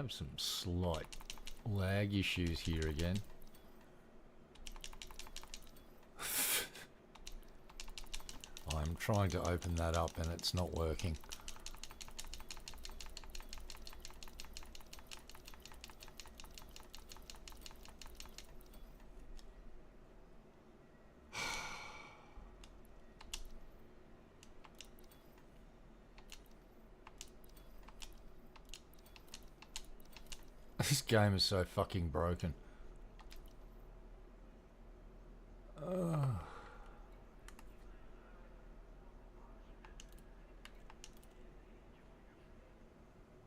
have some slight lag issues here again. I'm trying to open that up and it's not working. This game is so fucking broken.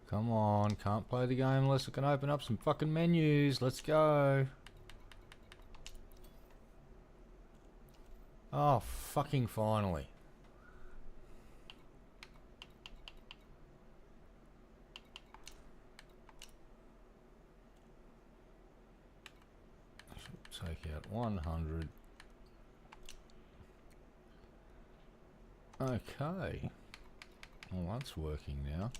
Come on, can't play the game unless I can open up some fucking menus. Let's go. Oh, fucking finally. Take out 100. Okay. Well, that's working now.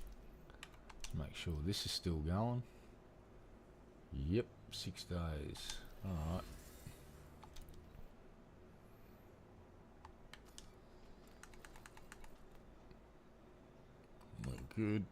Let's make sure this is still going. Yep, 6 days. Alright. We're good.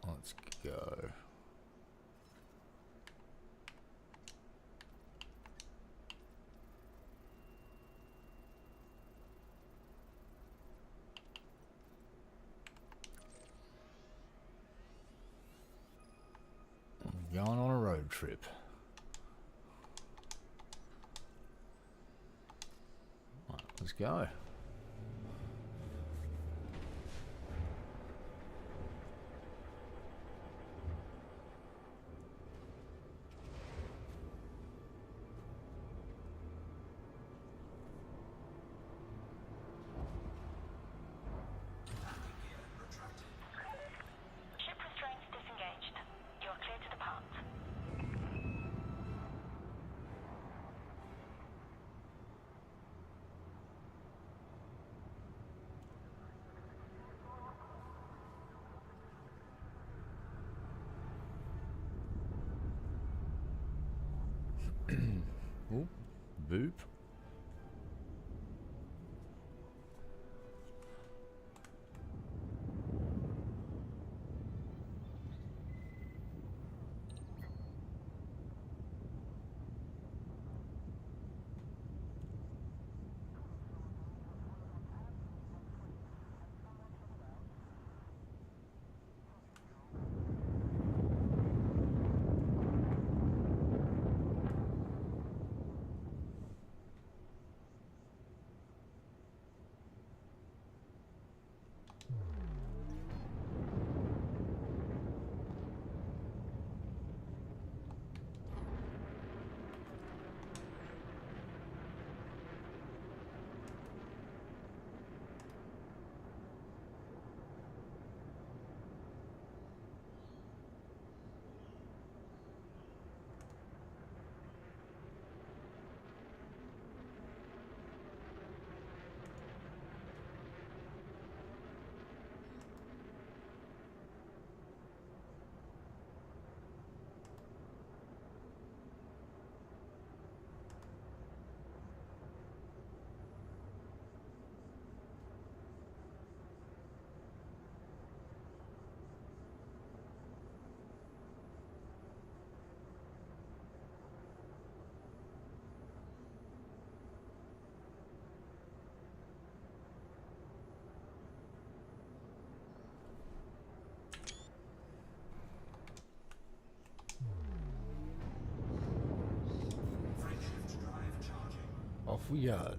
Let's go. I'm going on a road trip. Right, let's go. Oh, boop. Off we go.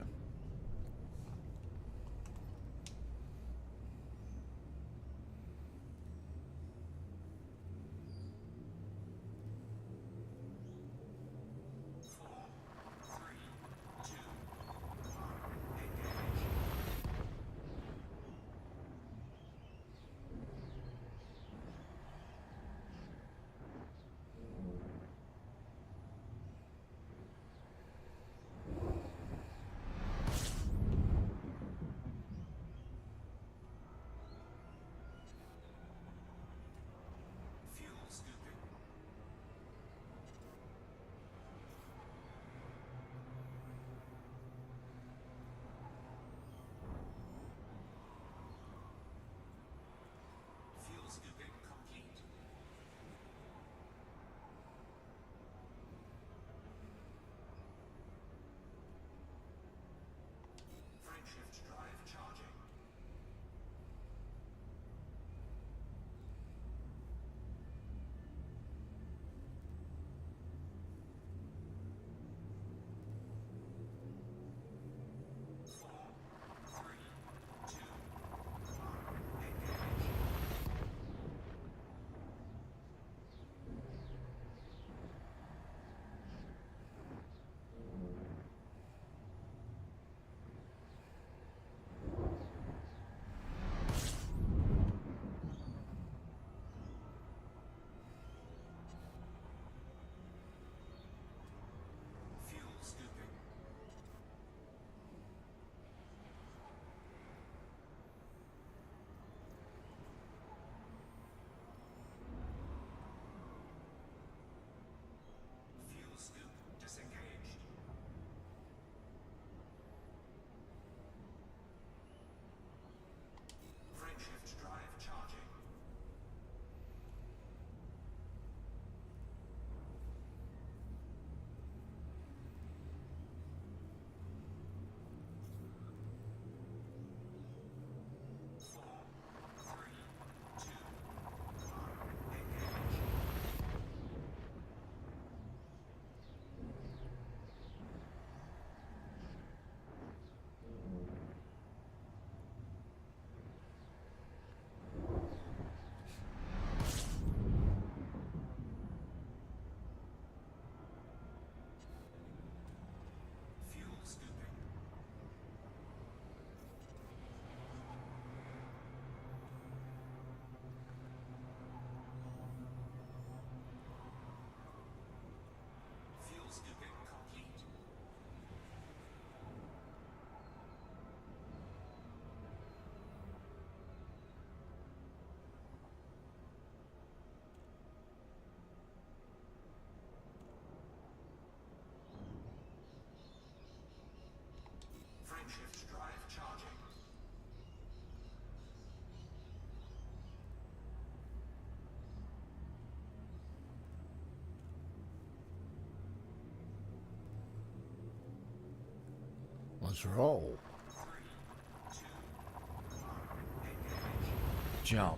Let's roll. Jump.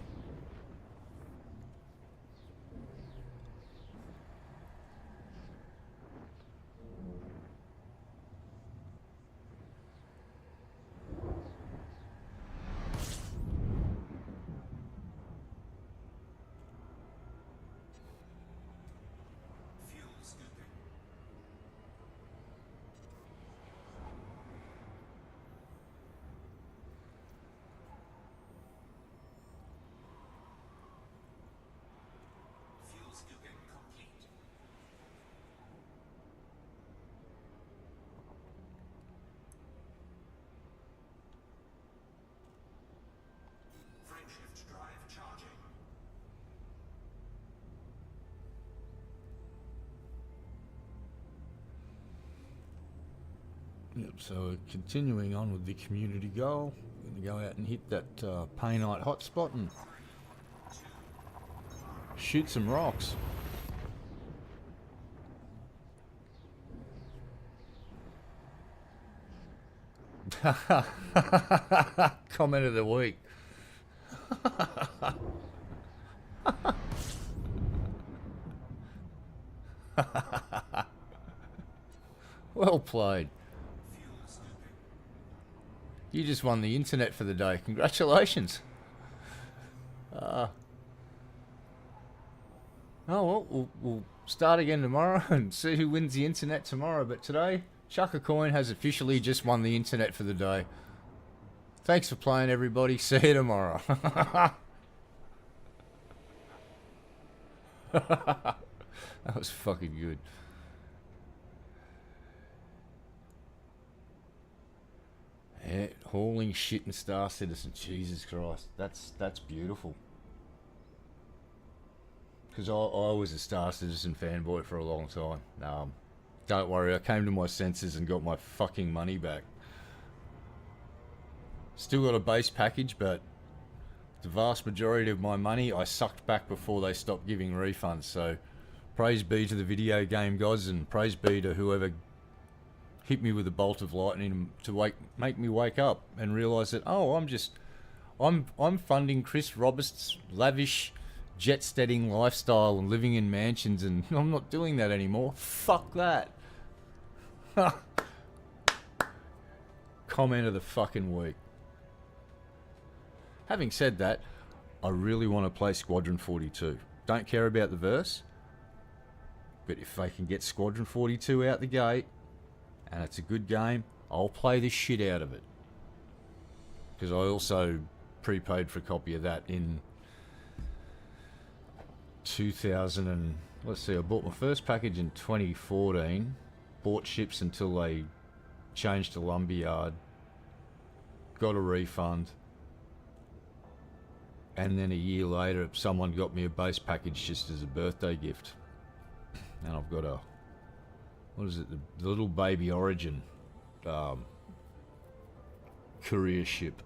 Yep, so continuing on with the community goal, we're going to go out and hit that Painite hotspot and shoot some rocks. Comment of the week. Well played. You just won the internet for the day. Congratulations. Oh, well, we'll start again tomorrow and see who wins the internet tomorrow. But today, Chuck a Coin has officially just won the internet for the day. Thanks for playing, everybody. See you tomorrow. That was fucking good. Yeah, hauling shit in Star Citizen. Jesus Christ, that's beautiful. Because I was a Star Citizen fanboy for a long time. Don't worry, I came to my senses and got my fucking money back. Still got a base package, but the vast majority of my money I sucked back before they stopped giving refunds. So praise be to the video game gods, and praise be to whoever hit me with a bolt of lightning to make me wake up and realise that, oh, I'm funding Chris Roberts' lavish jet-setting lifestyle and living in mansions, and I'm not doing that anymore. Fuck that. Comment of the fucking week. Having said that, I really want to play Squadron 42. Don't care about the verse, but if they can get Squadron 42 out the gate, and it's a good game, I'll play the shit out of it. Because I also prepaid for a copy of that in 2000 and... Let's see, I bought my first package in 2014. Bought ships until they changed to Lumberyard. Got a refund. And then a year later, someone got me a base package just as a birthday gift. And I've got a... What is it? The little baby Origin courier ship.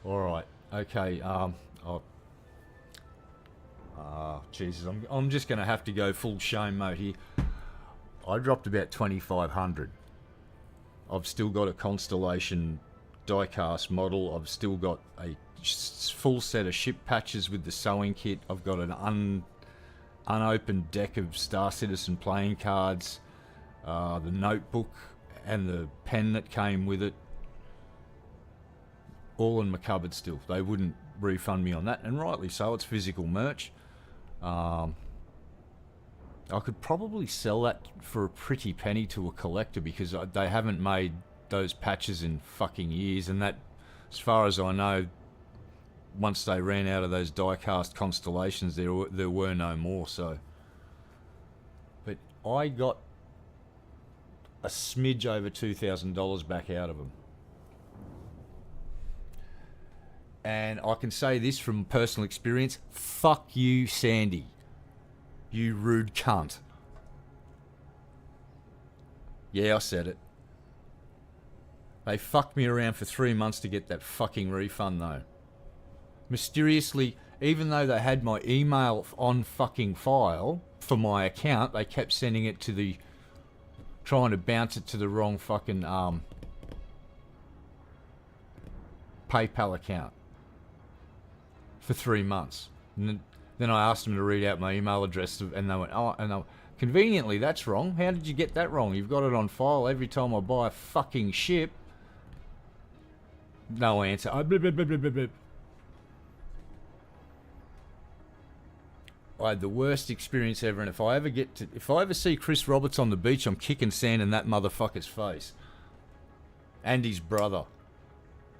Alright, okay, Jesus, I'm just going to have to go full shame mode here. I dropped about 2,500. I've still got a Constellation die-cast model. I've still got a full set of ship patches with the sewing kit. I've got an unopened deck of Star Citizen playing cards, the notebook and the pen that came with it, all in my cupboard still. They wouldn't refund me on that, and rightly so. It's physical merch. I could probably sell that for a pretty penny to a collector, because they haven't made those patches in fucking years, and that, as far as I know, once they ran out of those die-cast Constellations, there were no more. So, but I got a smidge over $2,000 back out of them, and I can say this from personal experience: fuck you, Sandy, you rude cunt. Yeah, I said it. They fucked me around for 3 months to get that fucking refund, though. Mysteriously, even though they had my email on fucking file for my account, they kept sending it to the trying to bounce it to the wrong fucking PayPal account for 3 months. And then I asked them to read out my email address, and they went, oh, and they went, conveniently, that's wrong. How did you get that wrong? You've got it on file every time I buy a fucking ship. No answer. I had the worst experience ever, and if I ever see Chris Roberts on the beach, I'm kicking sand in that motherfucker's face. And his brother.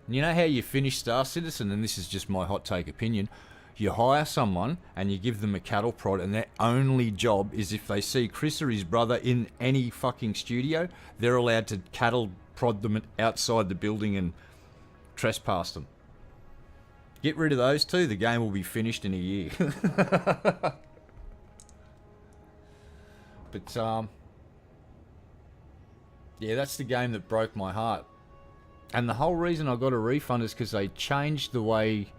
You know how you finish Star Citizen, and this is just my hot take opinion, you hire someone and you give them a cattle prod, and their only job is if they see Chris or his brother in any fucking studio, they're allowed to cattle prod them outside the building and trespass them. Get rid of those two, the game will be finished in a year. But, yeah, that's the game that broke my heart. And the whole reason I got a refund is because they changed the way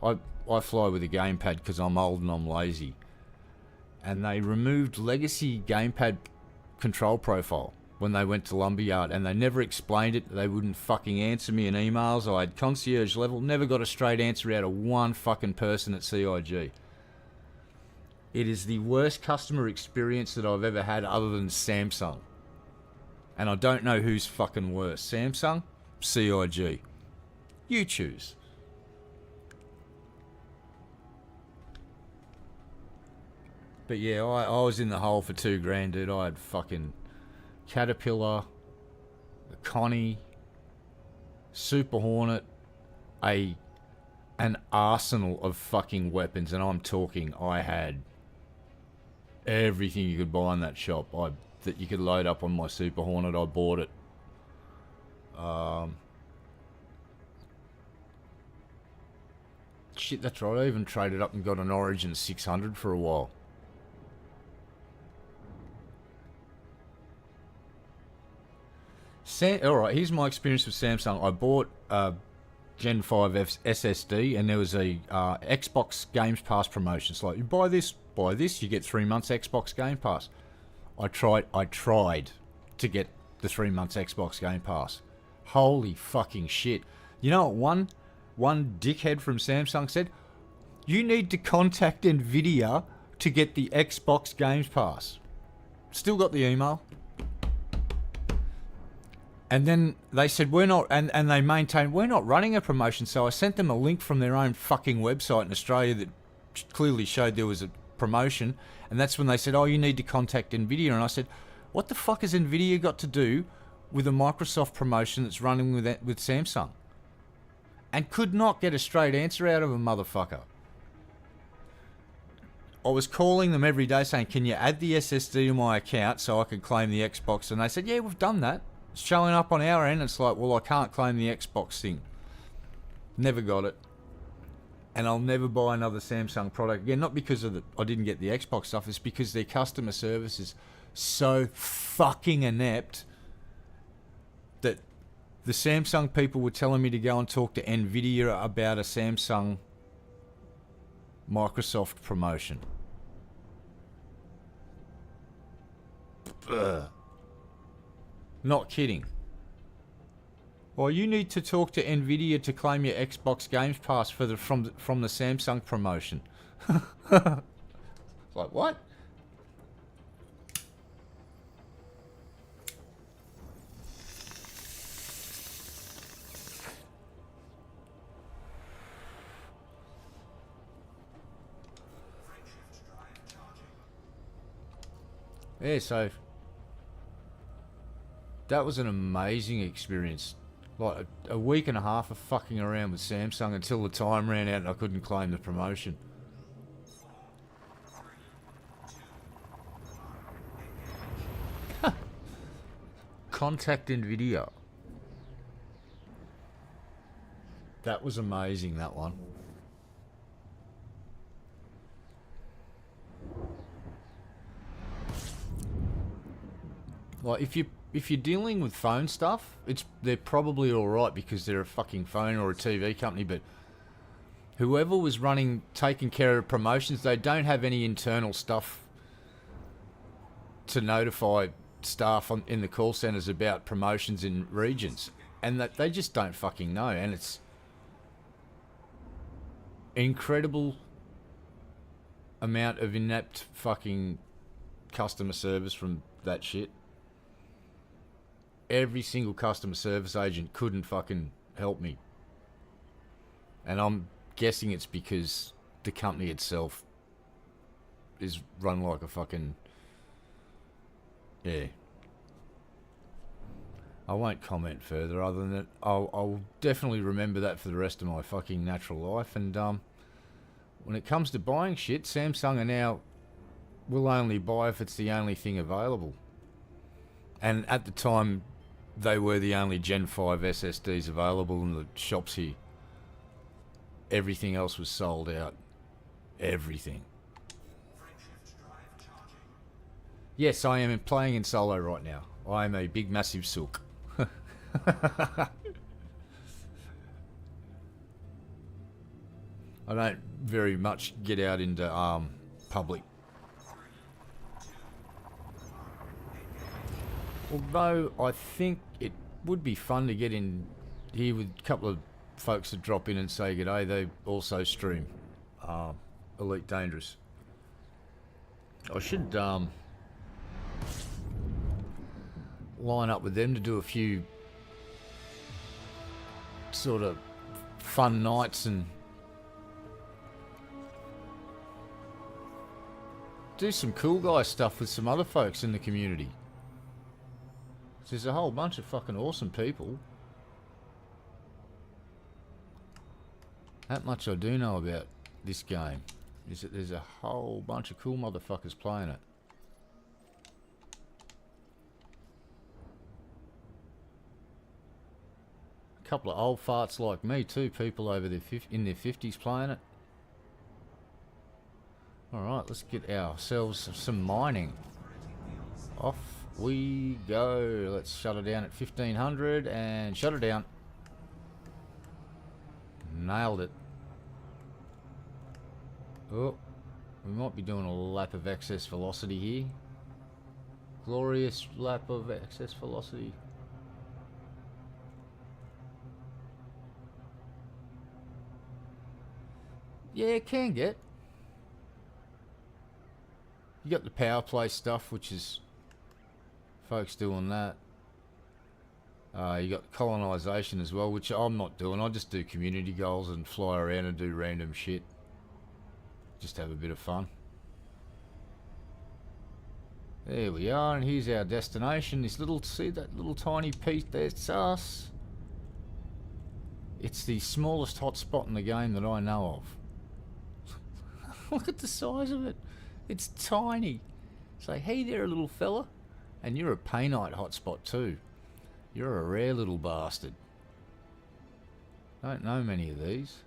I fly with a gamepad, because I'm old and I'm lazy. And they removed legacy gamepad control profile when they went to Lumberyard, and they never explained it. They wouldn't fucking answer me in emails. I had concierge level, never got a straight answer out of one fucking person at CIG. It is the worst customer experience that I've ever had, other than Samsung. And I don't know who's fucking worse, Samsung, CIG. You choose. But yeah, I was in the hole for $2,000, dude. I had fucking Caterpillar, the Connie, Super Hornet, an arsenal of fucking weapons, and I'm talking, I had everything you could buy in that shop. That you could load up on my Super Hornet. I bought it. Shit, that's right. I even traded up and got an Origin 600 for a while. Alright, here's my experience with Samsung. I bought Gen 5 SSD, and there was a Xbox Games Pass promotion. It's like, you buy this, you get 3 months Xbox Game Pass. I tried to get the 3 months Xbox Game Pass. Holy fucking shit. You know what one dickhead from Samsung said? You need to contact Nvidia to get the Xbox Games Pass. Still got the email. And then they said, we're not, and they maintained, we're not running a promotion. So I sent them a link from their own fucking website in Australia that clearly showed there was a promotion. And that's when they said, oh, you need to contact Nvidia. And I said, what the fuck has Nvidia got to do with a Microsoft promotion that's running with Samsung? And could not get a straight answer out of a motherfucker. I was calling them every day saying, can you add the SSD to my account so I can claim the Xbox? And they said, yeah, we've done that. It's showing up on our end. It's like, well, I can't claim the Xbox thing. Never got it. And I'll never buy another Samsung product again. Not because of I didn't get the Xbox stuff. It's because their customer service is so fucking inept that the Samsung people were telling me to go and talk to Nvidia about a Samsung Microsoft promotion. Ugh. Not kidding. Well, you need to talk to Nvidia to claim your Xbox Games Pass from the Samsung promotion. Like, what? Yeah, so that was an amazing experience. Like a week and a half of fucking around with Samsung until the time ran out and I couldn't claim the promotion. Contact Nvidia. That was amazing, that one. Like if you're dealing with phone stuff, they're probably all right because they're a fucking phone or a TV company. But whoever was taking care of promotions, they don't have any internal stuff to notify staff in the call centres about promotions in regions, and that they just don't fucking know, and it's incredible amount of inept fucking customer service from that shit. Every single customer service agent couldn't fucking help me, and I'm guessing it's because the company itself is run like a fucking... Yeah. I won't comment further other than that I'll definitely remember that for the rest of my fucking natural life. And when it comes to buying shit, Samsung are now will only buy if it's the only thing available. And at the time, they were the only Gen 5 SSDs available in the shops here. Everything else was sold out. Everything. Yes, I am playing in solo right now. I am a big, massive sook. I don't very much get out into public. Although I think it would be fun to get in here with a couple of folks that drop in and say g'day. They also stream Elite Dangerous. I should line up with them to do a few sort of fun nights and do some cool guy stuff with some other folks in the community. There's a whole bunch of fucking awesome people. That much I do know about this game, is that there's a whole bunch of cool motherfuckers playing it. A couple of old farts like me too, people over their in their 50s playing it. Alright, let's get ourselves some mining. Off we go. Let's shut it down at 1500 and shut it down. Nailed it. Oh, we might be doing a lap of excess velocity here. Glorious lap of excess velocity. Yeah, it can get. You got the power play stuff, which is folks doing that. You got colonisation as well, which I'm not doing. I just do community goals and fly around and do random shit. Just have a bit of fun. There we are, and here's our destination. This little, see that little tiny piece? That's us. It's the smallest hotspot in the game that I know of. Look at the size of it. It's tiny. Say, hey there, little fella. And you're a painite hotspot too. You're a rare little bastard. Don't know many of these.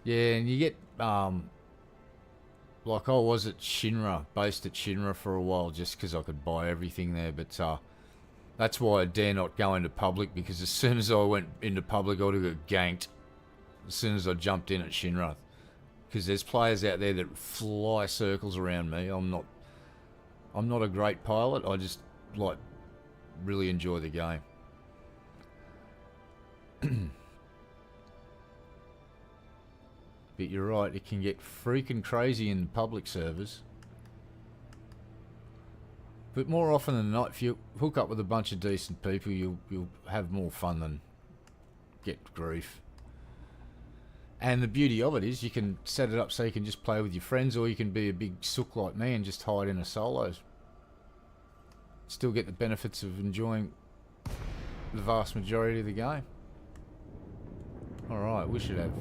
Yeah, and you get, like I was at Shinra, based at Shinra for a while just because I could buy everything there, but that's why I dare not go into public, because as soon as I went into public I would have got ganked as soon as I jumped in at Shinra. Because there's players out there that fly circles around me. I'm not a great pilot. I just like really enjoy the game. But you're right, it can get freaking crazy in public servers. But more often than not, if you hook up with a bunch of decent people, you'll have more fun than get grief. And the beauty of it is you can set it up so you can just play with your friends, or you can be a big sook like me and just hide in a solos. Still get the benefits of enjoying the vast majority of the game. Alright, we should have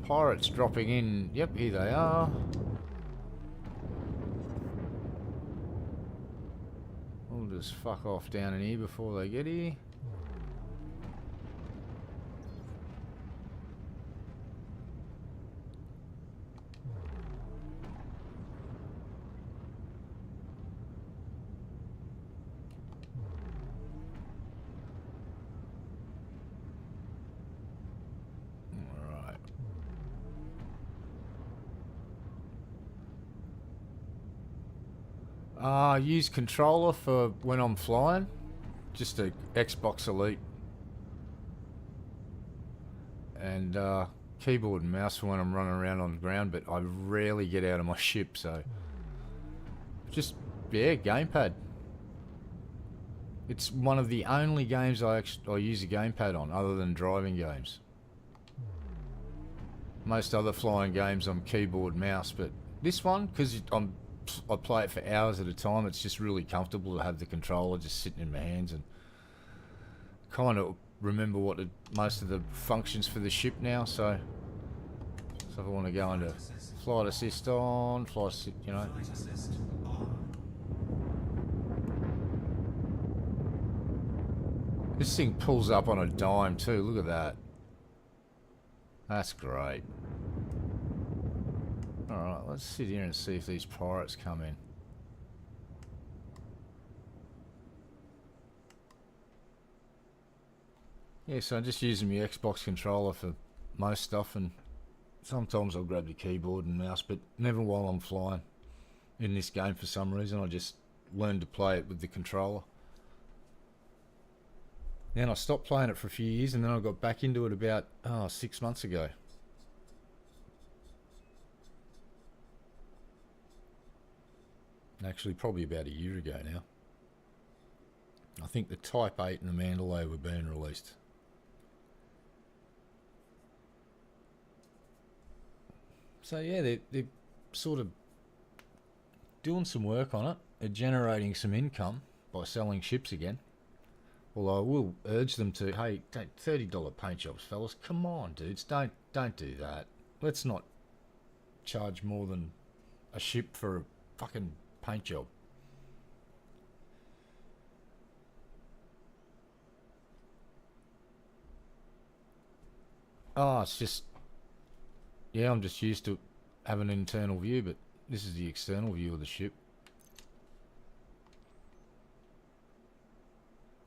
pirates dropping in. Yep, here they are. We'll just fuck off down in here before they get here. Use controller for when I'm flying. Just a Xbox Elite. And keyboard and mouse for when I'm running around on the ground, but I rarely get out of my ship, so just, yeah, gamepad. It's one of the only games I use a gamepad on, other than driving games. Most other flying games I'm keyboard mouse, but this one, because I play it for hours at a time, it's just really comfortable to have the controller just sitting in my hands and kind of remember what most of the functions for the ship now. So if I want to go into flight assist on, flight assist, you know. This thing pulls up on a dime too. Look at that. That's great. Alright, let's sit here and see if these pirates come in. Yeah, so I'm just using my Xbox controller for most stuff, and sometimes I'll grab the keyboard and mouse, but never while I'm flying. In this game, for some reason, I just learned to play it with the controller. Then I stopped playing it for a few years, and then I got back into it about 6 months ago. Actually, probably about a year ago now. I think the Type 8 and the Mandalay were being released. So yeah, they're sort of doing some work on it. They're generating some income by selling ships again. Although I will urge them to, hey, $30 paint jobs, fellas. Come on, dudes, don't do that. Let's not charge more than a ship for a fucking paint job. Oh, it's just, yeah, I'm just used to having an internal view, but this is the external view of the ship.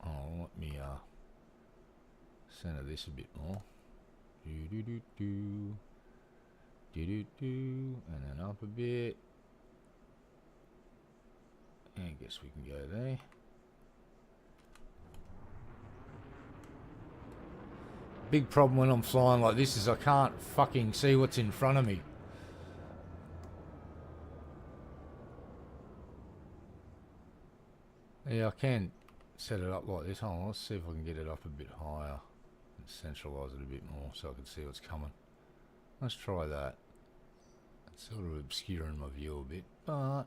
Oh, let me center this a bit more. And then up a bit. And I guess we can go there. Big problem when I'm flying like this is I can't fucking see what's in front of me. Yeah, I can set it up like this. Hold on, let's see if I can get it up a bit higher and centralise it a bit more so I can see what's coming. Let's try that. It's sort of obscuring my view a bit, but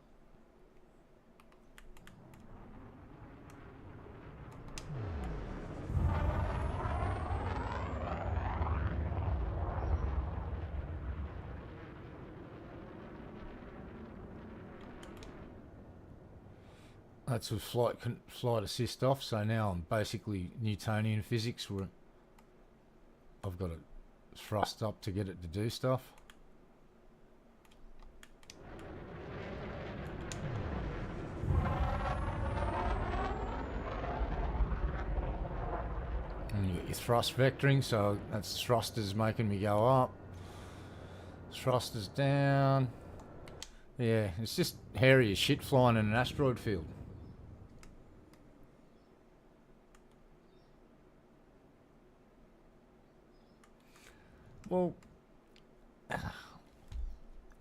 that's with flight assist off, so now I'm basically Newtonian physics where I've got it thrust up to get it to do stuff. And you got your thrust vectoring, so that's thrusters making me go up. Thrusters down. Yeah, it's just hairy as shit flying in an asteroid field. Well,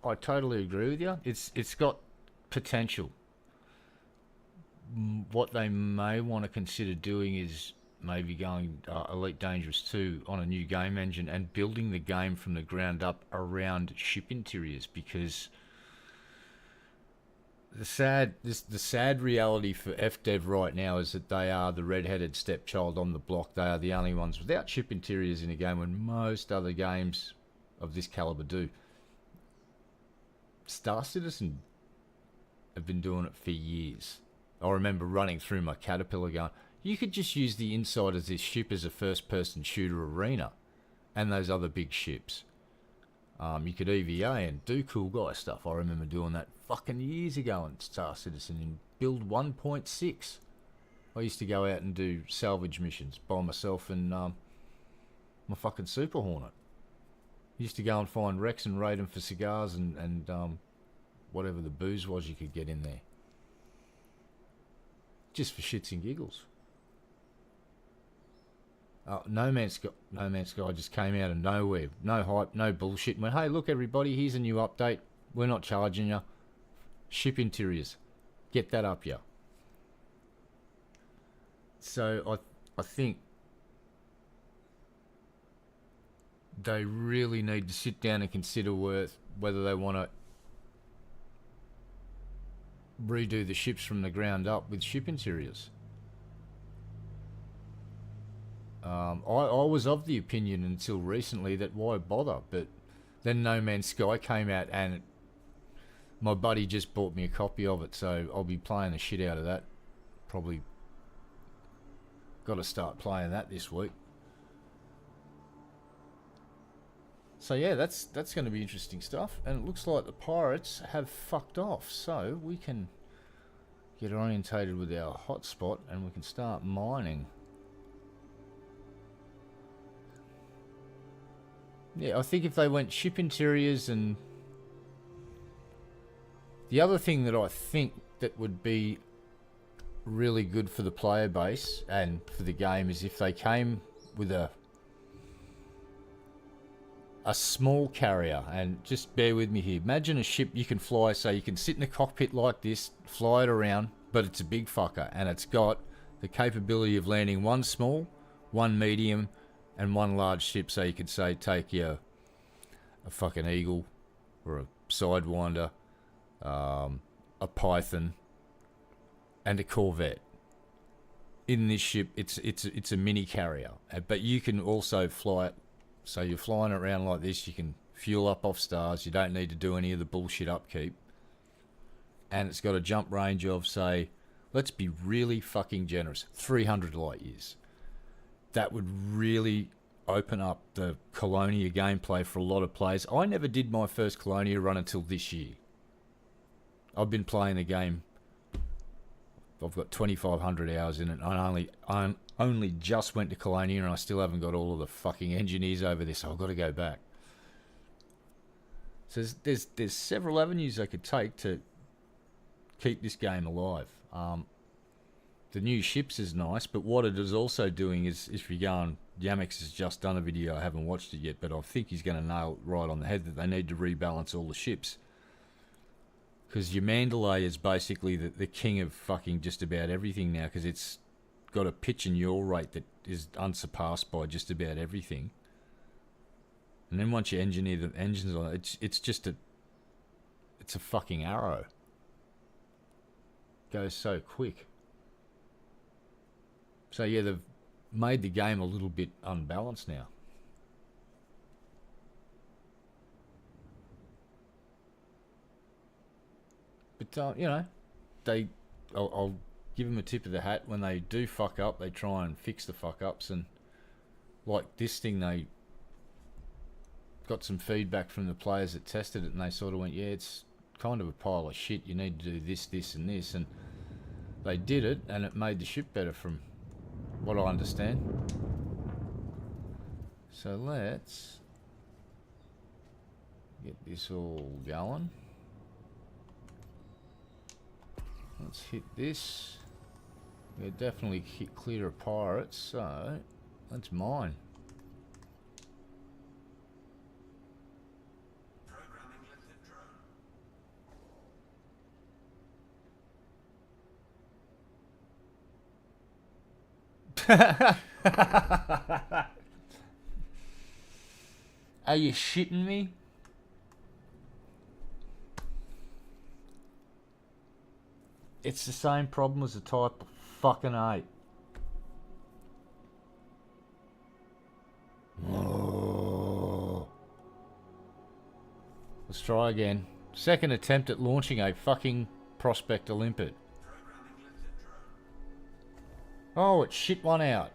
I totally agree with you. It's got potential. What they may want to consider doing is maybe going Elite Dangerous 2 on a new game engine and building the game from the ground up around ship interiors, because the sad reality for FDev right now is that they are the red-headed stepchild on the block. They are the only ones without ship interiors in a game when most other games of this caliber do. Star Citizen have been doing it for years. I remember running through my Caterpillar going, you could just use the inside of this ship as a first-person shooter arena and those other big ships. You could EVA and do cool guy stuff. I remember doing that fucking years ago in Star Citizen in build 1.6. I used to go out and do salvage missions by myself and my fucking Super Hornet. Used to go and find wrecks and raid them for cigars and whatever the booze was you could get in there. just for shits and giggles. No Man's Sky just came out of nowhere. No hype, no bullshit. Went, hey, look, everybody, here's a new update. We're not charging you. Ship interiors. Get that up, yeah. So I think they really need to sit down and consider whether they want to redo the ships from the ground up with ship interiors. I was of the opinion until recently that why bother, but then No Man's Sky came out and my buddy just bought me a copy of it, so I'll be playing the shit out of that. Probably got to start playing that this week. So yeah, that's going to be interesting stuff, and it looks like the pirates have fucked off, so we can get orientated with our hotspot and we can start mining. Yeah, I think if they went ship interiors, and the other thing that I think that would be really good for the player base and for the game is if they came with a small carrier. And just bear with me here, imagine a ship you can fly, so you can sit in the cockpit like this, fly it around, but it's a big fucker and it's got the capability of landing one small, one medium and one large ship. So you could say take a fucking Eagle or a Sidewinder, a Python and a Corvette. In this ship, it's a mini carrier, but you can also fly it. So you're flying around like this, you can fuel up off stars, you don't need to do any of the bullshit upkeep. And it's got a jump range of, say, let's be really fucking generous, 300 light years. That would really open up the Colonia gameplay for a lot of players. I never did my first Colonia run until this year. I've been playing the game, I've got 2,500 hours in it. I only just went to Colonia and I still haven't got all of the fucking engineers over this, so I've got to go back. So there's several avenues I could take to keep this game alive. The new ships is nice, but what it is also doing is if you go on, Yamex has just done a video, I haven't watched it yet, but I think he's going to nail it right on the head that they need to rebalance all the ships. Because your Mandalay is basically the king of fucking just about everything now, because it's got a pitch and yaw rate that is unsurpassed by just about everything. And then once you engineer the engines on it, it's just it's a fucking arrow. Goes so quick. So yeah, they've made the game a little bit unbalanced now. But you know, I'll give them a tip of the hat. When they do fuck up, they try and fix the fuck ups. And like this thing, they got some feedback from the players that tested it, and they sort of went, yeah, it's kind of a pile of shit. You need to do this, this and this. And they did it, and it made the ship better from what I understand. So let's get this all going. Let's hit this. We're definitely clear of pirates, so let's mine. Are you shitting me? It's the same problem as the Type fucking 8. Oh. Let's try again. Second attempt at launching a fucking Prospector limpet. Oh, it shit one out.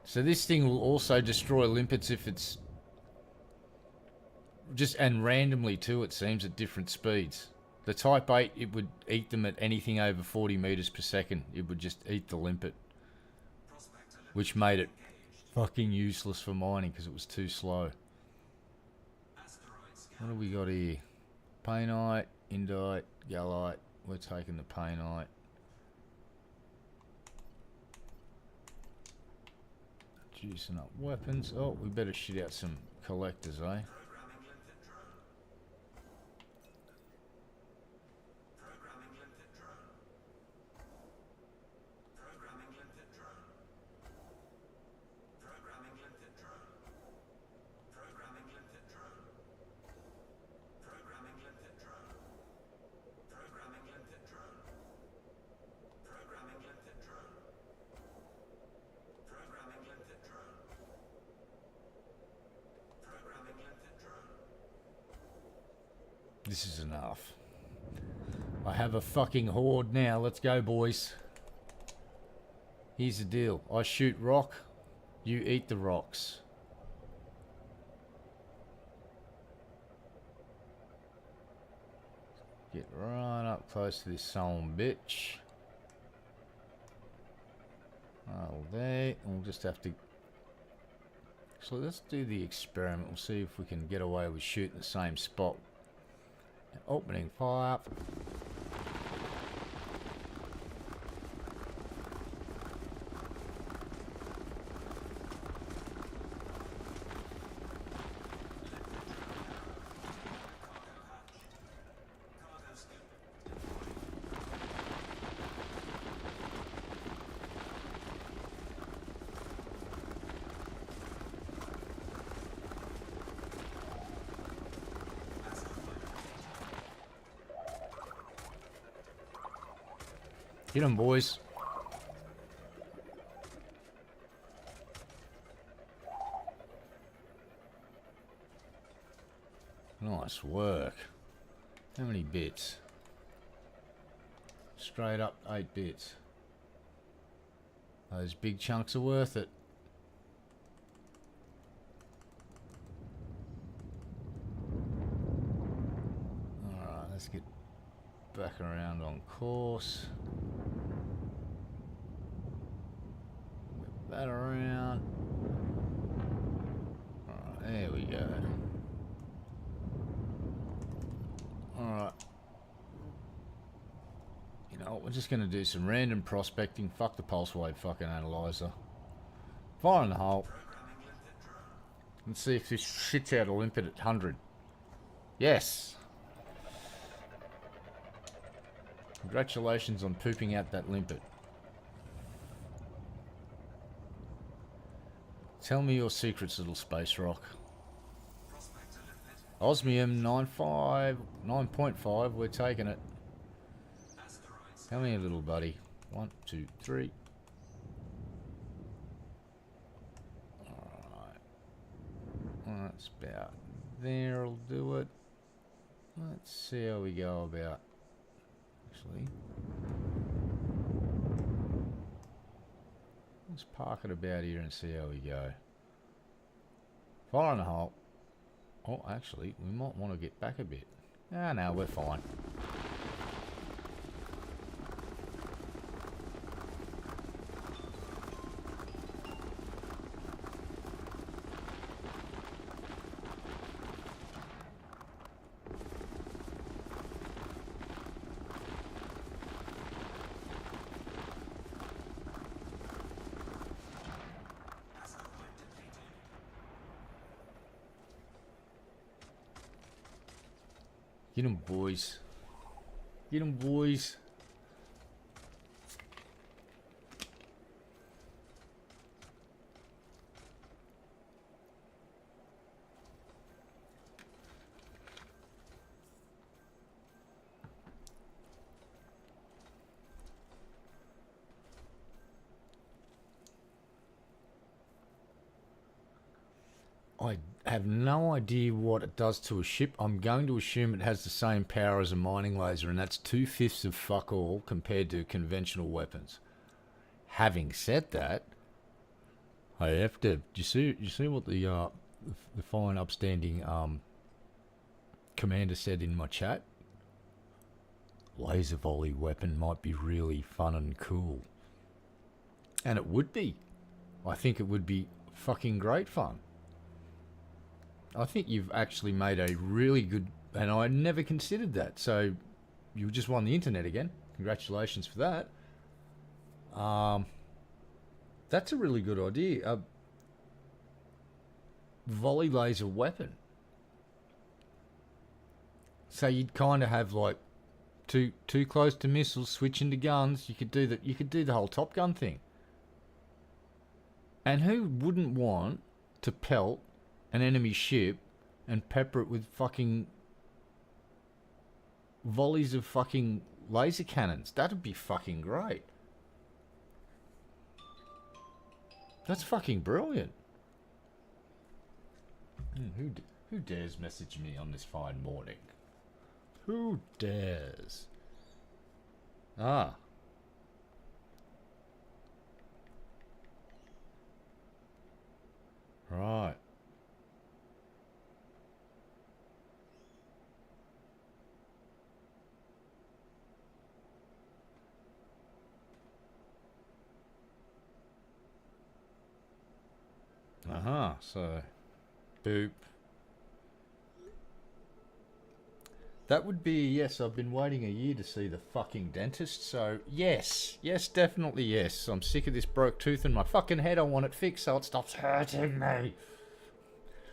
So this thing will also destroy limpets if it's just, and randomly too, it seems, at different speeds. The Type 8, it would eat them at anything over 40 meters per second. It would just eat the limpet, which made it fucking useless for mining because it was too slow. What do we got here? Painite. Indite, Gallite. We're taking the Painite. Juicing up weapons. Oh, we better shit out some collectors, eh? This is enough. I have a fucking horde now. Let's go, boys. Here's the deal. I shoot rock. You eat the rocks. Get right up close to this son bitch. Oh, there. We'll just have to... So let's do the experiment. We'll see if we can get away with shooting the same spot. Opening fire. Get them, boys. Nice work. How many bits? Straight up 8 bits. Those big chunks are worth it. Alright, let's get back around on course. Whip that around. Alright, there we go. Alright. You know, we're just going to do some random prospecting. Fuck the pulse wave fucking analyzer. Fire in the hole. Let's see if this shits out a limpet at 100. Yes! Congratulations on pooping out that limpet. Tell me your secrets, little space rock. Osmium 9.5, we're taking it. How many, little buddy? 1, 2, 3. Alright. That's about there, I'll do it. Let's see how we go about. Actually, let's park it about here and see how we go. Fire in the hole. Oh, actually, we might want to get back a bit. Ah, no, we're fine. Get 'em, boys. Get 'em, boys. I have no idea what it does to a ship. I'm going to assume it has the same power as a mining laser, and that's 2/5 of fuck all compared to conventional weapons. Having said that, I have to. You see what the fine upstanding commander said in my chat? Laser volley weapon might be really fun and cool, and it would be. I think it would be fucking great fun. I think you've actually made a really good And I never considered that. So you just won the internet again. Congratulations for that. That's a really good idea. A volley laser weapon. So you'd kind of have like too close to missiles, switch into guns. You could do that. You could do the whole Top Gun thing. And who wouldn't want to pelt an enemy ship and pepper it with fucking volleys of fucking laser cannons? That'd be fucking great. That's fucking brilliant. Who dares message me on this fine morning? Who dares? Ah. Right. So, boop. That would be yes. I've been waiting a year to see the fucking dentist. So yes, definitely yes. I'm sick of this broke tooth in my fucking head. I want it fixed so it stops hurting me.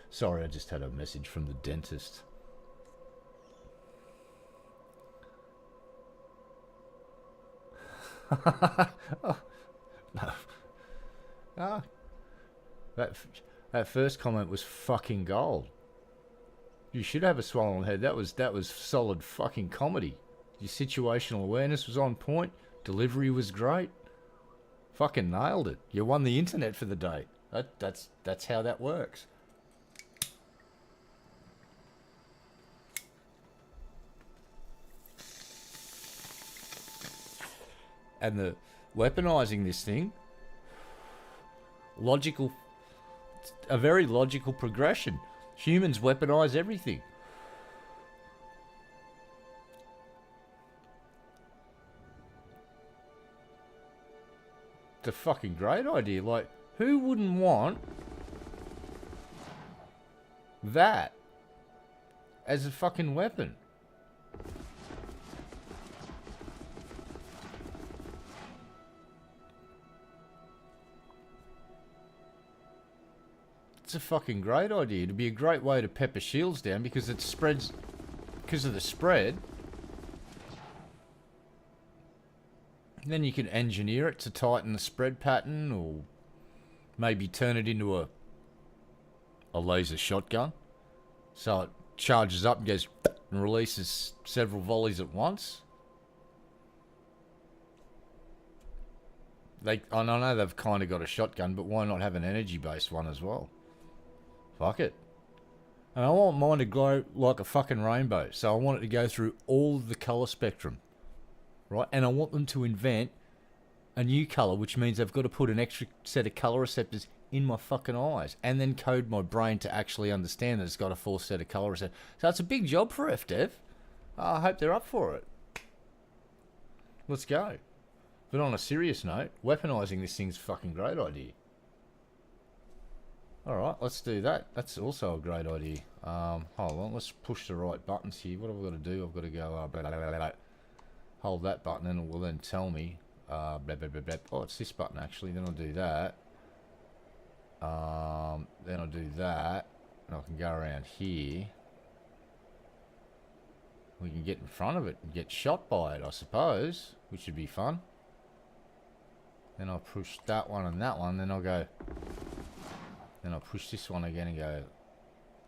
Sorry, I just had a message from the dentist. Oh, no. Ah, that first comment was fucking gold. You should have a swollen head. That was solid fucking comedy. Your situational awareness was on point. Delivery was great. Fucking nailed it. You won the internet for the day. That's how that works. And the weaponizing this thing, a very logical progression. Humans weaponize everything. It's a fucking great idea. Like, who wouldn't want that as a fucking weapon? It's a fucking great idea. It'd be a great way to pepper shields down because it spreads because of the spread. Then you can engineer it to tighten the spread pattern or maybe turn it into a laser shotgun. So it charges up and goes and releases several volleys at once. I know they've kind of got a shotgun, but why not have an energy-based one as well? Fuck it. And I want mine to glow like a fucking rainbow. So I want it to go through all of the colour spectrum. Right? And I want them to invent a new colour, which means they've got to put an extra set of colour receptors in my fucking eyes. And then code my brain to actually understand that it's got a full set of colour receptors. So it's a big job for FDev. I hope they're up for it. Let's go. But on a serious note, weaponising this thing's a fucking great idea. Alright, let's do that. That's also a great idea. Hold on, let's push the right buttons here. What have I got to do? I've got to go blah, blah, blah, blah. Hold that button and it will then tell me blah, blah, blah, blah. Oh, it's this button actually. Then I'll do that. Then I'll do that. And I can go around here. We can get in front of it and get shot by it, I suppose, which would be fun. Then I'll push that one and that one. Then I'll go... Then I'll push this one again and go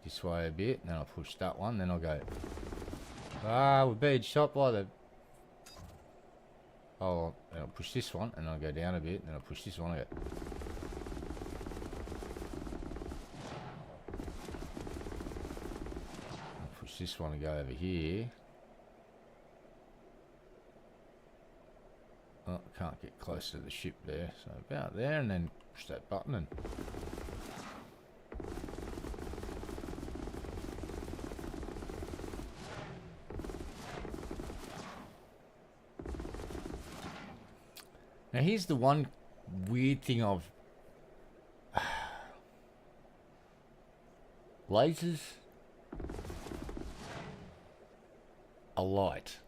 this way a bit. And then I'll push that one. Then I'll go... we're being shot by the... Oh, then I'll push this one and I'll go down a bit. And then I'll push this one and go... I'll push this one and go over here. Oh, can't get close to the ship there. So about there and then push that button and... Now here's the one weird thing of lasers. a light.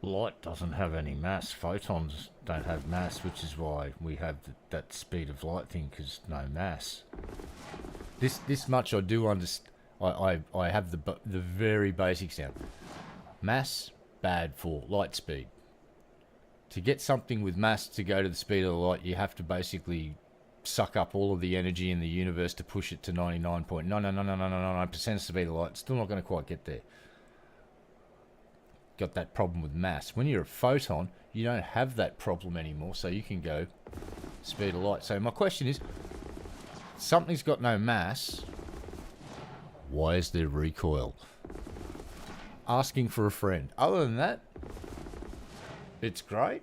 Light doesn't have any mass. Photons don't have mass, which is why we have that speed of light thing, because no mass. This much I do understand. I have the very basics down. Mass, bad for light speed. To get something with mass to go to the speed of the light, you have to basically suck up all of the energy in the universe to push it to 99.99999% speed of light. Still not going to quite get there. Got that problem with mass. When you're a photon, you don't have that problem anymore, so you can go speed of light. So my question is, something's got no mass, why is there recoil? Asking for a friend. Other than that, it's great.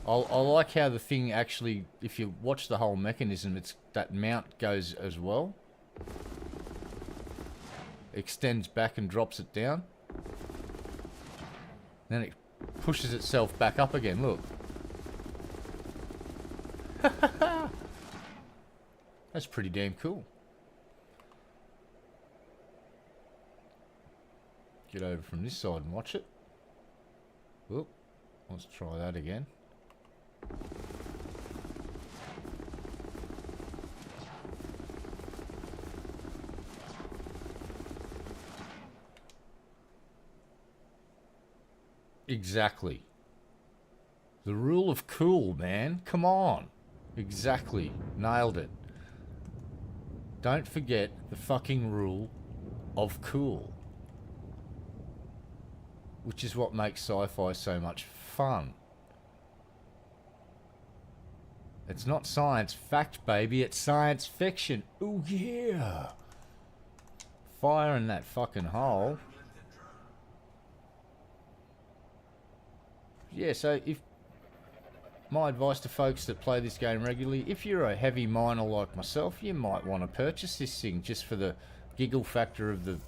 I like how the thing actually, if you watch the whole mechanism, it's that mount goes as well. Extends back and drops it down. Then it pushes itself back up again, look. That's pretty damn cool. Get over from this side and watch it. Whoop. Let's try that again. Exactly. The rule of cool, man. Come on. Exactly. Nailed it. Don't forget the fucking rule of cool. Which is what makes sci-fi so much fun. It's not science fact, baby. It's science fiction. Ooh, yeah. Fire in that fucking hole. Yeah, so if... my advice to folks that play this game regularly, if you're a heavy miner like myself, you might want to purchase this thing just for the giggle factor of the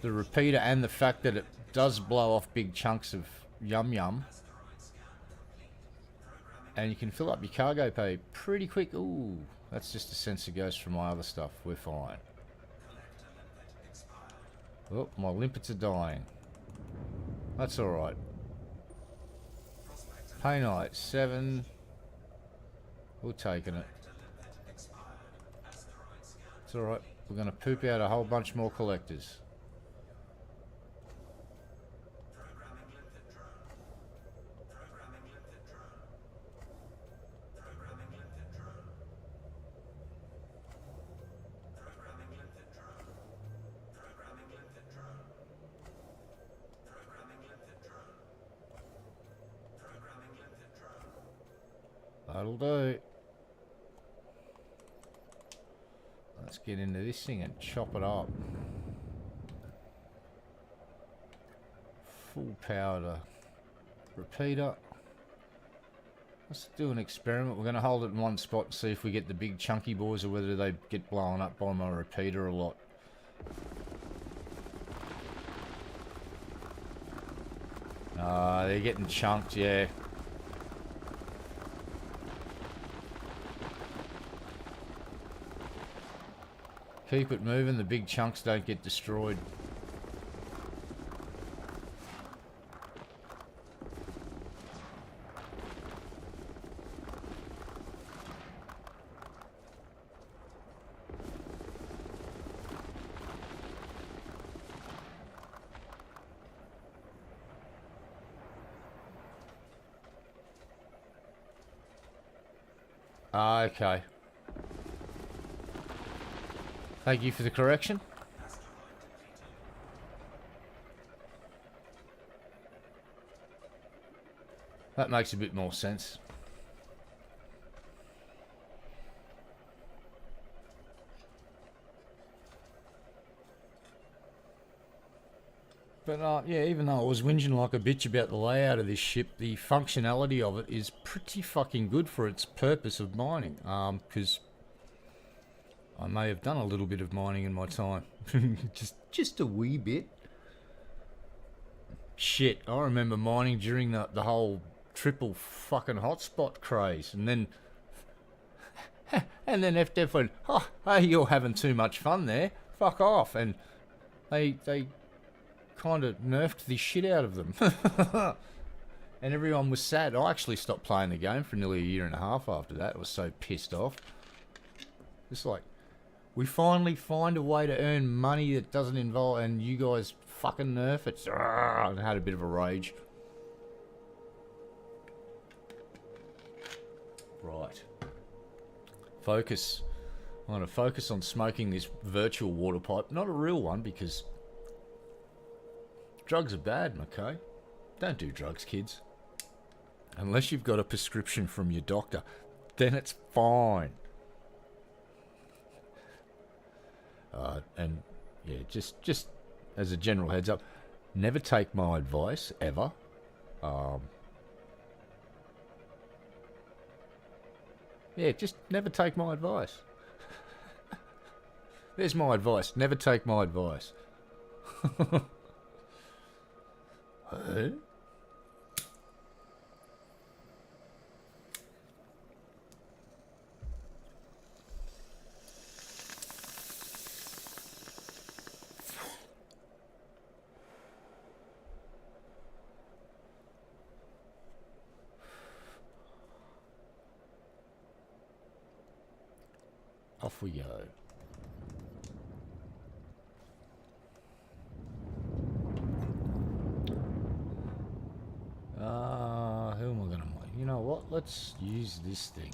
repeater and the fact that it does blow off big chunks of yum-yum. And you can fill up your cargo pay pretty quick. Ooh, that's just a sensor ghost from my other stuff. We're fine. Oh, my limpets are dying. That's alright. Painite, 7. We're taking it. It's alright. We're going to poop out a whole bunch more collectors. That'll do. Let's get into this thing and chop it up. Full powder repeater. Let's do an experiment. We're going to hold it in one spot and see if we get the big chunky boys or whether they get blown up by my repeater a lot. They're getting chunked, yeah. Keep it moving, the big chunks don't get destroyed. Okay. Thank you for the correction. That makes a bit more sense. But yeah, even though I was whinging like a bitch about the layout of this ship, the functionality of it is pretty fucking good for its purpose of mining. Because I may have done a little bit of mining in my time. just a wee bit. Shit, I remember mining during the whole triple fucking hotspot craze. And then FDev went, oh, hey, you're having too much fun there. Fuck off. And They kind of nerfed the shit out of them. And everyone was sad. I actually stopped playing the game for nearly a year and a half after that. I was so pissed off. It's like, we finally find a way to earn money that doesn't involve, and you guys fucking nerf it. I had a bit of a rage. Right. Focus. I'm going to focus on smoking this virtual water pipe. Not a real one, because drugs are bad, okay? Don't do drugs, kids. Unless you've got a prescription from your doctor, then it's fine. And yeah, just as a general heads up, never take my advice, ever. Yeah, just never take my advice. There's my advice. Never take my advice. Huh? Off we go. Who am I gonna make? You know what? Let's use this thing.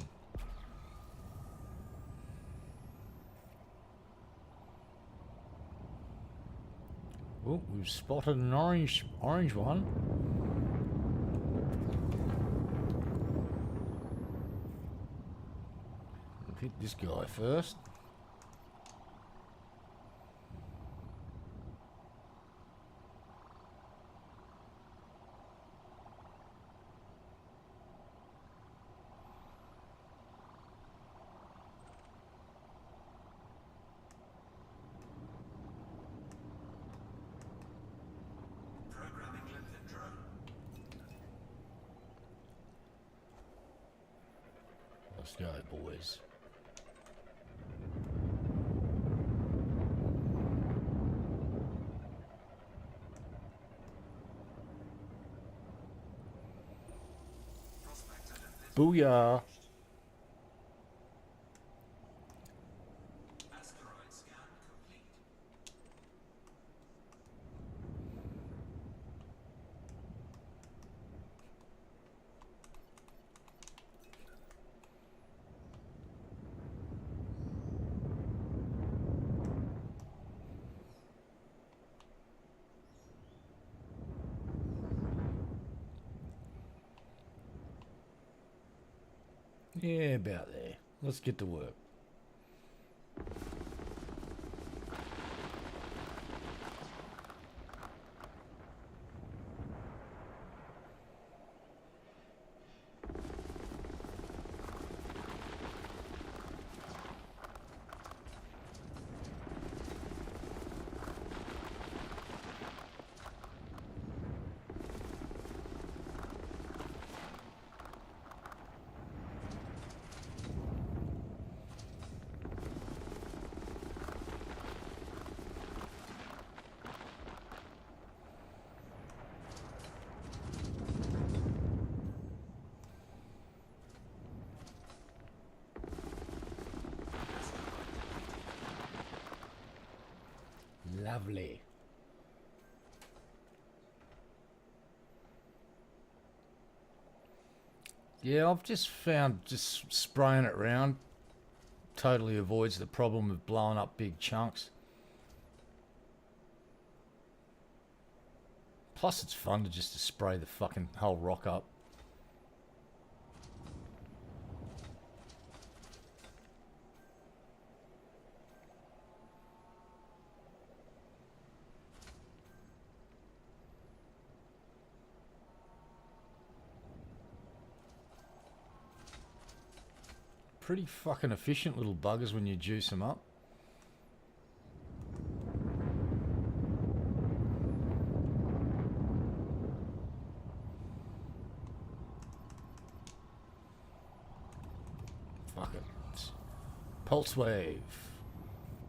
Oh, we've spotted an orange one. We'll hit this guy first. Let's go, boys. Booyah! Yeah, about there. Let's get to work. Lovely. Yeah, I've just found just spraying it around totally avoids the problem of blowing up big chunks. Plus it's fun to just to spray the fucking whole rock up. Pretty fucking efficient little buggers when you juice them up. Fuck it. Pulse wave.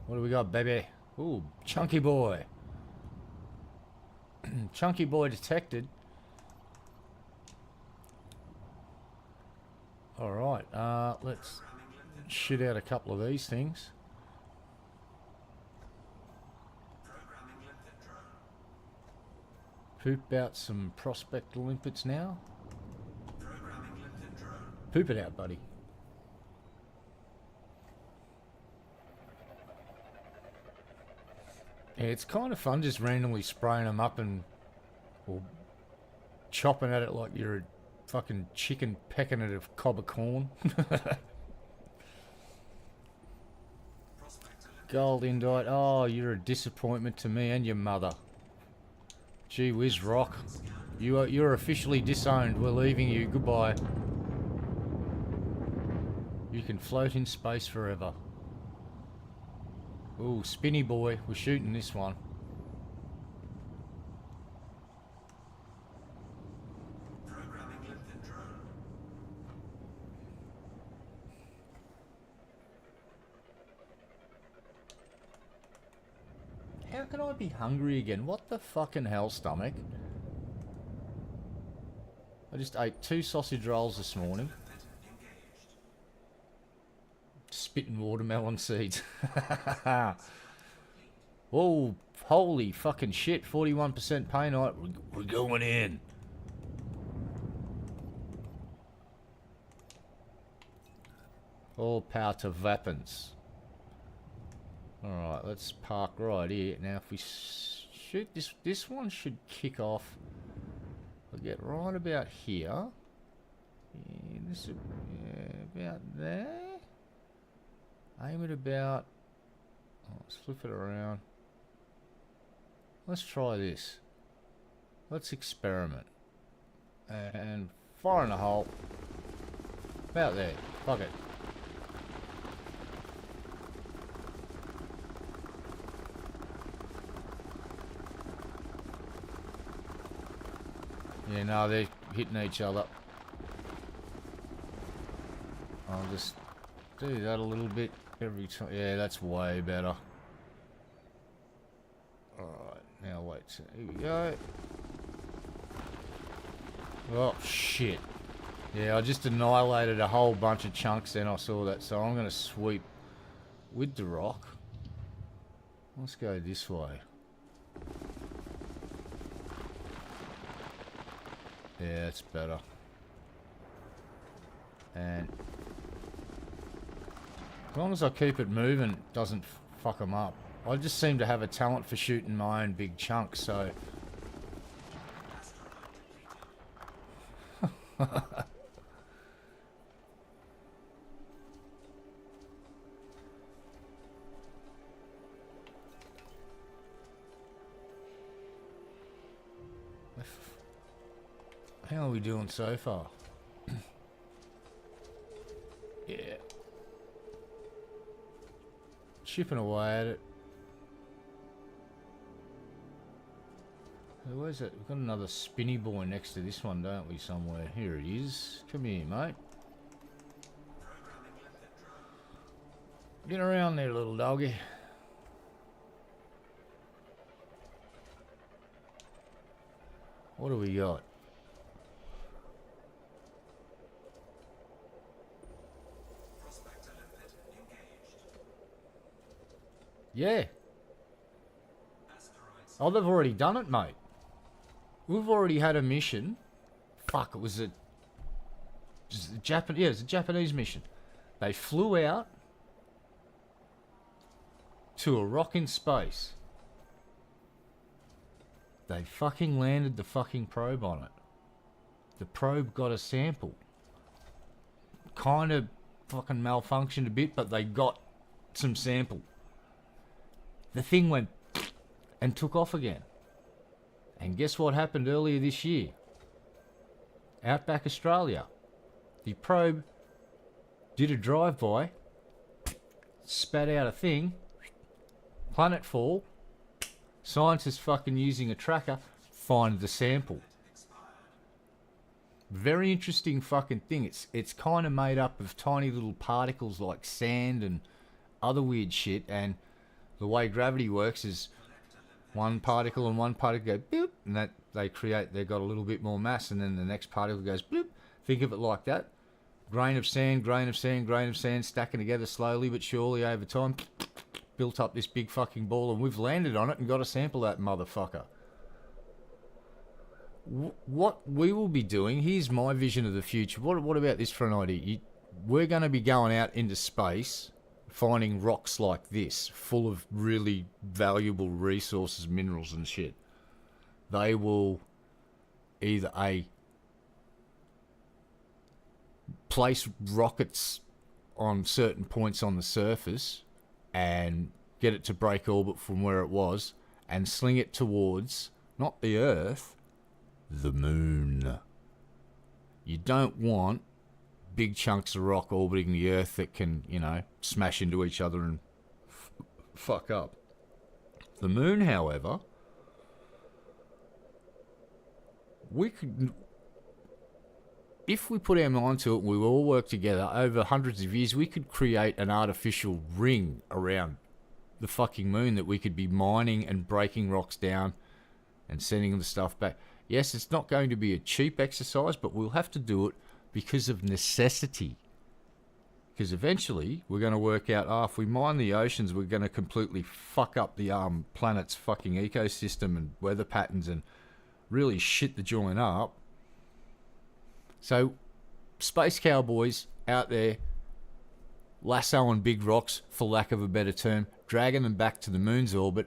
What do we got, baby? Ooh, chunky boy. Chunky boy detected. Alright, let's shoot out a couple of these things. Poop out some prospect limpets now. Poop it out, buddy. Yeah, it's kind of fun just randomly spraying them up and or chopping at it like you're a fucking chicken pecking at a cob of corn. Gold indite. Oh, you're a disappointment to me and your mother. Gee whiz, Rock. You're officially disowned. We're leaving you. Goodbye. You can float in space forever. Ooh, spinny boy. We're shooting this one. How can I be hungry again? What the fucking hell, stomach? I just ate 2 sausage rolls this morning. Spitting watermelon seeds. Whoa, holy fucking shit. 41% painite. We're going in. All power to weapons. Alright, let's park right here. Now if we shoot this one should kick off. We'll get right about here. Yeah, this is about there. Aim it about... Oh, let's flip it around. Let's try this. Let's experiment. And fire in the hole. About there. Fuck it. Yeah, no, they're hitting each other. I'll just do that a little bit every time. Yeah, that's way better. Alright, now wait. So here we go. Oh, shit. Yeah, I just annihilated a whole bunch of chunks then I saw that. So I'm going to sweep with the rock. Let's go this way. Yeah, that's better. And as long as I keep it moving, it doesn't fuck them up. I just seem to have a talent for shooting my own big chunks, so... How are we doing so far? Yeah. Chipping away at it. Where's it? We've got another spinny boy next to this one, don't we, somewhere? Here it is. Come here, mate. Get around there, little doggy. What do we got? Yeah. Oh, they've already done it, mate. We've already had a mission. Fuck, it was a Japanese mission. They flew out to a rock in space. They fucking landed the fucking probe on it. The probe got a sample. Kind of fucking malfunctioned a bit, but they got some sample. The thing went and took off again. And guess what happened earlier this year? Outback Australia. The probe did a drive-by, spat out a thing, planetfall, scientists fucking using a tracker, find the sample. Very interesting fucking thing. It's kind of made up of tiny little particles like sand and other weird shit, and the way gravity works is one particle and one particle go boop, and that they've got a little bit more mass, and then the next particle goes bloop. Think of it like that. Grain of sand, grain of sand, grain of sand, stacking together slowly but surely over time, built up this big fucking ball, and we've landed on it and got a sample of that motherfucker. What we will be doing, here's my vision of the future. What about this for an idea? We're going to be going out into space, finding rocks like this, full of really valuable resources, minerals and shit. They will either place rockets on certain points on the surface and get it to break orbit from where it was and sling it towards, not the Earth, the moon. You don't want big chunks of rock orbiting the Earth that can, smash into each other and fuck up. The moon, however, we could... If we put our mind to it and we all work together over hundreds of years, we could create an artificial ring around the fucking moon that we could be mining and breaking rocks down and sending the stuff back. Yes, it's not going to be a cheap exercise, but we'll have to do it because of necessity. Because eventually we're going to work out, if we mine the oceans, we're going to completely fuck up the planet's fucking ecosystem and weather patterns and really shit the joint up. So, space cowboys out there lassoing big rocks, for lack of a better term, dragging them back to the moon's orbit,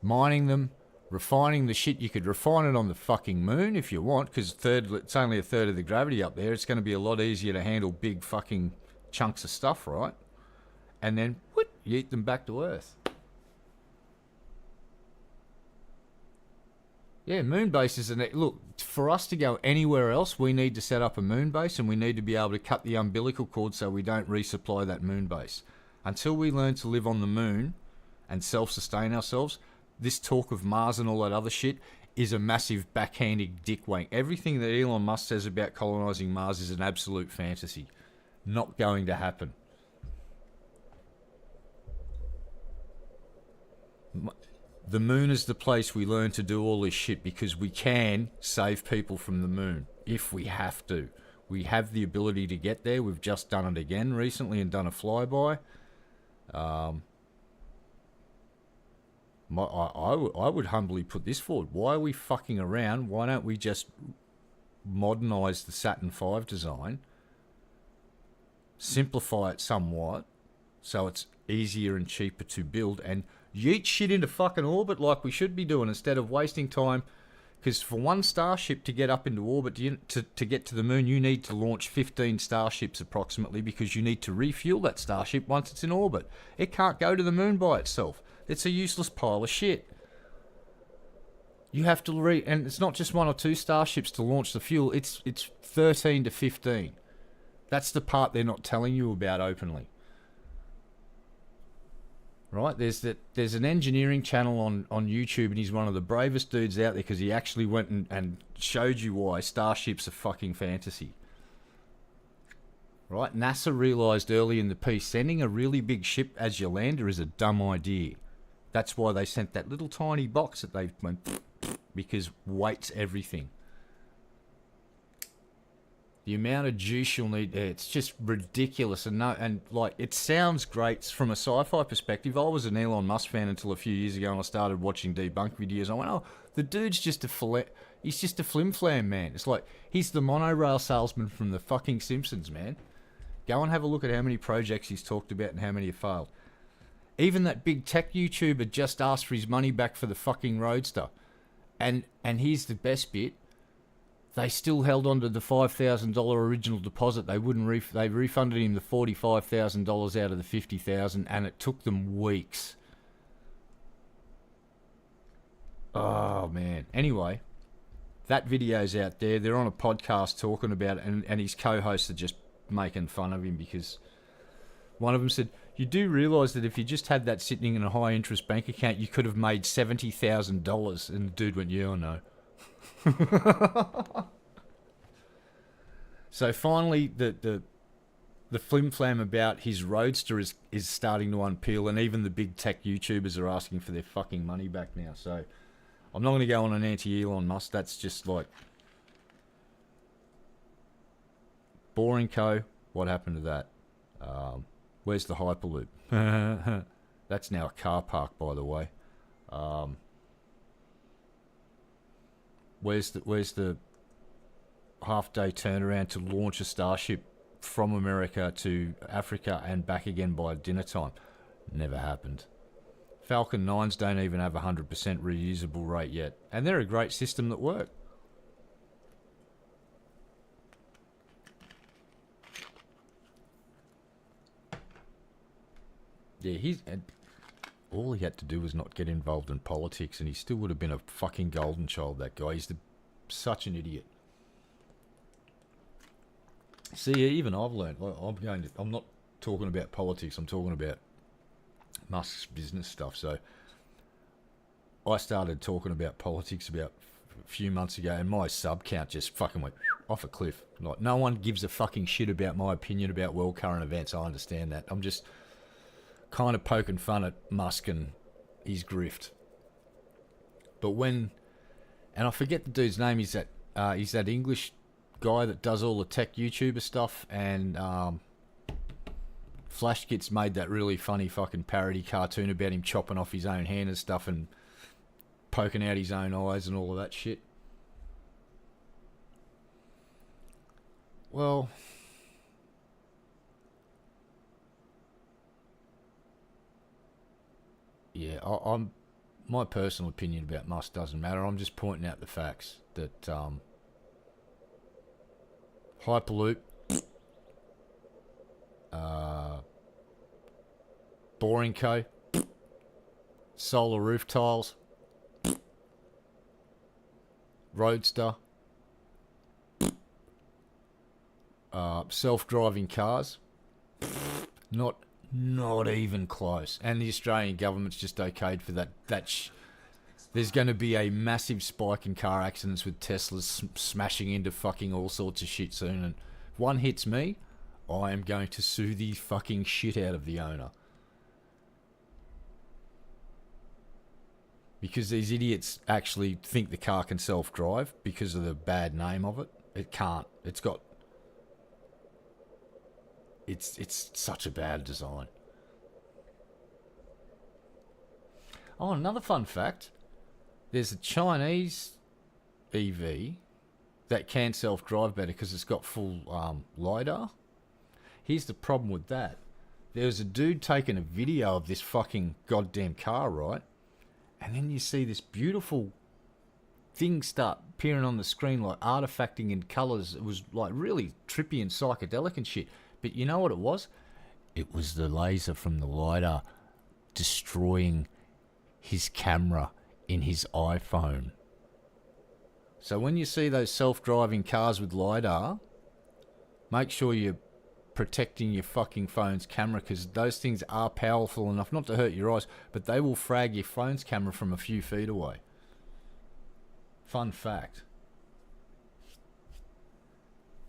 mining them, refining the shit. You could refine it on the fucking moon if you want, because it's only a third of the gravity up there. It's going to be a lot easier to handle big fucking chunks of stuff, right? And then, you eat them back to Earth. Yeah, moon base is look, for us to go anywhere else, we need to set up a moon base, and we need to be able to cut the umbilical cord so we don't resupply that moon base. Until we learn to live on the moon and self-sustain ourselves, this talk of Mars and all that other shit is a massive backhanded dick wank. Everything that Elon Musk says about colonising Mars is an absolute fantasy. Not going to happen. The moon is the place we learn to do all this shit because we can save people from the moon if we have to. We have the ability to get there. We've just done it again recently and done a flyby. I would humbly put this forward. Why are we fucking around? Why don't we just modernise the Saturn V design, simplify it somewhat so it's easier and cheaper to build, and yeet shit into fucking orbit like we should be doing instead of wasting time. Because for one starship to get up into orbit, to get to the moon, you need to launch 15 starships approximately, because you need to refuel that starship once it's in orbit. It can't go to the moon by itself. It's a useless pile of shit. You have to and it's not just 1 or 2 starships to launch the fuel. It's 13 to 15. That's the part they're not telling you about openly. Right, there's an engineering channel on YouTube, and he's one of the bravest dudes out there because he actually went and showed you why starships are fucking fantasy. Right, NASA realised early in the piece sending a really big ship as your lander is a dumb idea. That's why they sent that little tiny box that they went because weight's everything. The amount of juice you'll need there, it's just ridiculous. And like, it sounds great from a sci-fi perspective. I was an Elon Musk fan until a few years ago, and I started watching debunk videos. I went, oh, the dude's just he's just a flim-flam, man. It's like, he's the monorail salesman from the fucking Simpsons, man. Go and have a look at how many projects he's talked about and how many have failed. Even that big tech YouTuber just asked for his money back for the fucking Roadster. And here's the best bit. They still held on to the $5,000 original deposit. They wouldn't. They refunded him the $45,000 out of the $50,000, and it took them weeks. Oh man. Anyway, that video's out there. They're on a podcast talking about it, and his co-hosts are just making fun of him because one of them said, "You do realise that if you just had that sitting in a high-interest bank account, you could have made $70,000." And the dude went, "Yeah, I know." So finally, the flim-flam about his Roadster is starting to unpeel, and even the big tech YouTubers are asking for their fucking money back now. So I'm not going to go on an anti-Elon Musk. That's just like... Boring Co. What happened to that? Where's the Hyperloop? That's now a car park, by the way. Where's the half-day turnaround to launch a Starship from America to Africa and back again by dinner time? Never happened. Falcon 9s don't even have a 100% reusable rate yet. And they're a great system that work. Yeah, all he had to do was not get involved in politics, and he still would have been a fucking golden child, that guy. He's such an idiot. See, even I've learned. I'm not talking about politics. I'm talking about Musk's business stuff. So I started talking about politics about a few months ago, and my sub count just fucking went off a cliff. Like, no one gives a fucking shit about my opinion about world current events. I understand that. I'm just kind of poking fun at Musk and his grift. But when, and I forget the dude's name, he's that English guy that does all the tech YouTuber stuff, and Flash Gits made that really funny fucking parody cartoon about him chopping off his own hand and stuff and poking out his own eyes and all of that shit. Well, yeah, I'm my personal opinion about Musk doesn't matter. I'm just pointing out the facts that Hyperloop, Boring Co, solar roof tiles, Roadster, self-driving cars, not even close. And the Australian government's just okayed for that. There's going to be a massive spike in car accidents with Teslas smashing into fucking all sorts of shit soon. And if one hits me, I am going to sue the fucking shit out of the owner. Because these idiots actually think the car can self-drive because of the bad name of it. It can't. It's such a bad design. Oh, another fun fact. There's a Chinese EV that can self-drive better because it's got full LiDAR. Here's the problem with that. There was a dude taking a video of this fucking goddamn car, right? And then you see this beautiful thing start appearing on the screen, like artifacting in colours. It was like really trippy and psychedelic and shit. But you know what it was? It was the laser from the LiDAR destroying his camera in his iPhone. So when you see those self-driving cars with LiDAR, make sure you're protecting your fucking phone's camera, because those things are powerful enough not to hurt your eyes, but they will frag your phone's camera from a few feet away. Fun fact.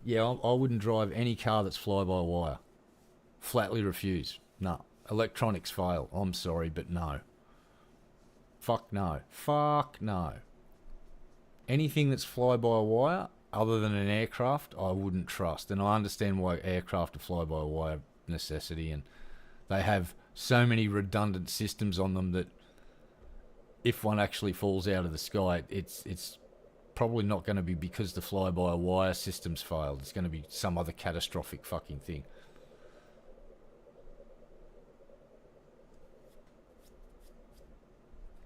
Yeah, I wouldn't drive any car that's fly-by-wire. Flatly refuse. No. Electronics fail. I'm sorry, but no. Fuck no. Fuck no. Anything that's fly-by-wire, other than an aircraft, I wouldn't trust. And I understand why aircraft are fly-by-wire necessity, and they have so many redundant systems on them that if one actually falls out of the sky, it's probably not going to be because the fly-by-wire system's failed. It's going to be some other catastrophic fucking thing.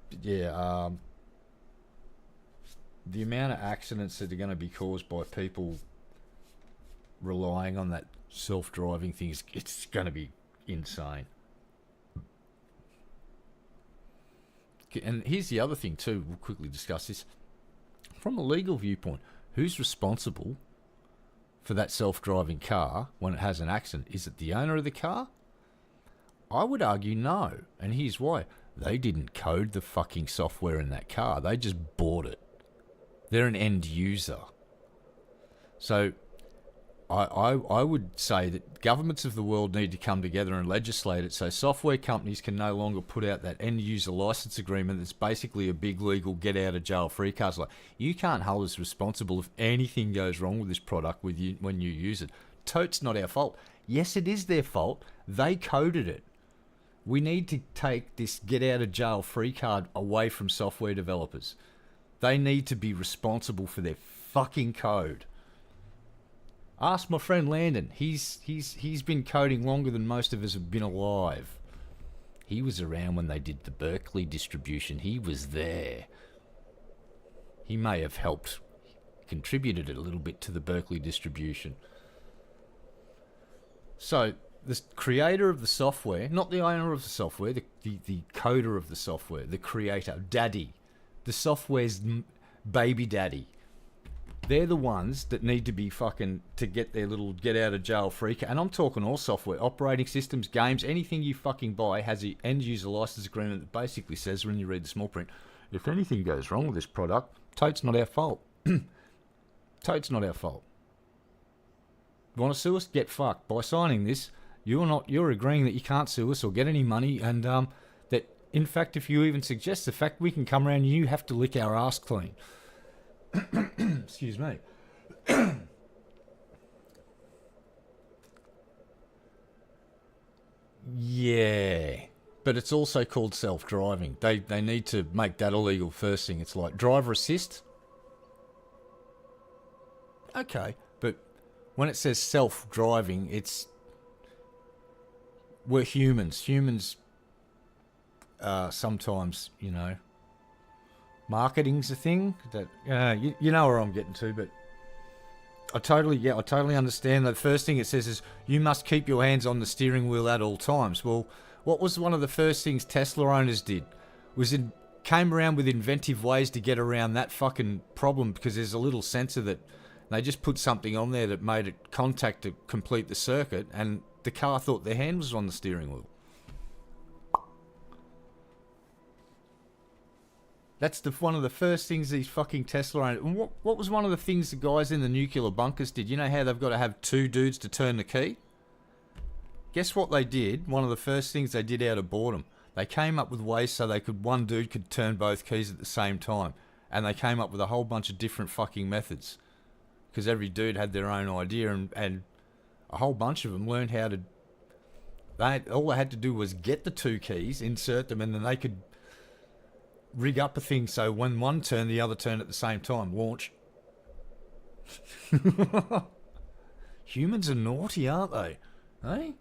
But yeah, the amount of accidents that are going to be caused by people relying on that self-driving thing it's going to be insane. And here's the other thing too, we'll quickly discuss this. From a legal viewpoint, who's responsible for that self-driving car when it has an accident? Is it the owner of the car? I would argue no, and here's why. They didn't code the fucking software in that car. They just bought it. They're an end user. So I would say that governments of the world need to come together and legislate it so software companies can no longer put out that end user license agreement that's basically a big legal get out of jail free card. Like, you can't hold us responsible if anything goes wrong with this product with you when you use it. Totes not our fault. Yes, it is their fault. They coded it. We need to take this get out of jail free card away from software developers. They need to be responsible for their fucking code. Ask my friend Landon. He's been coding longer than most of us have been alive. He was around when they did the Berkeley distribution. He was there. He may have helped, contributed a little bit to the Berkeley distribution. So, the creator of the software, not the owner of the software, the coder of the software, the creator, daddy, the software's baby daddy, they're the ones that need to be fucking, to get their little get out of jail free card. And I'm talking all software, operating systems, games, anything you fucking buy has an end user license agreement that basically says, when you read the small print, if anything goes wrong with this product, totes not our fault. Totes not our fault. Want to sue us? Get fucked. By signing this, you're agreeing that you can't sue us or get any money, and that, in fact, if you even suggest the fact, we can come around and you have to lick our ass clean. Excuse me. Yeah. But it's also called self-driving. They need to make that illegal first thing. It's like driver assist. Okay, but when it says self-driving, we're humans. Humans, sometimes, marketing's a thing that you know where I'm getting to. But I totally understand. The first thing it says is you must keep your hands on the steering wheel at all times. Well, what was one of the first things Tesla owners did? Came around with inventive ways to get around that fucking problem, because there's a little sensor that they just put something on there that made it contact to complete the circuit, and the car thought their hand was on the steering wheel. That's one of the first things these fucking Tesla owners... And what was one of the things the guys in the nuclear bunkers did? You know how they've got to have two dudes to turn the key? Guess what they did? One of the first things they did out of boredom. They came up with ways so one dude could turn both keys at the same time. And they came up with a whole bunch of different fucking methods. Because every dude had their own idea, and a whole bunch of them learned how to... all they had to do was get the two keys, insert them, and then they could rig up a thing so when one turned, the other turned at the same time. Launch. Humans are naughty, aren't they? Hey?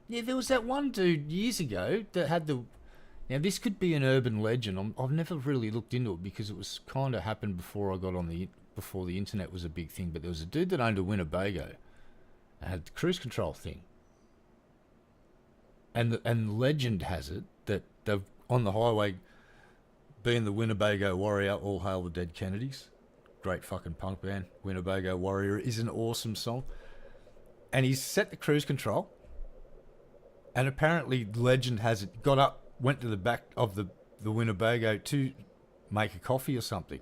Yeah, there was that one dude years ago that had the... Now, this could be an urban legend. I've never really looked into it because it was kind of happened before I got on before the internet was a big thing. But there was a dude that owned a Winnebago and had the cruise control thing. And legend has it that they've on the highway, being the Winnebago Warrior, all hail the dead Kennedys. Great fucking punk band. Winnebago Warrior is an awesome song. And he's set the cruise control. And apparently, legend has it, got up, went to the back of the Winnebago to make a coffee or something.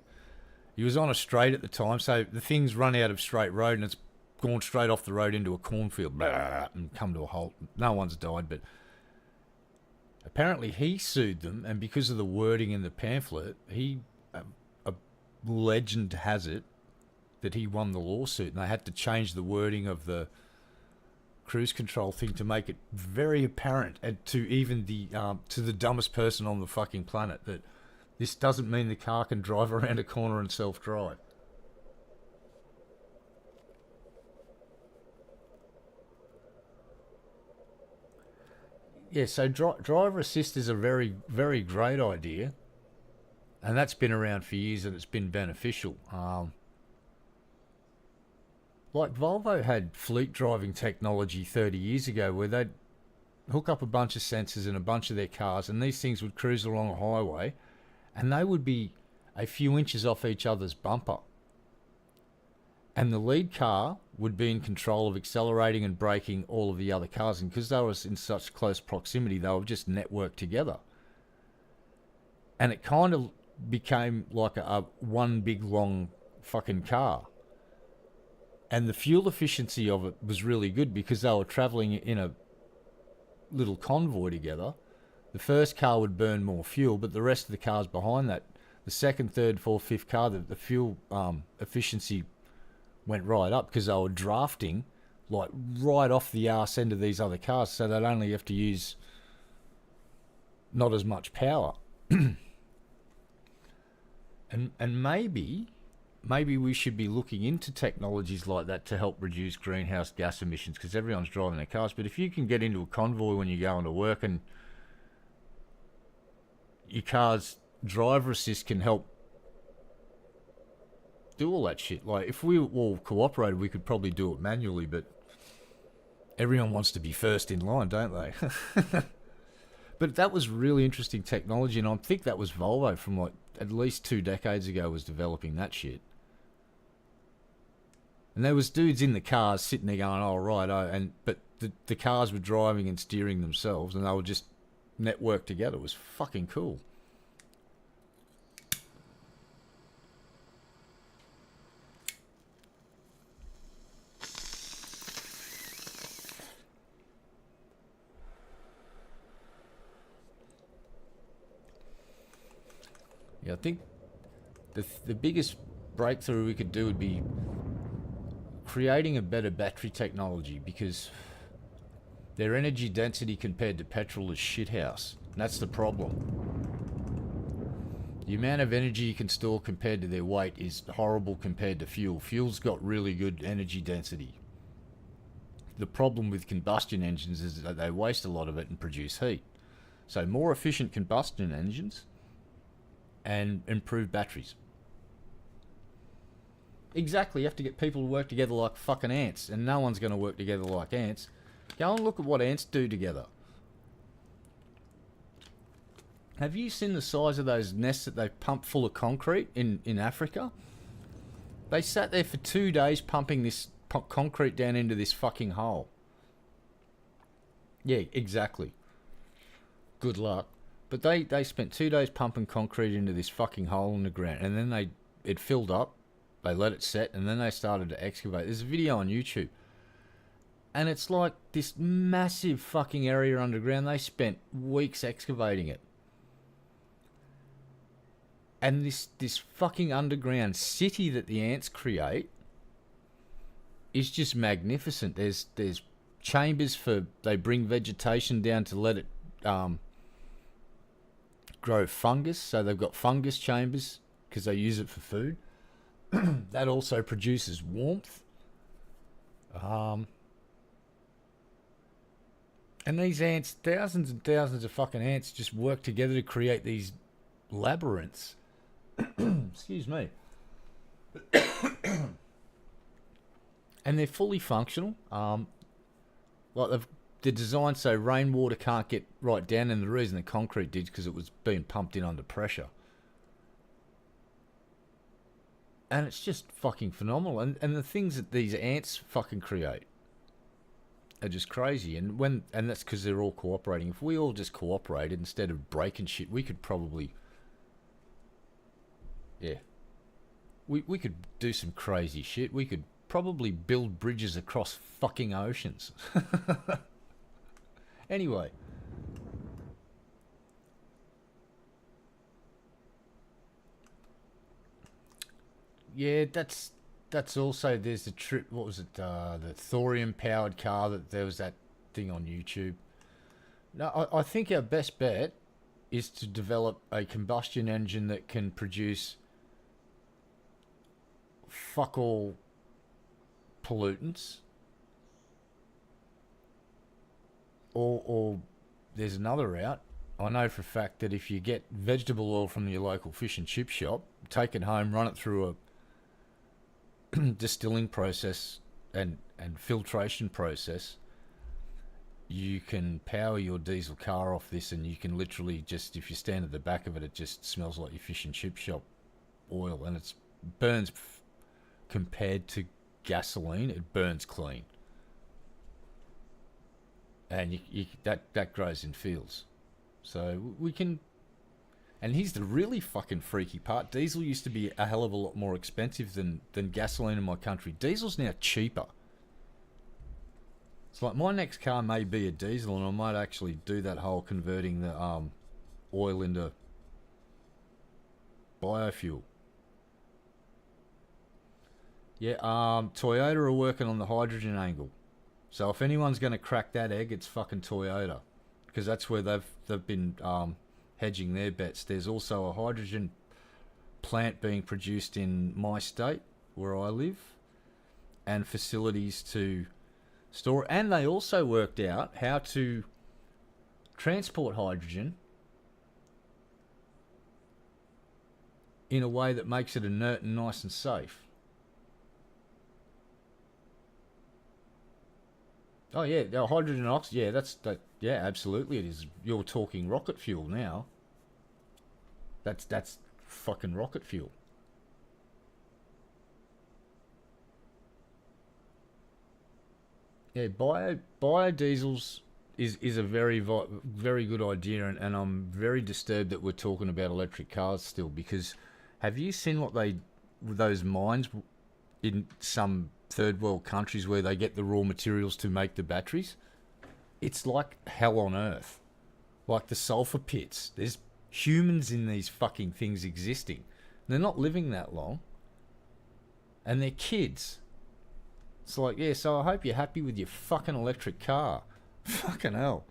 He was on a straight at the time, so the thing's run out of straight road and it's gone straight off the road into a cornfield and come to a halt. No one's died, but apparently he sued them, and because of the wording in the pamphlet, a legend has it that he won the lawsuit, and they had to change the wording of the cruise control thing to make it very apparent and to even to the dumbest person on the fucking planet that this doesn't mean the car can drive around a corner and self-drive. Yeah, so driver assist is a very, very great idea, and that's been around for years and it's been beneficial. Like Volvo had fleet driving technology 30 years ago where they'd hook up a bunch of sensors in a bunch of their cars, and these things would cruise along a highway and they would be a few inches off each other's bumper. And the lead car would be in control of accelerating and braking all of the other cars. And because they were in such close proximity, they were just networked together. And it kind of became like a one big long fucking car. And the fuel efficiency of it was really good because they were traveling in a little convoy together. The first car would burn more fuel, but the rest of the cars behind that, the second, third, fourth, fifth car, the fuel efficiency went right up because they were drafting like right off the arse end of these other cars, so they'd only have to use not as much power. And maybe we should be looking into technologies like that to help reduce greenhouse gas emissions, because everyone's driving their cars. But if you can get into a convoy when you're going to work and your car's driver assist can help do all that shit. Like, if we all cooperated, we could probably do it manually, but everyone wants to be first in line, don't they? But that was really interesting technology, and I think that was Volvo from like at least 2 decades ago was developing that shit. And there was dudes in the cars sitting there going, "Oh right," but the cars were driving and steering themselves, and they were just networked together. It was fucking cool. Yeah, I think the biggest breakthrough we could do would be creating a better battery technology, because their energy density compared to petrol is shithouse. And that's the problem. The amount of energy you can store compared to their weight is horrible compared to fuel. Fuel's got really good energy density. The problem with combustion engines is that they waste a lot of it and produce heat. So more efficient combustion engines and improved batteries. Exactly, you have to get people to work together like fucking ants, and no one's going to work together like ants. Go and look at what ants do together. Have you seen the size of those nests that they pump full of concrete in Africa? They sat there for 2 days pumping this concrete down into this fucking hole. Yeah, exactly. Good luck. But they spent 2 days pumping concrete into this fucking hole in the ground, and then it filled up. They let it set, and then they started to excavate. There's a video on YouTube. And it's like this massive fucking area underground. They spent weeks excavating it. And this fucking underground city that the ants create is just magnificent. There's chambers for... They bring vegetation down to let it grow fungus. So they've got fungus chambers because they use it for food. That also produces warmth. And these ants, thousands and thousands of fucking ants, just work together to create these labyrinths. Excuse me. And they're fully functional. Like they're designed so rainwater can't get right down, and the reason the concrete did is because it was being pumped in under pressure. And it's just fucking phenomenal. And the things that these ants fucking create are just crazy. And that's because they're all cooperating. If we all just cooperated instead of breaking shit, we could probably... Yeah. We could do some crazy shit. We could probably build bridges across fucking oceans. Anyway. Yeah, that's also... There's the trip... What was it? The thorium-powered car. That there was that thing on YouTube. No, I think our best bet is to develop a combustion engine that can produce fuck all pollutants. Or there's another route. I know for a fact that if you get vegetable oil from your local fish and chip shop, take it home, run it through a distilling process and filtration process, you can power your diesel car off this, and you can literally just, if you stand at the back of it, it just smells like your fish and chip shop oil, and it burns compared to gasoline, it burns clean. And that grows in fields. So we can... And here's the really fucking freaky part. Diesel used to be a hell of a lot more expensive than gasoline in my country. Diesel's now cheaper. It's like my next car may be a diesel, and I might actually do that whole converting the oil into biofuel. Yeah, Toyota are working on the hydrogen angle. So if anyone's going to crack that egg, it's fucking Toyota, because that's where they've been hedging their bets. There's also a hydrogen plant being produced in my state where I live, and facilities to store. And they also worked out how to transport hydrogen in a way that makes it inert and nice and safe. Oh yeah, hydrogen and oxygen. Yeah, yeah, absolutely it is. You're talking rocket fuel now. That's fucking rocket fuel. Yeah, biodiesels is a very good idea, and I'm very disturbed that we're talking about electric cars still, because have you seen what those mines in some third world countries where they get the raw materials to make the batteries? It's like hell on earth. Like the sulfur pits. There's humans in these fucking things existing. They're not living that long. And they're kids. It's like, yeah, so I hope you're happy with your fucking electric car. Fucking hell.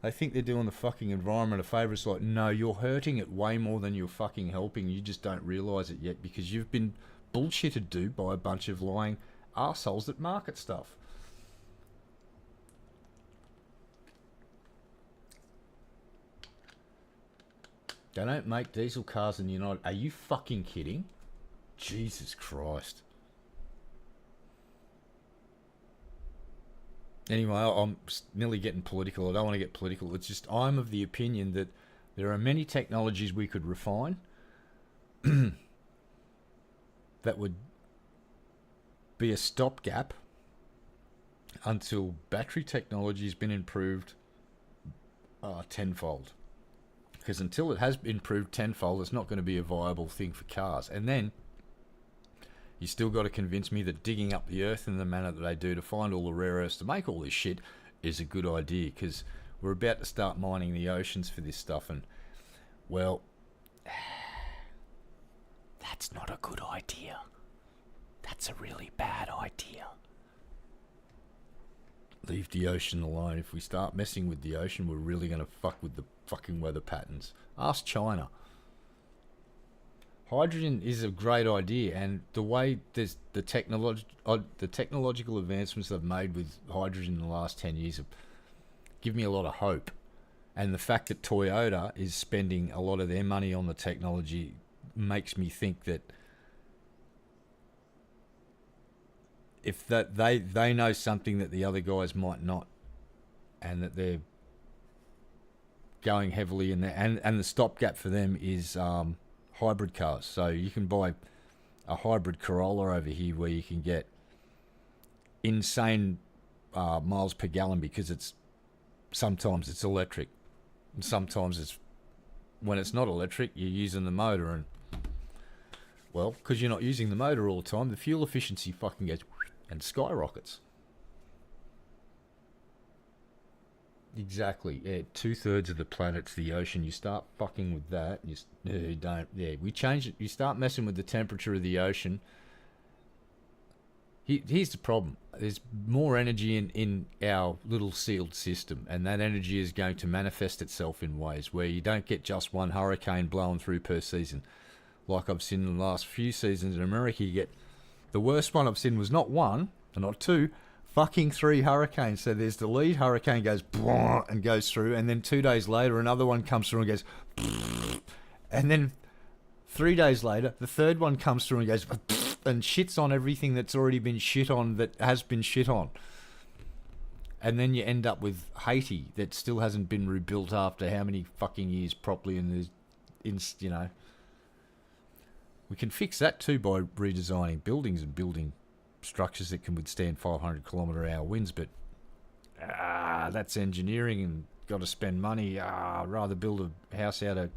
They think they're doing the fucking environment a favour. It's like, no, you're hurting it way more than you're fucking helping. You just don't realise it yet, because you've been bullshitted, dude, by a bunch of lying arseholes that market stuff. They don't make diesel cars in the United... Are you fucking kidding? Jesus Christ. Anyway, I'm nearly getting political. I don't want to get political. It's just I'm of the opinion that there are many technologies we could refine that would be a stopgap until battery technology has been improved tenfold. Because until it has improved tenfold, it's not going to be a viable thing for cars. And then you still got to convince me that digging up the earth in the manner that they do to find all the rare earths to make all this shit is a good idea, because we're about to start mining the oceans for this stuff, and, well, that's not a good idea. That's a really bad idea. Leave the ocean alone. If we start messing with the ocean, we're really going to fuck with the fucking weather patterns. Ask China. Hydrogen is a great idea, and the way there's the technological advancements they've made with hydrogen in the last 10 years have give me a lot of hope. And the fact that Toyota is spending a lot of their money on the technology makes me think that if that they know something that the other guys might not, and that they're going heavily in there, and the stopgap for them is hybrid cars. So you can buy a hybrid Corolla over here where you can get insane miles per gallon, because sometimes it's electric, and sometimes when it's not electric, you're using the motor, and well, because you're not using the motor all the time, the fuel efficiency fucking goes and skyrockets. Exactly. Yeah, 2/3 of the planet's the ocean. You start fucking with that, you don't. Yeah, we change it. You start messing with the temperature of the ocean. Here's the problem. There's more energy in our little sealed system, and that energy is going to manifest itself in ways where you don't get just one hurricane blowing through per season. Like I've seen in the last few seasons in America, you get... The worst one I've seen was not one, and not two, fucking 3 hurricanes. So there's the lead hurricane goes and goes through, and then 2 days later another one comes through and goes, and then 3 days later the third one comes through and goes and shits on everything that's already been shit on, that has been shit on. And then you end up with Haiti that still hasn't been rebuilt after how many fucking years properly, and there's, you know... We can fix that too by redesigning buildings and building structures that can withstand 500 kilometre hour winds, but that's engineering and got to spend money. Rather build a house out of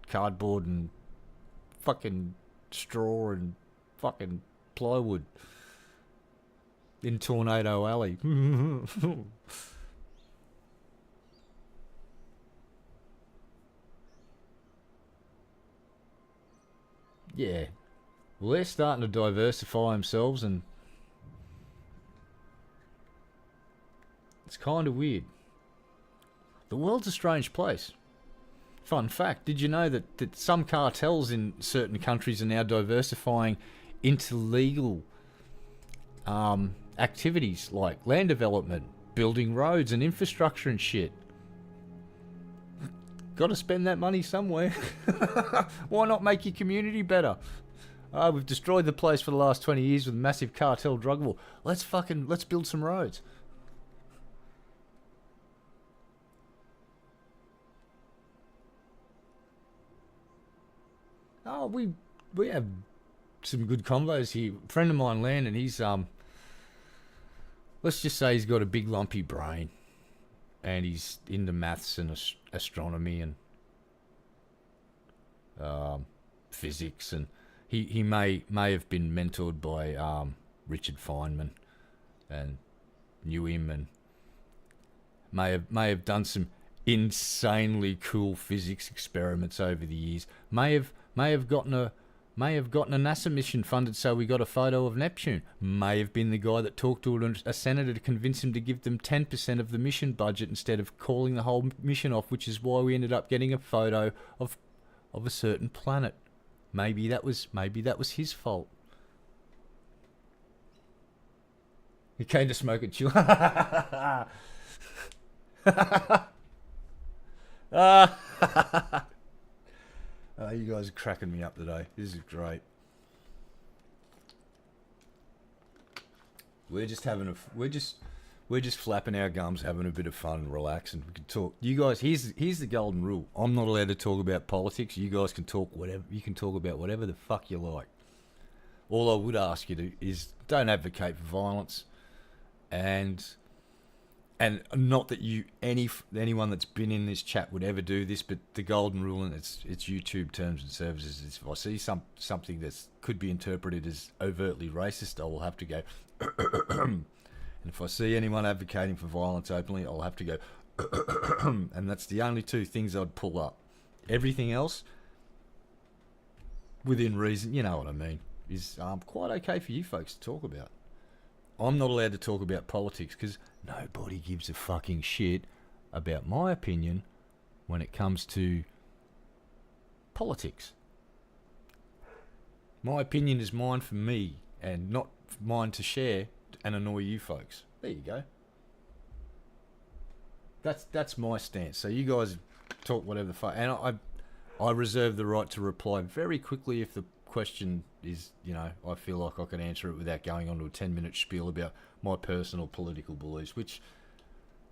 cardboard and fucking straw and fucking plywood in Tornado Alley. Yeah. Well, they're starting to diversify themselves, and it's kind of weird. The world's a strange place. Fun fact, did you know that some cartels in certain countries are now diversifying into legal activities like land development, building roads and infrastructure and shit? Got to spend that money somewhere. Why not make your community better? We've destroyed the place for the last 20 years with massive cartel drug war. Let's build some roads. Oh, we have some good combos here. A friend of mine, Landon, he's let's just say he's got a big lumpy brain, and he's into maths and astronomy and physics, and he may have been mentored by Richard Feynman and knew him, and may have done some insanely cool physics experiments over the years. May have gotten a NASA mission funded so we got a photo of Neptune. May have been the guy that talked to a senator to convince him to give them 10% of the mission budget instead of calling the whole mission off, which is why we ended up getting a photo of a certain planet. Maybe that was his fault. He came to smoke a chew. You guys are cracking me up today. This is great. We're just flapping our gums, having a bit of fun and relaxing. We can talk. You guys, here's the golden rule. I'm not allowed to talk about politics. You guys can talk whatever. You can talk about whatever the fuck you like. All I would ask you to is don't advocate for violence, and not that anyone that's been in this chat would ever do this, but the golden rule, and it's YouTube terms and services, is if I see something that could be interpreted as overtly racist, I will have to go. And if I see anyone advocating for violence openly, I'll have to go. And that's the only two things I'd pull up. Everything else, within reason, you know what I mean, is quite okay for you folks to talk about. I'm not allowed to talk about politics because nobody gives a fucking shit about my opinion when it comes to politics. My opinion is mine for me and not mine to share and annoy you folks. There you go. That's my stance. So you guys talk whatever the fuck, and I reserve the right to reply very quickly if the question is, I feel like I can answer it without going on to a 10-minute spiel about my personal political beliefs, which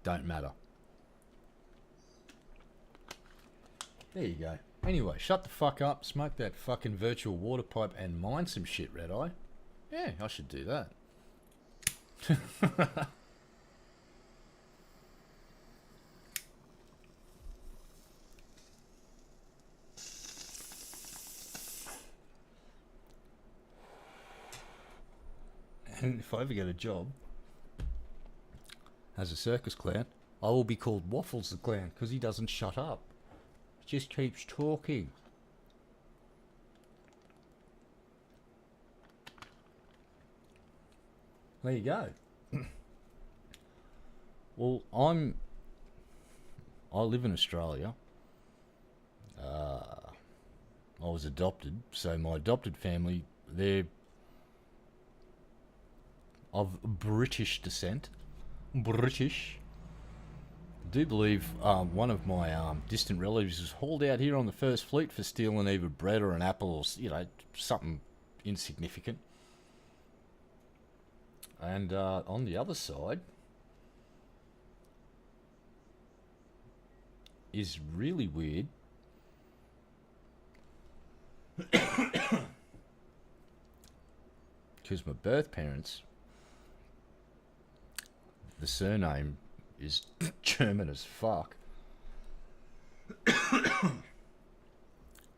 don't matter. There you go. Anyway, shut the fuck up, smoke that fucking virtual water pipe, and mine some shit, Red Eye. Yeah, I should do that. And if I ever get a job as a circus clown, I will be called Waffles the Clown because he doesn't shut up. He just keeps talking. There you go. Well, I live in Australia. I was adopted, so my adopted family, they're of British descent. British. I do believe one of my distant relatives was hauled out here on the First Fleet for stealing either bread or an apple or, something insignificant. And on the other side is really weird. Because my birth parents, the surname is German as fuck.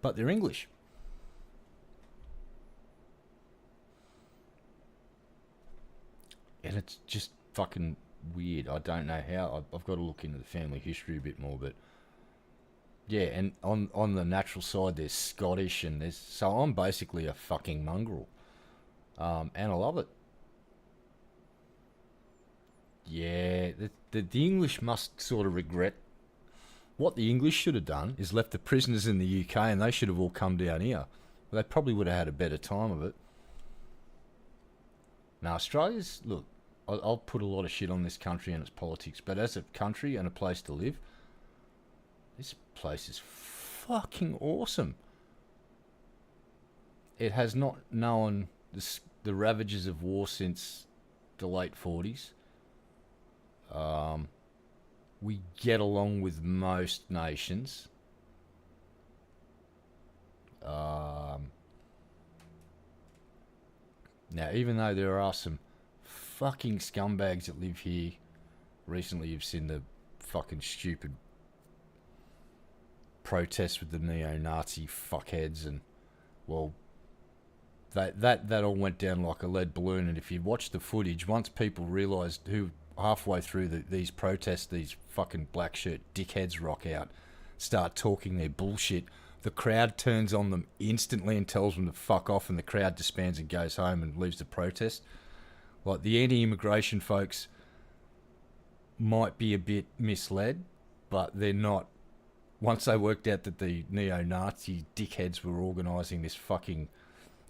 but they're English. And it's just fucking weird. I don't know how. I've got to look into the family history a bit more, but yeah. And on the natural side, there's Scottish, and there's so I'm basically a fucking mongrel, and I love it. Yeah, the English must sort of regret what the English should have done is left the prisoners in the UK, and they should have all come down here. They probably would have had a better time of it. Now, Australia's look. I'll put a lot of shit on this country and its politics, but as a country and a place to live, this place is fucking awesome. It has not known the ravages of war since the late 40s. We get along with most nations. Now, even though there are some fucking scumbags that live here, recently you've seen the fucking stupid protests with the neo-Nazi fuckheads, and well, that all went down like a lead balloon. And if you watch the footage, once people realised who halfway through these protests, these fucking black shirt dickheads rock out, start talking their bullshit, the crowd turns on them instantly and tells them to fuck off, and the crowd disbands and goes home and leaves the protest. Like, the anti-immigration folks might be a bit misled, but they're not. Once they worked out that the neo-Nazi dickheads were organising this fucking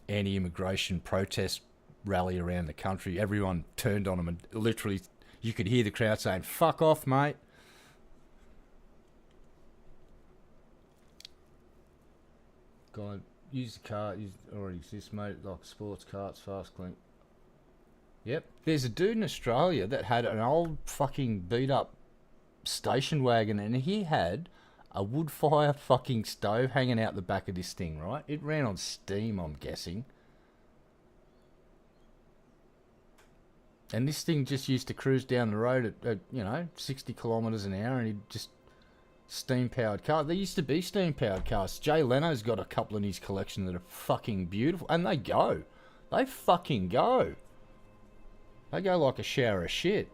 anti-immigration protest rally around the country, everyone turned on them, and literally you could hear the crowd saying, "Fuck off, mate." God, use the car, already exists, mate, like sports carts, fast, clean. Yep. There's a dude in Australia that had an old fucking beat up station wagon, and he had a wood fire fucking stove hanging out the back of this thing, right? It ran on steam, I'm guessing. And this thing just used to cruise down the road at 60 kilometres an hour, and he'd just steam-powered car. There used to be steam-powered cars. Jay Leno's got a couple in his collection that are fucking beautiful, and they go. They fucking go. They go like a shower of shit.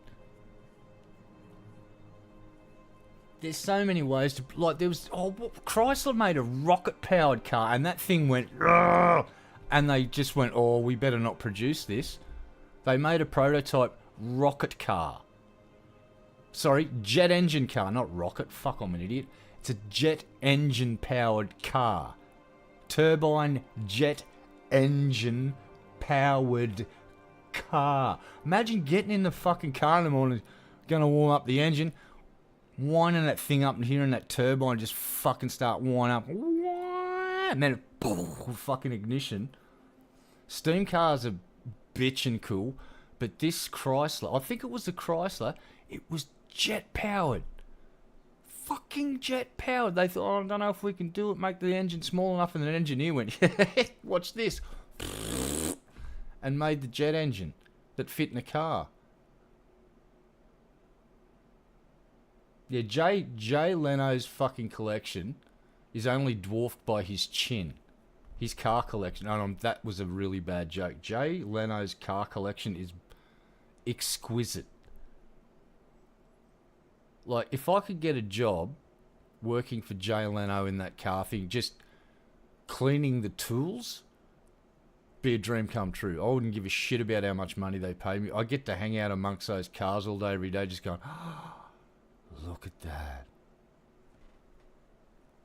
There's so many ways to... Like, there was... Chrysler made a rocket-powered car, and that thing went... Rrr, and they just went, we better not produce this. They made a prototype rocket car. Sorry, jet engine car, not rocket. Fuck, I'm an idiot. It's a jet engine-powered car. Turbine jet engine-powered car. Imagine getting in the fucking car in the morning, going to warm up the engine, winding that thing up and hearing that turbine just fucking start winding up, and then fucking ignition. Steam cars are bitchin' cool, but this Chrysler, I think it was the Chrysler, it was jet powered. Fucking jet powered. They thought, I don't know if we can do it, make the engine small enough, and an engineer went, watch this, and made the jet engine that fit in the car. Yeah, Jay Leno's fucking collection is only dwarfed by his chin. His car collection. That was a really bad joke. Jay Leno's car collection is exquisite. Like, if I could get a job working for Jay Leno in that car thing, just cleaning the tools, be a dream come true. I wouldn't give a shit about how much money they pay me. I get to hang out amongst those cars all day, every day, just going, look at that.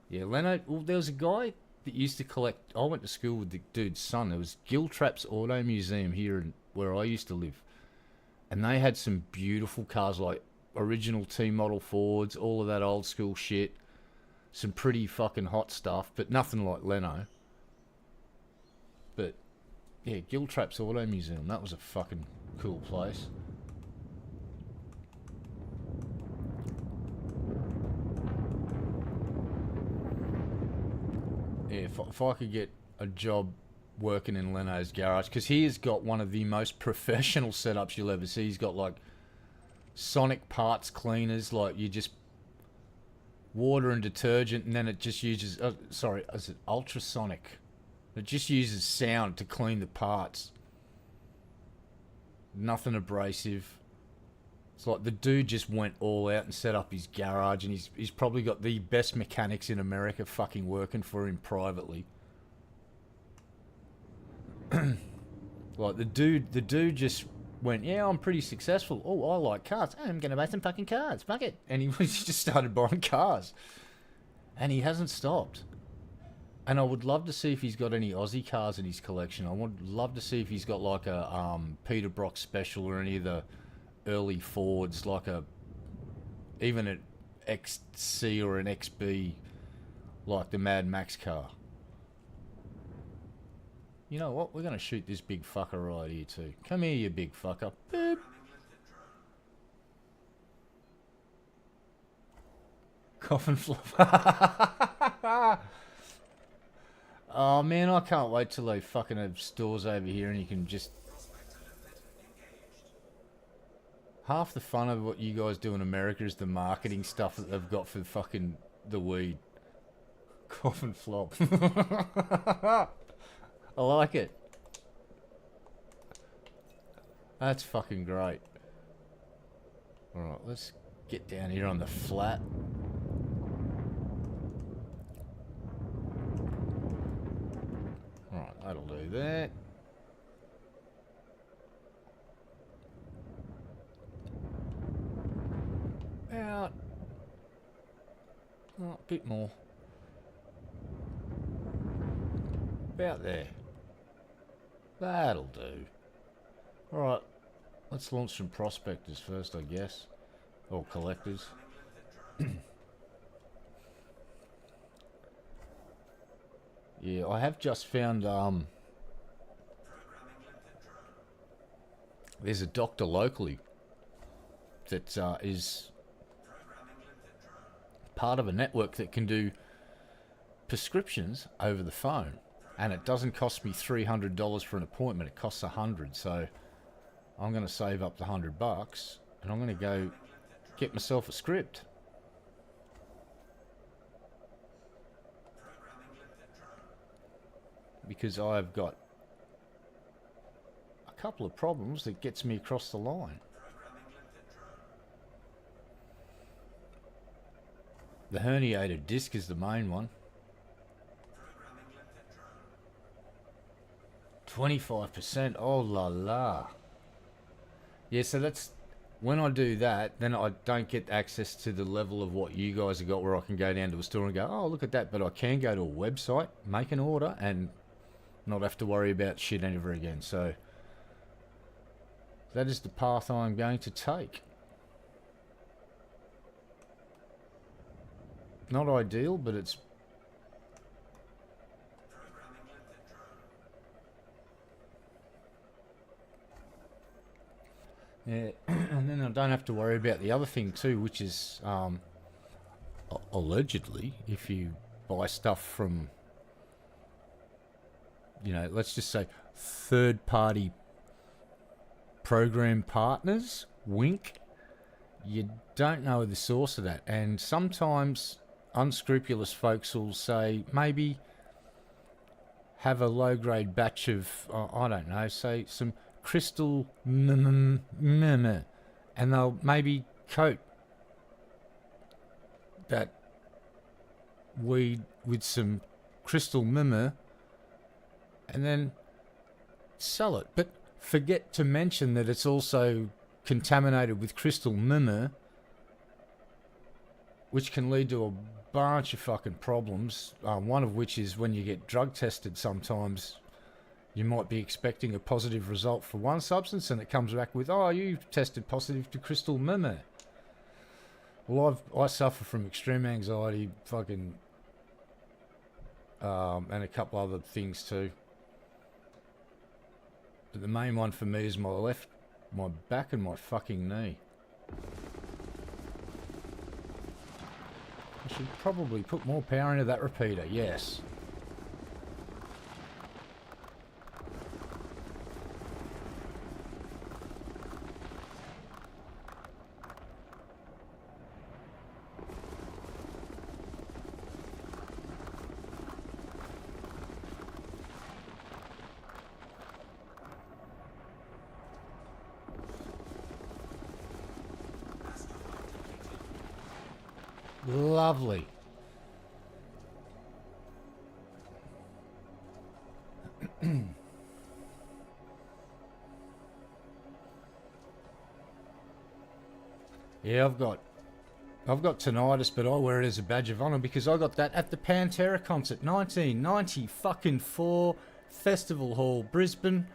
Yeah, Leno, well, there was a guy that used to collect... I went to school with the dude's son. There was Giltrap's Auto Museum here where I used to live. And they had some beautiful cars, like original T-model Fords, all of that old school shit. Some pretty fucking hot stuff, but nothing like Leno. But, yeah, Giltrap's Auto Museum, that was a fucking cool place. Yeah, if I could get a job working in Leno's garage, because he has got one of the most professional setups you'll ever see. He's got like sonic parts cleaners, like water and detergent, and then it just uses, sorry, is it ultrasonic? It just uses sound to clean the parts. Nothing abrasive. It's like the dude just went all out and set up his garage, and he's probably got the best mechanics in America fucking working for him privately. Like the dude just went, yeah, I'm pretty successful. Oh, I like cars. I'm gonna buy some fucking cars. Fuck it. And he just started buying cars, and he hasn't stopped. And I would love to see if he's got any Aussie cars in his collection. I would love to see if he's got like a Peter Brock Special or any of the early Fords, like even an XC or an XB, like the Mad Max car. You know what? We're going to shoot this big fucker right here too. Come here, you big fucker. Boop. Coffin flop. Oh man, I can't wait till they fucking have stores over here and you can just... Half the fun of what you guys do in America is the marketing stuff that they've got for fucking the weed. Coffin flop. I like it. That's fucking great. Alright, let's get down here on the flat. Alright, that'll do that. Out. Oh, a bit more. About there. That'll do. Alright, let's launch some prospectors first, I guess. Or collectors. Yeah, I have just found, there's a doctor locally that is part of a network that can do prescriptions over the phone. And it doesn't cost me $300 for an appointment. It costs $100. So I'm going to save up the $100 and I'm going to go get myself a script. Because I've got a couple of problems that gets me across the line. The herniated disc is the main one. 25%. Oh la la. Yeah, so that's when I do that, then I don't get access to the level of what you guys have got where I can go down to a store and go, oh, look at that. But I can go to a website, make an order, and not have to worry about shit ever again. So that is the path I'm going to take. Not ideal, but it's... Yeah, and then I don't have to worry about the other thing too, which is allegedly, if you buy stuff from, you know, let's just say third-party program partners, wink, you don't know the source of that. And sometimes unscrupulous folks will say, maybe have a low-grade batch of, I don't know, say some crystal and they'll maybe coat that weed with some crystal and then sell it, but forget to mention that it's also contaminated with crystal which can lead to a bunch of fucking problems, one of which is when you get drug tested sometimes you might be expecting a positive result for one substance and it comes back with, oh, you tested positive to crystal Well, I suffer from extreme anxiety, fucking, and a couple other things too. But the main one for me is my back and my fucking knee. I should probably put more power into that repeater, yes. Lovely. Yeah, I've got tinnitus, but I wear it as a badge of honour because I got that at the Pantera concert, 1990 fucking 4, Festival Hall, Brisbane.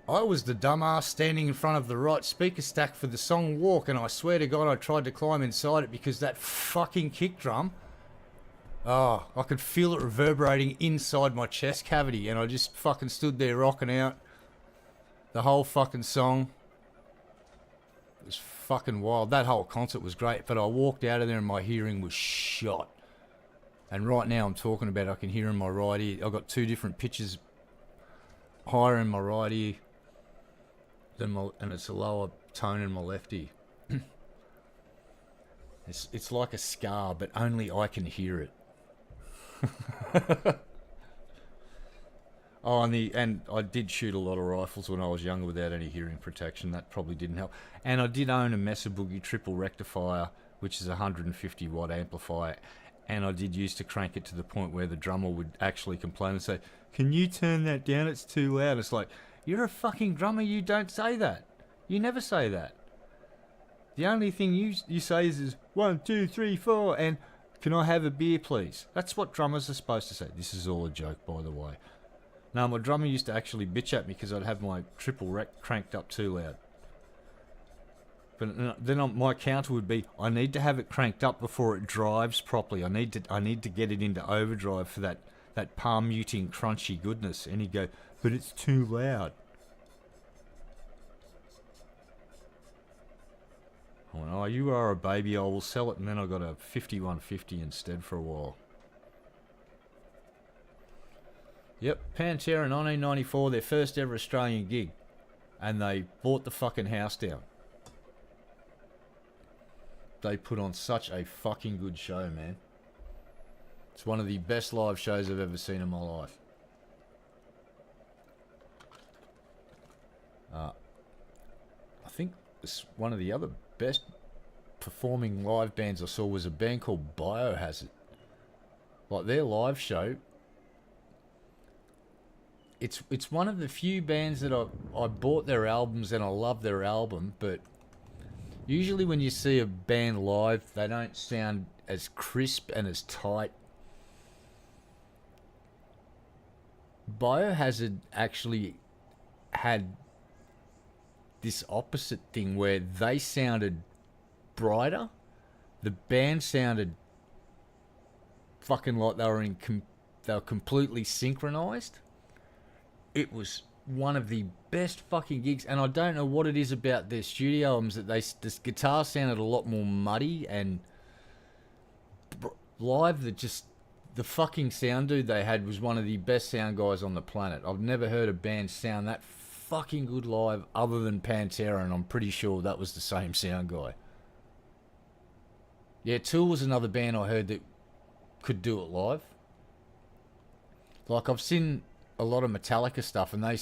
I was the dumbass standing in front of the right speaker stack for the song Walk, and I swear to God I tried to climb inside it because that fucking kick drum, oh, I could feel it reverberating inside my chest cavity, and I just fucking stood there rocking out the whole fucking song. It was fucking wild. That whole concert was great, but I walked out of there and my hearing was shot. And right now I'm talking about I can hear in my right ear. I've got 2 different pitches higher in my right ear and it's a lower tone in my left ear. It's like a scar, but only I can hear it. Oh, and I did shoot a lot of rifles when I was younger without any hearing protection. That probably didn't help. And I did own a Mesa Boogie triple rectifier, which is a 150 watt amplifier. And I did used to crank it to the point where the drummer would actually complain and say, "Can you turn that down? It's too loud." It's like, you're a fucking drummer. You don't say that. You never say that. The only thing you say is 1, 2, 3, 4, and can I have a beer, please? That's what drummers are supposed to say. This is all a joke, by the way. No, my drummer used to actually bitch at me because I'd have my triple rec cranked up too loud. But then my counter would be, I need to have it cranked up before it drives properly. I need to get it into overdrive for that palm muting crunchy goodness. And he'd go, but it's too loud. I went, oh, you are a baby. I will sell it. And then I got a 5150 instead for a while. Yep, Pantera 1994, their first ever Australian gig. And they bought the fucking house down. They put on such a fucking good show, man. It's one of the best live shows I've ever seen in my life. I think one of the other best performing live bands I saw was a band called Biohazard. Like their live show, it's one of the few bands that I bought their albums and I love their album, but usually when you see a band live, they don't sound as crisp and as tight. Biohazard actually had this opposite thing where they sounded brighter. The band sounded fucking like they were completely synchronized. It was one of the best fucking gigs, and I don't know what it is about their studio albums that this guitar sounded a lot more muddy, and live the fucking sound dude they had was one of the best sound guys on the planet. I've never heard a band sound that fucking good live other than Pantera, and I'm pretty sure that was the same sound guy. Yeah, Tool was another band I heard that could do it live. Like I've seen a lot of Metallica stuff, and they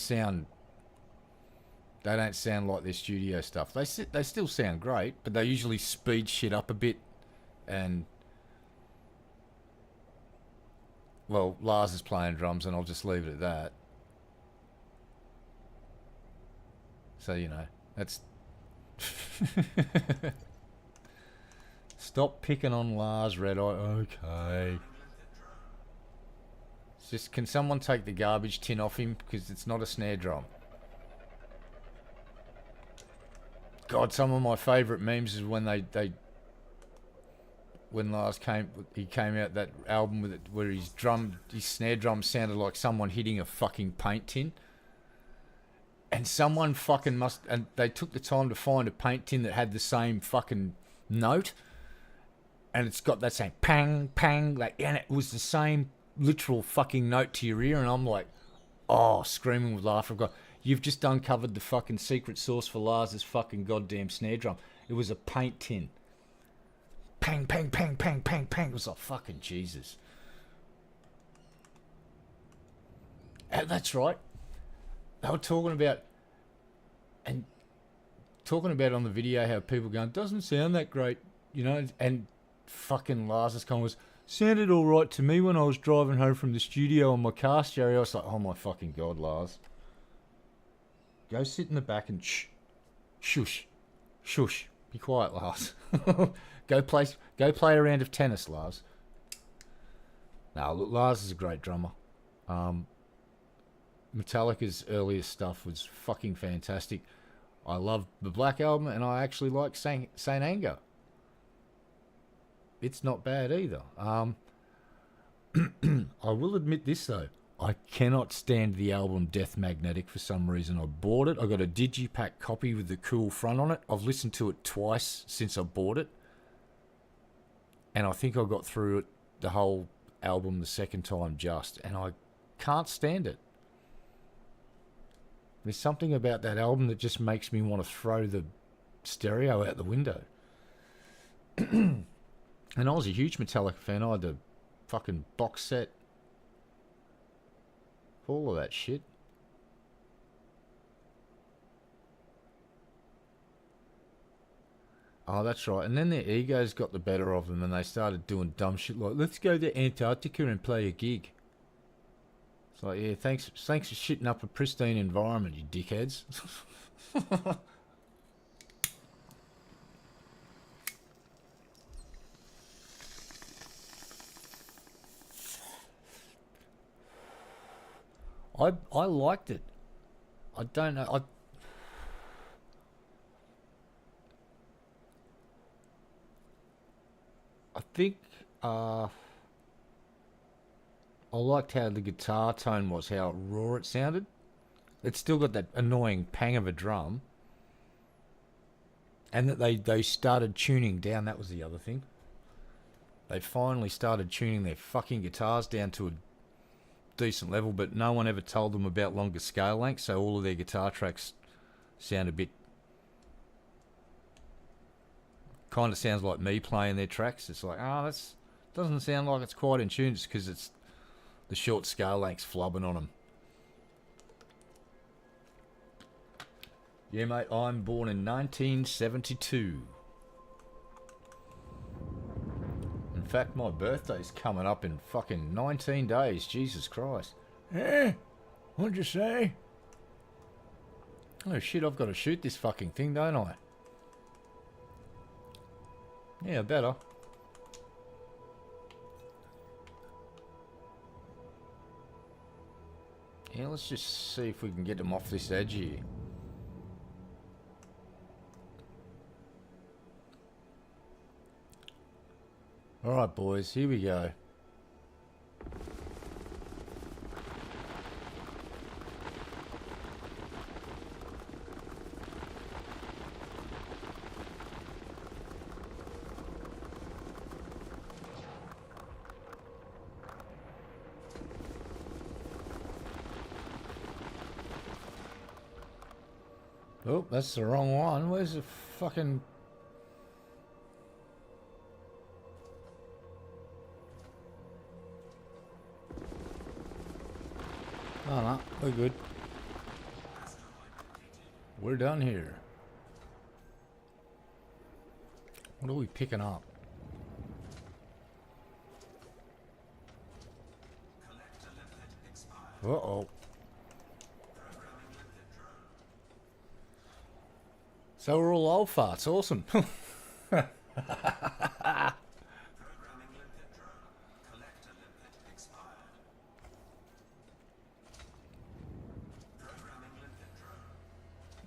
don't sound like their studio stuff. They still sound great, but they usually speed shit up a bit. And well, Lars is playing drums, and I'll just leave it at that. So you know, that's stop picking on Lars, Red Eye. Okay. Just, can someone take the garbage tin off him? Because it's not a snare drum. God, some of my favourite memes is when when Lars came out that album with it, where his snare drum sounded like someone hitting a fucking paint tin. And someone fucking and they took the time to find a paint tin that had the same fucking note. And it's got that same pang, pang, and it was the same literal fucking note to your ear, and I'm like, oh, screaming with laughter. I've got, you've just uncovered the fucking secret sauce for Lars's fucking goddamn snare drum. It was a paint tin. Pang, pang, pang, pang, pang, pang. It was like, fucking Jesus. And that's right. They were talking about on the video how people going, doesn't sound that great, you know, and fucking Lars's comment was, sounded all right to me when I was driving home from the studio on my car stereo. I was like, oh my fucking God, Lars. Go sit in the back and shush. Be quiet, Lars. Go play a round of tennis, Lars. Now, look, Lars is a great drummer. Metallica's earliest stuff was fucking fantastic. I love the Black Album, and I actually like Saint Anger. It's not bad either. I will admit this though. I cannot stand the album Death Magnetic for some reason. I bought it. I got a digipack copy with the cool front on it. I've listened to it twice since I bought it. And I think I got through it, the whole album, the second time just. And I can't stand it. There's something about that album that just makes me want to throw the stereo out the window. And I was a huge Metallica fan. I had the fucking box set. All of that shit. Oh, that's right. And then their egos got the better of them and they started doing dumb shit like, let's go to Antarctica and play a gig. It's like, yeah, thanks for shitting up a pristine environment, you dickheads. I liked it. I don't know. I think I liked how the guitar tone was, how raw it sounded. It's still got that annoying pang of a drum. And that they started tuning down, that was the other thing. They finally started tuning their fucking guitars down to a decent level, but no one ever told them about longer scale lengths, so all of their guitar tracks sound a bit... kind of sounds like me playing their tracks. It's like, that's doesn't sound like it's quite in tune, just because it's the short scale lengths flubbing on them. Yeah, mate, I'm born in 1972. In fact, my birthday's coming up in fucking 19 days. Jesus Christ. Eh? What'd you say? Oh shit, I've got to shoot this fucking thing, don't I? Yeah, better. Yeah, let's just see if we can get them off this edge here. Alright boys, here we go. Oh, that's the wrong one. Where's the fucking... Oh no, we're good. We're done here. What are we picking up? Uh-oh. So we're all old farts. Awesome.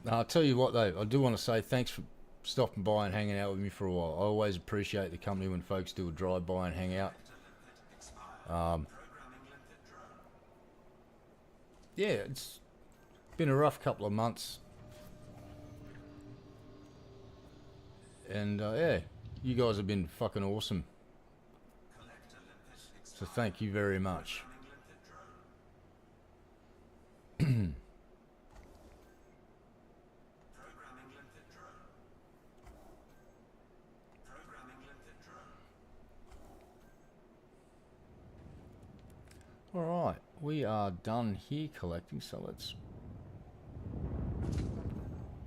Now, I'll tell you what though, I do want to say thanks for stopping by and hanging out with me for a while. I always appreciate the company when folks do a drive-by and hang out. Yeah, it's been a rough couple of months. And yeah, you guys have been fucking awesome. So thank you very much. Alright, we are done here collecting, so let's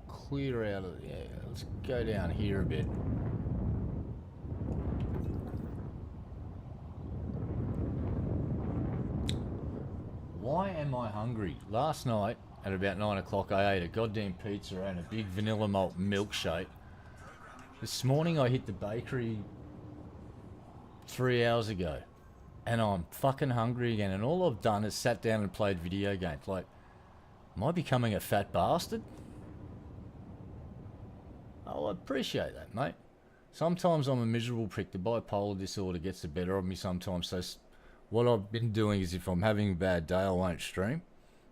clear out of... yeah, let's go down here a bit. Why am I hungry? Last night at about 9 o'clock I ate a goddamn pizza and a big vanilla malt milkshake. This morning I hit the bakery 3 hours ago and I'm fucking hungry again, and all I've done is sat down and played video games. Like, am I becoming a fat bastard? Oh, I appreciate that, mate. Sometimes I'm a miserable prick. The bipolar disorder gets the better of me sometimes. So what I've been doing is, if I'm having a bad day, I won't stream.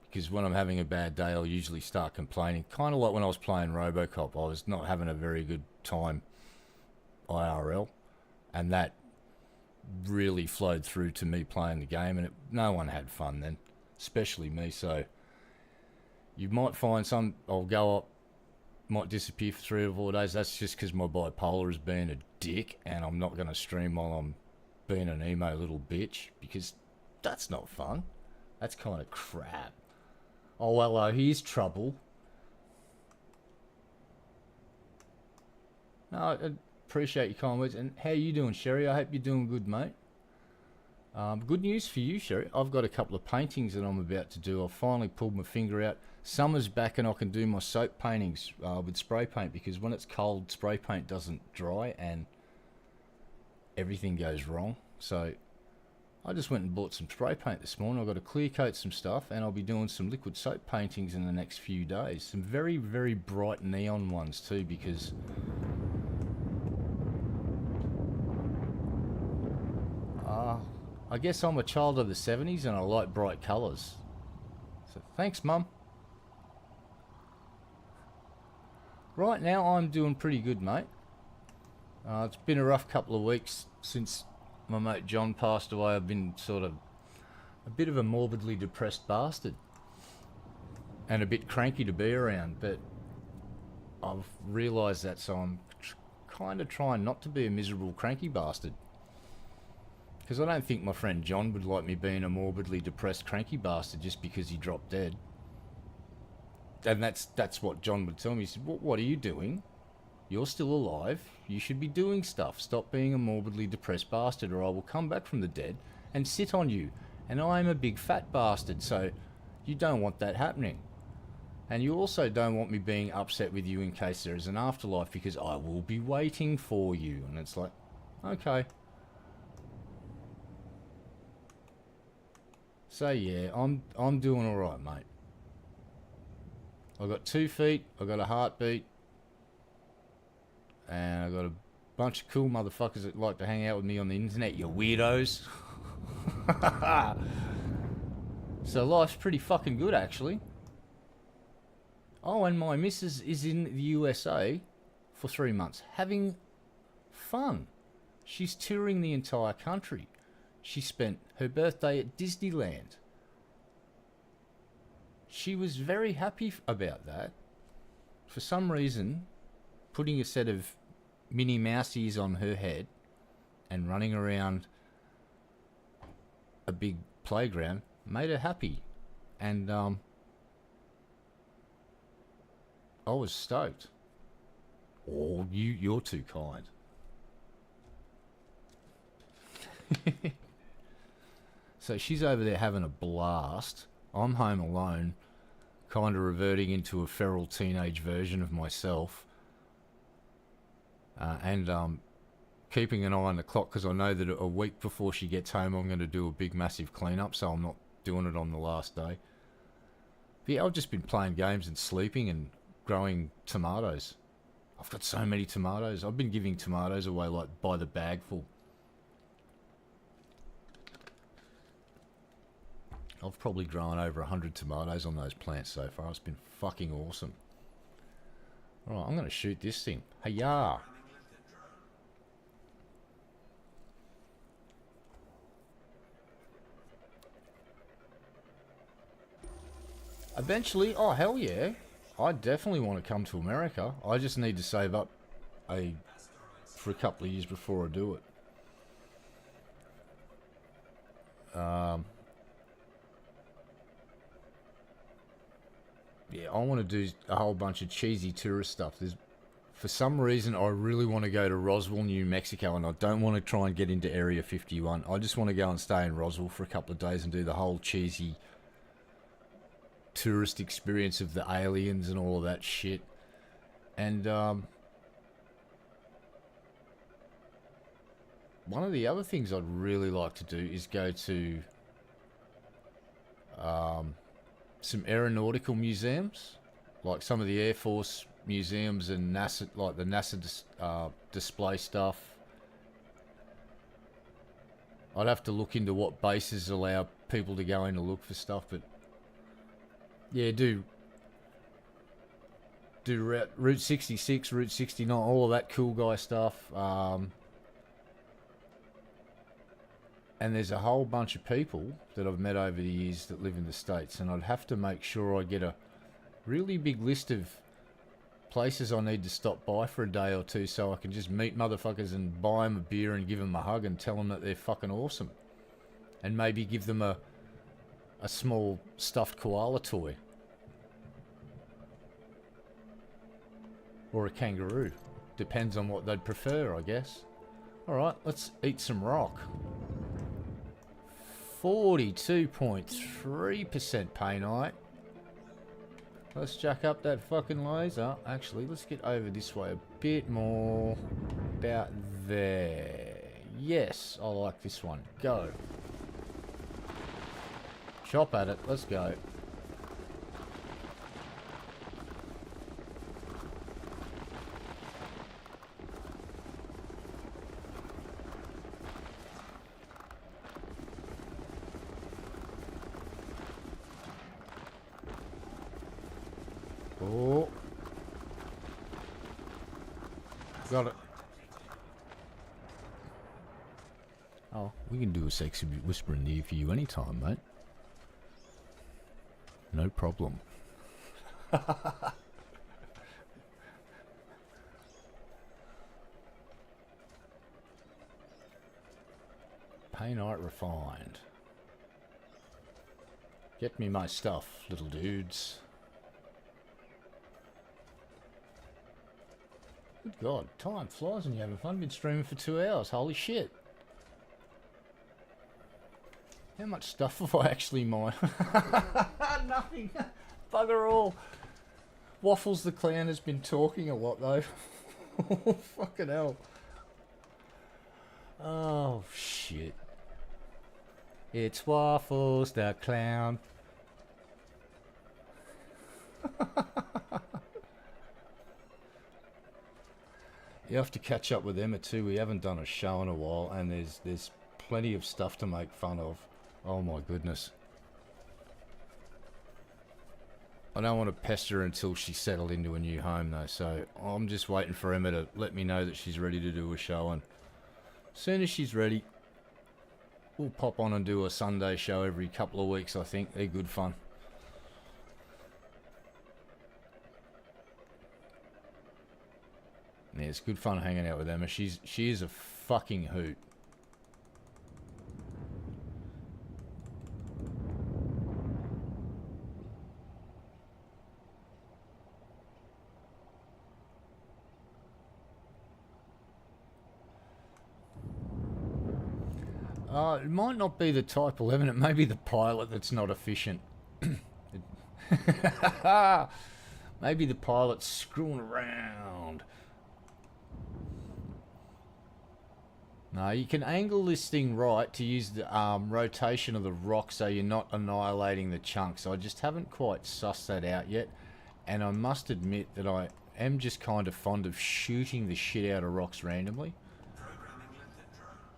Because when I'm having a bad day, I'll usually start complaining. Kind of like when I was playing Robocop. I was not having a very good time IRL. And that really flowed through to me playing the game. And no one had fun then. Especially me. So you might find I'll go up, might disappear for 3 or 4 days. That's just because my bipolar is being a dick, and I'm not going to stream while I'm being an emo little bitch, because that's not fun. That's kind of crap. Oh, hello, here's trouble. No, I appreciate your kind words. And how you doing, Sherry? I hope you're doing good, mate. Good news for you, Sherry. I've got a couple of paintings that I'm about to do. I've finally pulled my finger out. Summer's back and I can do my soap paintings with spray paint, because when it's cold, spray paint doesn't dry and everything goes wrong. So I just went and bought some spray paint this morning. I've got to clear coat some stuff, and I'll be doing some liquid soap paintings in the next few days. Some very, very bright neon ones too, because I guess I'm a child of the 70s and I like bright colours. So thanks, Mum. Right now I'm doing pretty good, mate. It's been a rough couple of weeks since my mate John passed away. I've been sort of a bit of a morbidly depressed bastard and a bit cranky to be around, but I've realised that, so I'm kind of trying not to be a miserable cranky bastard. Because I don't think my friend John would like me being a morbidly depressed cranky bastard just because he dropped dead. And that's what John would tell me. He said, what are you doing? You're still alive. You should be doing stuff. Stop being a morbidly depressed bastard, or I will come back from the dead and sit on you. And I am a big fat bastard, so you don't want that happening. And you also don't want me being upset with you in case there is an afterlife, because I will be waiting for you. And it's like, okay. So yeah, I'm doing all right, mate. I've got 2 feet, I've got a heartbeat, and I've got a bunch of cool motherfuckers that like to hang out with me on the internet, you weirdos. So life's pretty fucking good, actually. Oh, and my missus is in the USA for 3 months, having fun. She's touring the entire country. She spent her birthday at Disneyland. She was very happy about that. For some reason, putting a set of Minnie Mousies on her head and running around a big playground made her happy. And I was stoked. Oh, you're too kind. So she's over there having a blast. I'm home alone, kind of reverting into a feral teenage version of myself. And keeping an eye on the clock, because I know that a week before she gets home I'm going to do a big massive clean-up, so I'm not doing it on the last day. But yeah, I've just been playing games and sleeping and growing tomatoes. I've got so many tomatoes. I've been giving tomatoes away like by the bagful. I've probably grown over 100 tomatoes on those plants so far. It's been fucking awesome. Alright, I'm going to shoot this thing. Hi-ya! Eventually, oh hell yeah. I definitely want to come to America. I just need to save up for a couple of years before I do it. Yeah, I want to do a whole bunch of cheesy tourist stuff. For some reason, I really want to go to Roswell, New Mexico, and I don't want to try and get into Area 51. I just want to go and stay in Roswell for a couple of days and do the whole cheesy tourist experience of the aliens and all of that shit. And one of the other things I'd really like to do is go to some aeronautical museums, like some of the Air Force museums and NASA, like the NASA display stuff. I'd have to look into what bases allow people to go in to look for stuff, but yeah, do Route 66, Route 69, all of that cool guy stuff. And there's a whole bunch of people that I've met over the years that live in the States, and I'd have to make sure I get a really big list of places I need to stop by for a day or two so I can just meet motherfuckers and buy them a beer and give them a hug and tell them that they're fucking awesome. And maybe give them a small stuffed koala toy. Or a kangaroo. Depends on what they'd prefer, I guess. Alright, let's eat some rock. 42.3% painite. Let's jack up that fucking laser. Actually, let's get over this way a bit more. About there. Yes, I like this one. Go. Chop at it. Let's go. Oh. Got it. Oh, we can do a sexy whisper in the ear for you anytime, mate. No problem. Painite refined. Get me my stuff, little dudes. Good God, time flies when you're having fun. Been streaming for 2 hours. Holy shit. How much stuff have I actually mined? Nothing. Bugger all. Waffles the Clown has been talking a lot though. Fucking hell. Oh shit. It's Waffles the Clown. You have to catch up with Emma too. We haven't done a show in a while, and there's plenty of stuff to make fun of. Oh my goodness. I don't want to pester her until she's settled into a new home though, so I'm just waiting for Emma to let me know that she's ready to do a show, and as soon as she's ready, we'll pop on and do a Sunday show every couple of weeks. I think they're good fun. Yeah, it's good fun hanging out with Emma. She is a fucking hoot. It might not be the Type 11, it may be the pilot that's not efficient. Maybe the pilot's screwing around. No, you can angle this thing right to use the rotation of the rock so you're not annihilating the chunks. I just haven't quite sussed that out yet. And I must admit that I am just kind of fond of shooting the shit out of rocks randomly.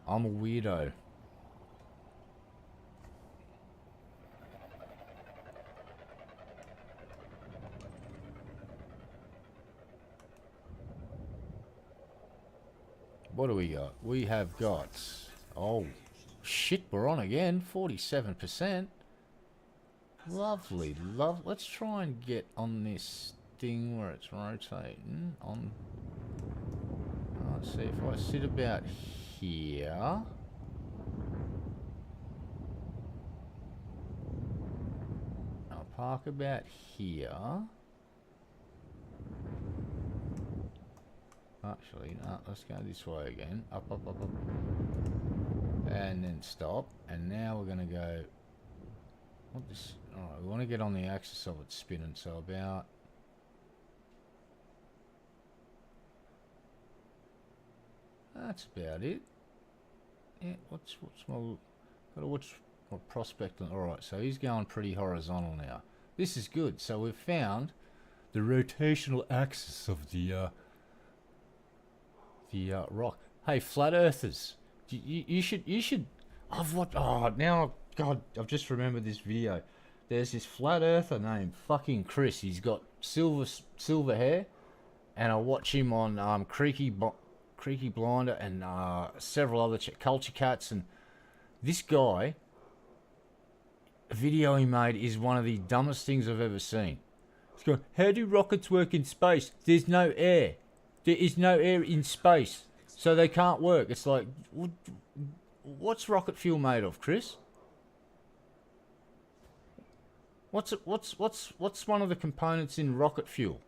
I'm a weirdo. What do we got? We have got... Oh, shit, we're on again. 47%. Lovely, let's try and get on this thing where it's rotating. On... Let's see, if I sit about here... I'll park about here... Actually, no, let's go this way again. Up, up, up, up. And then stop. And now we're going to go What this? Alright, we want to get on the axis of it spinning, so about... That's about it. Yeah, what's my... Gotta watch my prospect. Alright, so he's going pretty horizontal now. This is good. So we've found the rotational axis of the rock. Hey, flat earthers, you should. I've watched. Oh, now, God, I've just remembered this video. There's this flat earther named fucking Chris. He's got silver hair, and I watch him on Creaky Blinder and several other Culture Cats. And this guy, a video he made is one of the dumbest things I've ever seen. He's going, how do rockets work in space? There's no air. There is no air in space, so they can't work. It's like, what's rocket fuel made of, Chris? What's one of the components in rocket fuel?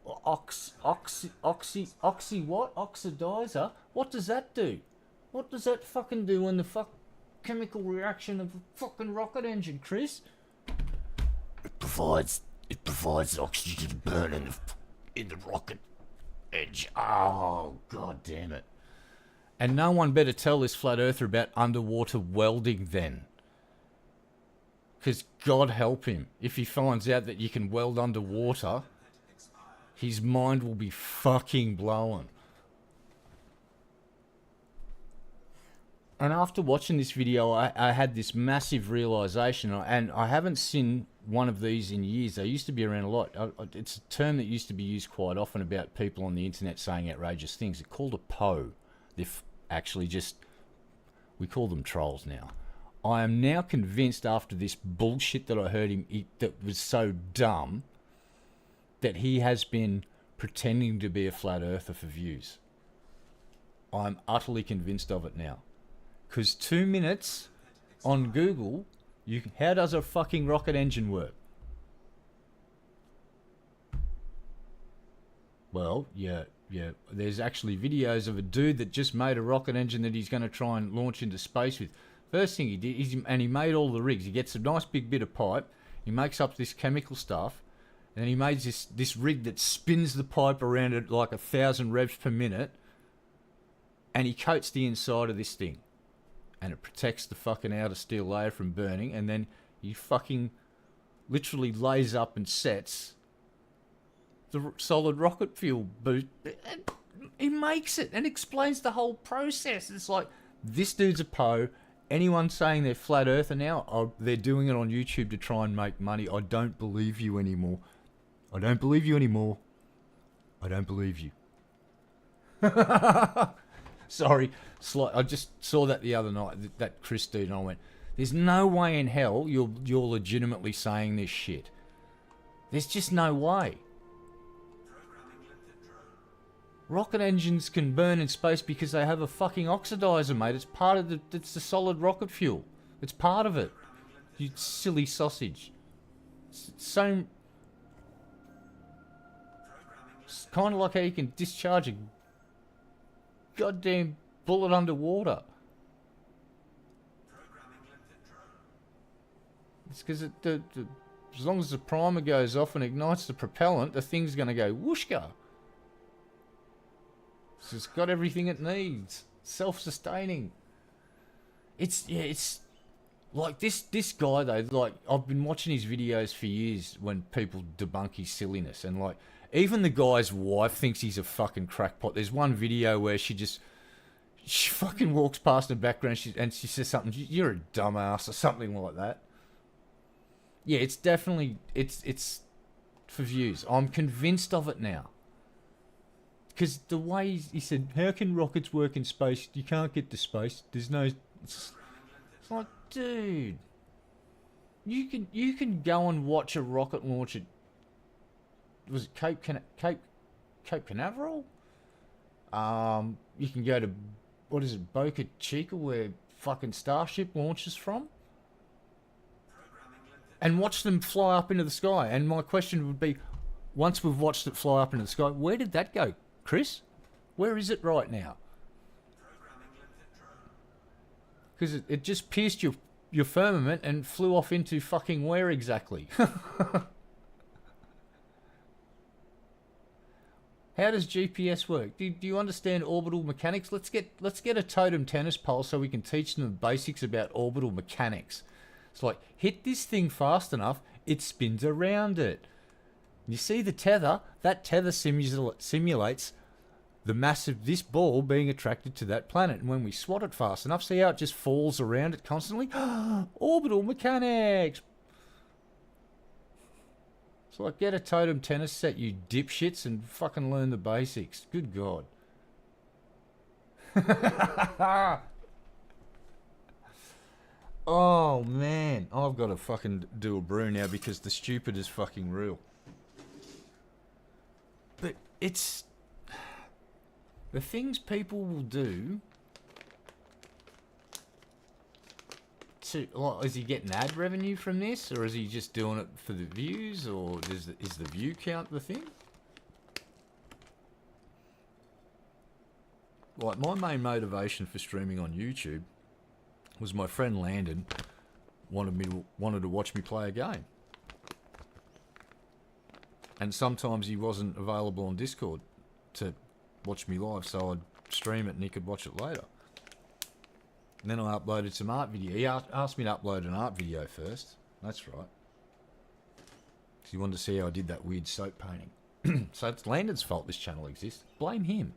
Oxidizer? What does that do? What does that fucking do in the chemical reaction of a fucking rocket engine, Chris? It provides oxygen to burn in the rocket edge. Oh, god damn it. And no one better tell this flat earther about underwater welding then. Because God help him, if he finds out that you can weld underwater, his mind will be fucking blown. And after watching this video, I had this massive realization, and I haven't seen one of these in years. They used to be around a lot. It's a term that used to be used quite often about people on the internet saying outrageous things. They're called a PO. They're actually just, we call them trolls now. I am now convinced after this bullshit that I heard him eat that was so dumb that he has been pretending to be a flat earther for views. I'm utterly convinced of it now. Because 2 minutes on Google, how does a fucking rocket engine work? Well, yeah. There's actually videos of a dude that just made a rocket engine that he's going to try and launch into space with. First thing he did, he made all the rigs. He gets a nice big bit of pipe. He makes up this chemical stuff. And then he made this rig that spins the pipe around at like 1,000 revs per minute. And he coats the inside of this thing. And it protects the fucking outer steel layer from burning. And then he fucking literally lays up and sets the solid rocket fuel boost. He makes it and explains the whole process. It's like, this dude's a po. Anyone saying they're flat earther now, they're doing it on YouTube to try and make money. I don't believe you anymore. I don't believe you anymore. I don't believe you. Sorry, I just saw that the other night, that Chris dude, and I went, there's no way in hell you're legitimately saying this shit. There's just no way. Rocket engines can burn in space because they have a fucking oxidizer, mate. It's part of it's the solid rocket fuel. It's part of it. You silly sausage. It's kind of like how you can discharge a goddamn bullet underwater. It's because as long as the primer goes off and ignites the propellant, the thing's going to go whooshka. So it's got everything it needs. Self-sustaining. It's like this guy though, like I've been watching his videos for years when people debunk his silliness, and like even the guy's wife thinks he's a fucking crackpot. There's one video where she fucking walks past in the background and she says something, you're a dumbass or something like that. Yeah, it's definitely it's for views. I'm convinced of it now. Because the way he said, how can rockets work in space? You can't get to space. There's no... It's like, dude. You can go and watch a rocket launch at... Was it Cape Canaveral? You can go to... What is it? Boca Chica, where fucking Starship launches from? And watch them fly up into the sky. And my question would be, once we've watched it fly up into the sky, where did that go? Chris, where is it right now? Because it just pierced your your firmament and flew off into fucking where exactly? How does GPS work? Do you understand orbital mechanics? Let's get a totem tennis pole so we can teach them the basics about orbital mechanics. It's like, hit this thing fast enough, it spins around it. You see the tether? That tether simulates this ball being attracted to that planet. And when we swat it fast enough, see how it just falls around it constantly? Orbital mechanics! So like, get a totem tennis set, you dipshits, and fucking learn the basics. Good God. Oh, man. I've got to fucking do a brew now because the stupid is fucking real. But it's... the things people will do... is he getting ad revenue from this, or is he just doing it for the views, or is the view count the thing? Like, my main motivation for streaming on YouTube was my friend Landon wanted to watch me play a game, and sometimes he wasn't available on Discord to watch me live, so I'd stream it and he could watch it later. And then I uploaded some art video. He asked me to upload an art video first. That's right. He wanted to see how I did that weird soap painting. So it's Landon's fault this channel exists. Blame him.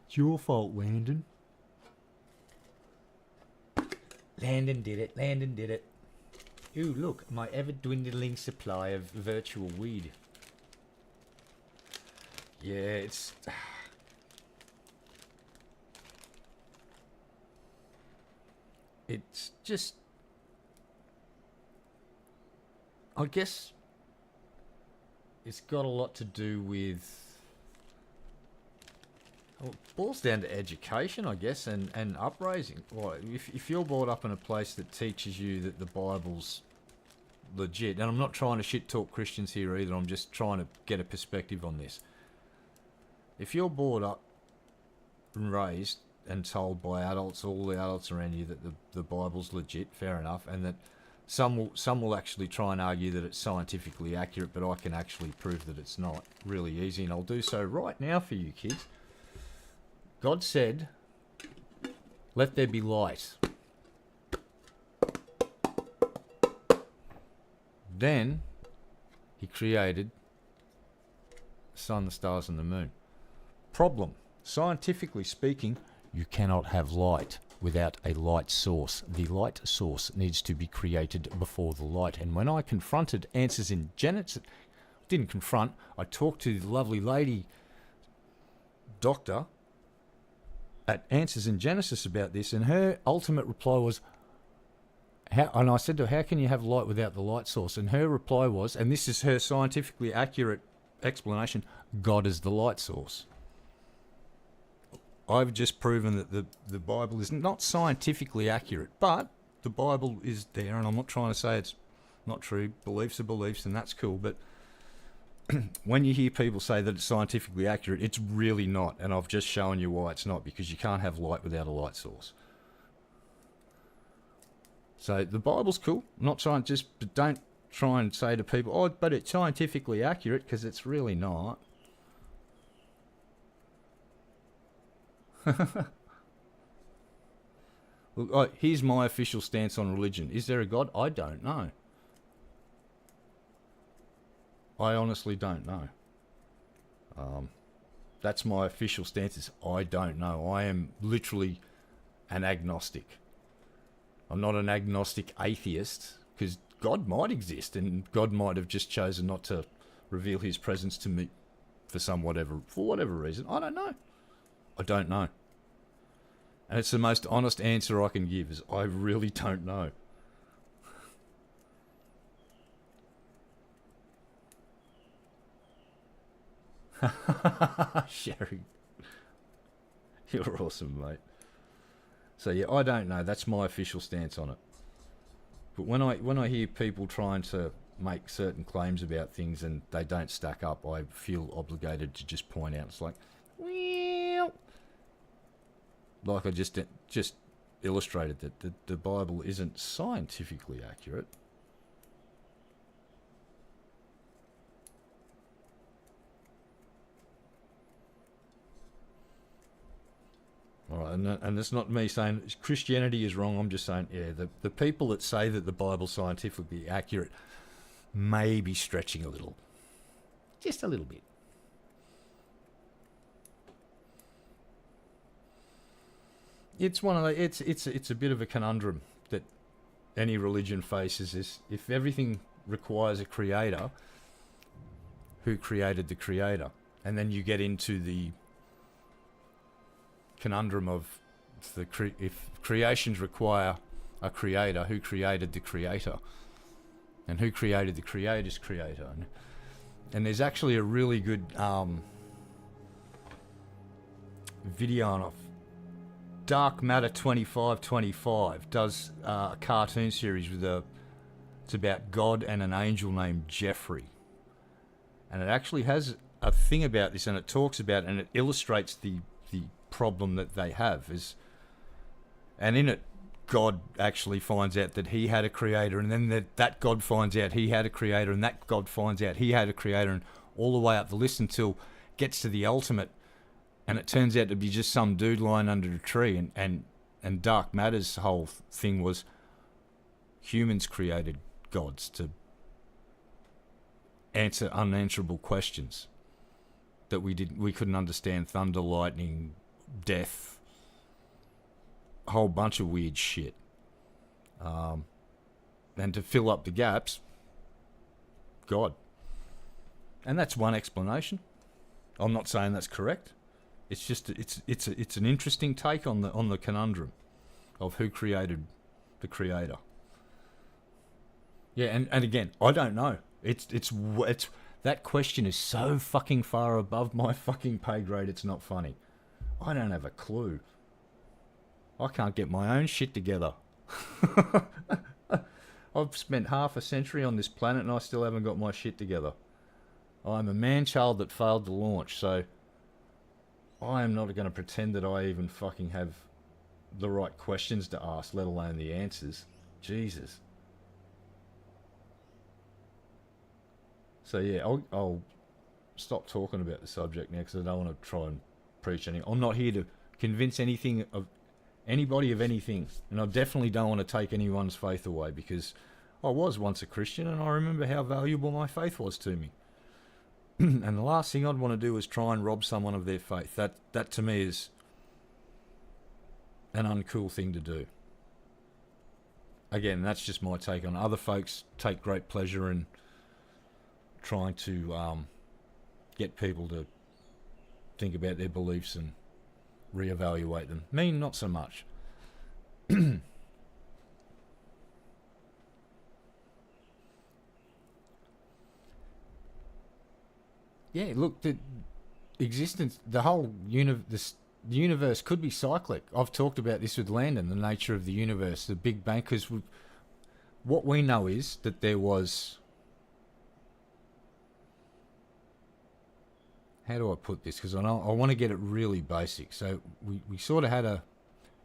It's your fault, Landon. Landon did it. Landon did it. Ooh, look. My ever-dwindling supply of virtual weed. Yeah, it's... it's just... I guess it's got a lot to do with... well, it boils down to education, I guess, and upraising. Like, if you're brought up in a place that teaches you that the Bible's legit, and I'm not trying to shit-talk Christians here either, I'm just trying to get a perspective on this. If you're brought up and raised and told by adults, all the adults around you, that the Bible's legit, fair enough, and that some will actually try and argue that it's scientifically accurate, but I can actually prove that it's not. Really easy, and I'll do so right now for you kids. God said, "Let there be light." Then he created the sun, the stars, and the moon. Problem: scientifically speaking, you cannot have light without a light source. The light source needs to be created before the light. And when I confronted Answers in Genesis, didn't confront, I talked to the lovely lady doctor at Answers in Genesis about this, and her ultimate reply was, and I said to her, how can you have light without the light source? And her reply was, and this is her scientifically accurate explanation, God is the light source. I've just proven that the Bible is not scientifically accurate, but the Bible is there, and I'm not trying to say it's not true. Beliefs are beliefs, and that's cool, but when you hear people say that it's scientifically accurate, it's really not, and I've just shown you why it's not, because you can't have light without a light source. So the Bible's cool, not scientific, but don't try and say to people, oh, but it's scientifically accurate, because it's really not. Look, here's my official stance on religion. Is there a God? I don't know. I honestly don't know. That's my official stance, is I don't know. I am literally an agnostic. I'm not an agnostic atheist, because God might exist, and God might have just chosen not to reveal his presence to me for whatever reason. I don't know. I don't know. And it's the most honest answer I can give, is I really don't know. Sherry. You're awesome, mate. So yeah, I don't know. That's my official stance on it. But when I hear people trying to make certain claims about things and they don't stack up, I feel obligated to just point out. It's like, well, like I just illustrated that the Bible isn't scientifically accurate. All right, and it's not me saying Christianity is wrong. I'm just saying, yeah, the people that say that the Bible's scientifically accurate may be stretching a little. Just a little bit. It's one of the, it's a bit of a conundrum that any religion faces, is if everything requires a creator, who created the creator? And then you get into the conundrum of if creations require a creator, who created the creator? And who created the creator's creator? And there's actually a really good video on Dark Matter 2525 does a cartoon series it's about God and an angel named Jeffrey. And it actually has a thing about this, and it talks about and it illustrates the problem that they have and in it God actually finds out that he had a creator, and then that God finds out he had a creator, and that God finds out he had a creator, and all the way up the list until it gets to the ultimate, and it turns out to be just some dude lying under a tree. And Dark Matter's whole thing was humans created gods to answer unanswerable questions that we couldn't understand: thunder, lightning, death, a whole bunch of weird shit. And to fill up the gaps, God. And that's one explanation. I'm not saying that's correct. It's just it's an interesting take on the conundrum of who created the creator. Yeah, and again, I don't know. It's that question is so fucking far above my fucking pay grade. It's not funny. I don't have a clue. I can't get my own shit together. I've spent half a century on this planet and I still haven't got my shit together. I'm a man-child that failed to launch, so I am not going to pretend that I even fucking have the right questions to ask, let alone the answers. Jesus. So yeah, I'll stop talking about the subject now because I don't want to try and preach anything. I'm not here to convince anybody of anything, and I definitely don't want to take anyone's faith away, because I was once a Christian and I remember how valuable my faith was to me. And the last thing I'd want to do is try and rob someone of their faith. That to me is an uncool thing to do. Again, that's just my take on it. Other folks take great pleasure in trying to get people to think about their beliefs and reevaluate them. Me, not so much. Yeah, look, the existence, the whole the universe could be cyclic. I've talked about this with Landon, the nature of the universe, the Big Bang, because what we know is that there was... How do I put this? Because I want to get it really basic. So we sort of had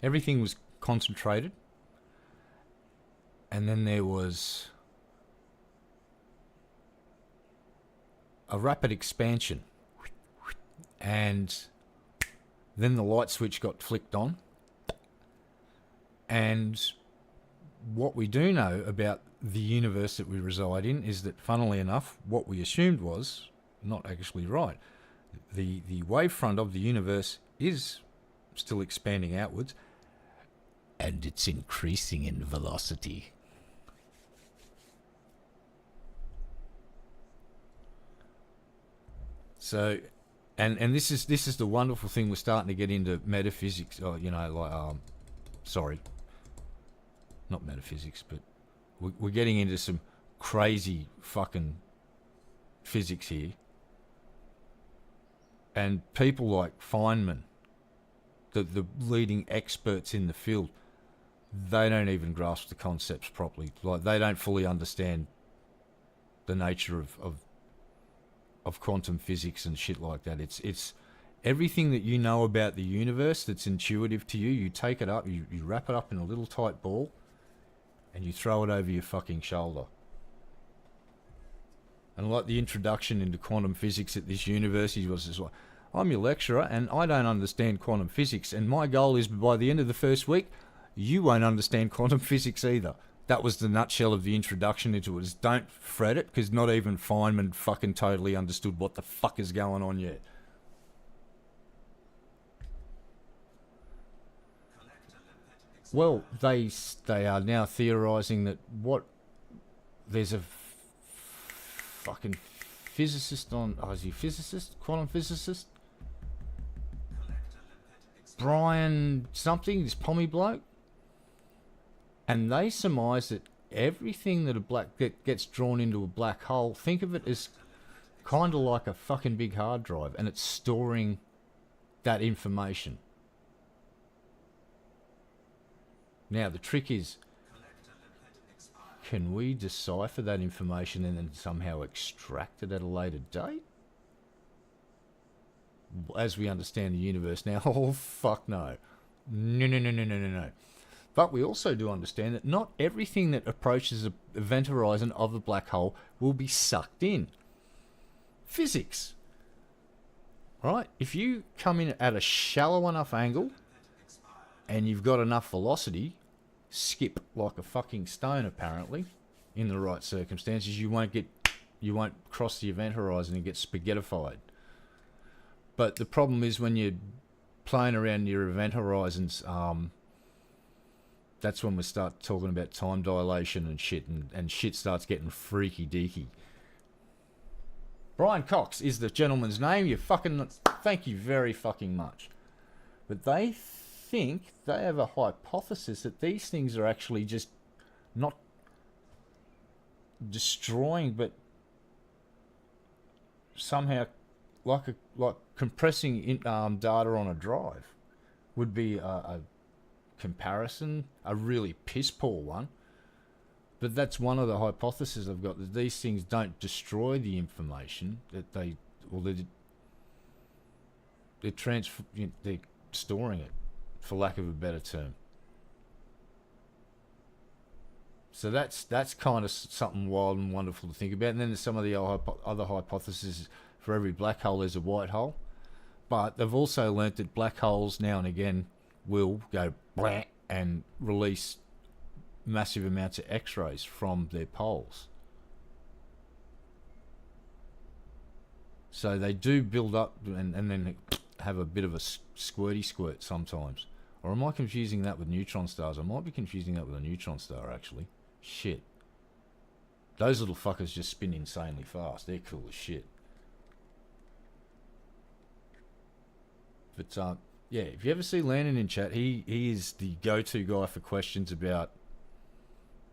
everything was concentrated, and then there was a rapid expansion, and then the light switch got flicked on. And what we do know about the universe that we reside in is that, funnily enough, what we assumed was not actually right. The wavefront of the universe is still expanding outwards, and it's increasing in velocity. So, and this is the wonderful thing. We're starting to get into metaphysics. Or, sorry, not metaphysics, but we're getting into some crazy fucking physics here. And people like Feynman, the leading experts in the field, they don't even grasp the concepts properly. Like, they don't fully understand the nature of quantum physics and shit like that. Everything that you know about the universe that's intuitive to you, you take it up, you wrap it up in a little tight ball, and you throw it over your fucking shoulder. And like the introduction into quantum physics at this university was just like, I'm your lecturer and I don't understand quantum physics, and my goal is by the end of the first week, you won't understand quantum physics either. That was the nutshell of the introduction into it. Is don't fret it, because not even Feynman fucking totally understood what the fuck is going on yet. Well, they are now theorising that there's a fucking physicist on... Oh, is he a physicist? Quantum physicist? Brian something, this pommy bloke. And they surmise that everything that gets drawn into a black hole, think of it as kind of like a fucking big hard drive, and it's storing that information. Now, the trick is, can we decipher that information and then somehow extract it at a later date? As we understand the universe now, oh, fuck no. No. But we also do understand that not everything that approaches the event horizon of a black hole will be sucked in. Physics. Right? If you come in at a shallow enough angle and you've got enough velocity, skip like a fucking stone apparently, in the right circumstances, you won't cross the event horizon and get spaghettified. But the problem is when you're playing around your event horizons, that's when we start talking about time dilation and shit, and shit starts getting freaky deaky. Brian Cox is the gentleman's name. You fucking... Thank you very fucking much. But they think, they have a hypothesis that these things are actually just not destroying, but somehow like compressing data on a drive would be a comparison, a really piss poor one, but that's one of the hypotheses I've got, that these things don't destroy the information, that they're storing it, for lack of a better term. So that's kind of something wild and wonderful to think about. And then there's some of the other hypotheses. For every black hole there's a white hole, but they've also learnt that black holes now and again will go blank and release massive amounts of X-rays from their poles. So they do build up and then have a bit of a squirty squirt sometimes. Or am I confusing that with neutron stars? I might be confusing that with a neutron star, actually. Shit. Those little fuckers just spin insanely fast. They're cool as shit. But yeah, if you ever see Landon in chat, he is the go-to guy for questions about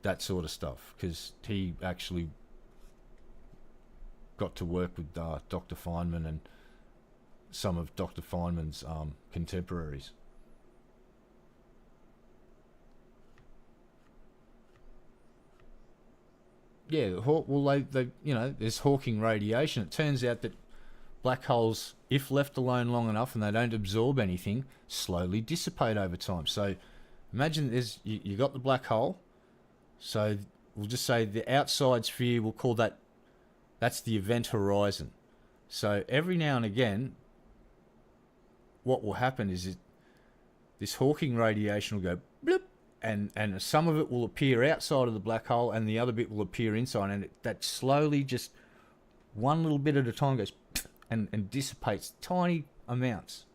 that sort of stuff, because he actually got to work with Dr. Feynman and some of Dr. Feynman's contemporaries. Yeah, well, they there's Hawking radiation. It turns out that black holes, if left alone long enough and they don't absorb anything, slowly dissipate over time. So imagine you got the black hole. So we'll just say the outside sphere, we'll call that's the event horizon. So every now and again, what will happen is this Hawking radiation will go bloop, and some of it will appear outside of the black hole and the other bit will appear inside, and that slowly, just one little bit at a time, goes and dissipates tiny amounts.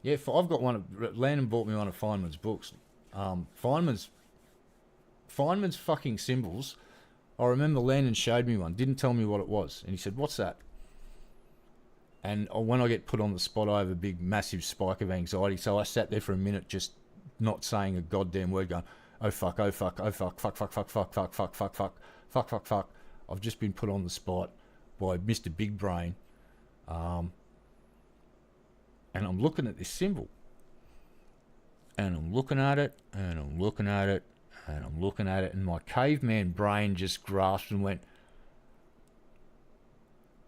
Yeah, I've got one. Landon bought me one of Feynman's books. Feynman's fucking symbols. I remember Landon showed me one, didn't tell me what it was, and he said, "What's that?" And when I get put on the spot, I have a big, massive spike of anxiety. So I sat there for a minute, just not saying a goddamn word, going, "Oh fuck, oh fuck, oh fuck, fuck, fuck, fuck, fuck, fuck, fuck, fuck, fuck, fuck, fuck, fuck." I've just been put on the spot by Mr. Big Brain, and I'm looking at this symbol, and I'm looking at it, and I'm looking at it, and I'm looking at it, and my caveman brain just grasped and went,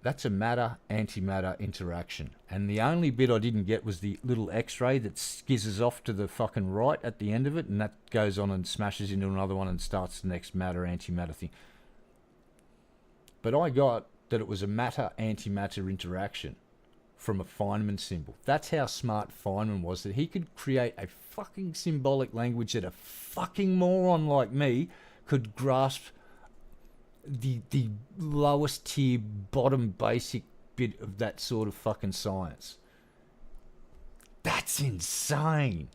That's a matter-antimatter interaction. And the only bit I didn't get was the little X-ray that skizzes off to the fucking right at the end of it, and that goes on and smashes into another one and starts the next matter-antimatter thing. But I got that it was a matter-antimatter interaction from a Feynman symbol. That's how smart Feynman was, that he could create a fucking symbolic language that a fucking moron like me could grasp the lowest tier, bottom basic bit of that sort of fucking science. That's insane.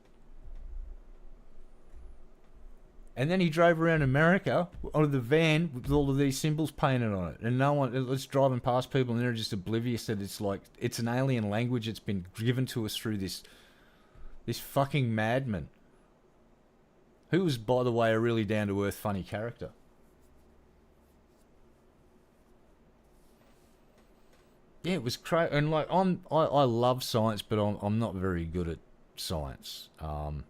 And then he drove around America out of the van with all of these symbols painted on it. And no one, it's driving past people and they're just oblivious that it's like, it's an alien language that's been given to us through this fucking madman. Who was, by the way, a really down-to-earth, funny character. Yeah, it was crazy. And like, I love science, but I'm not very good at science. I'm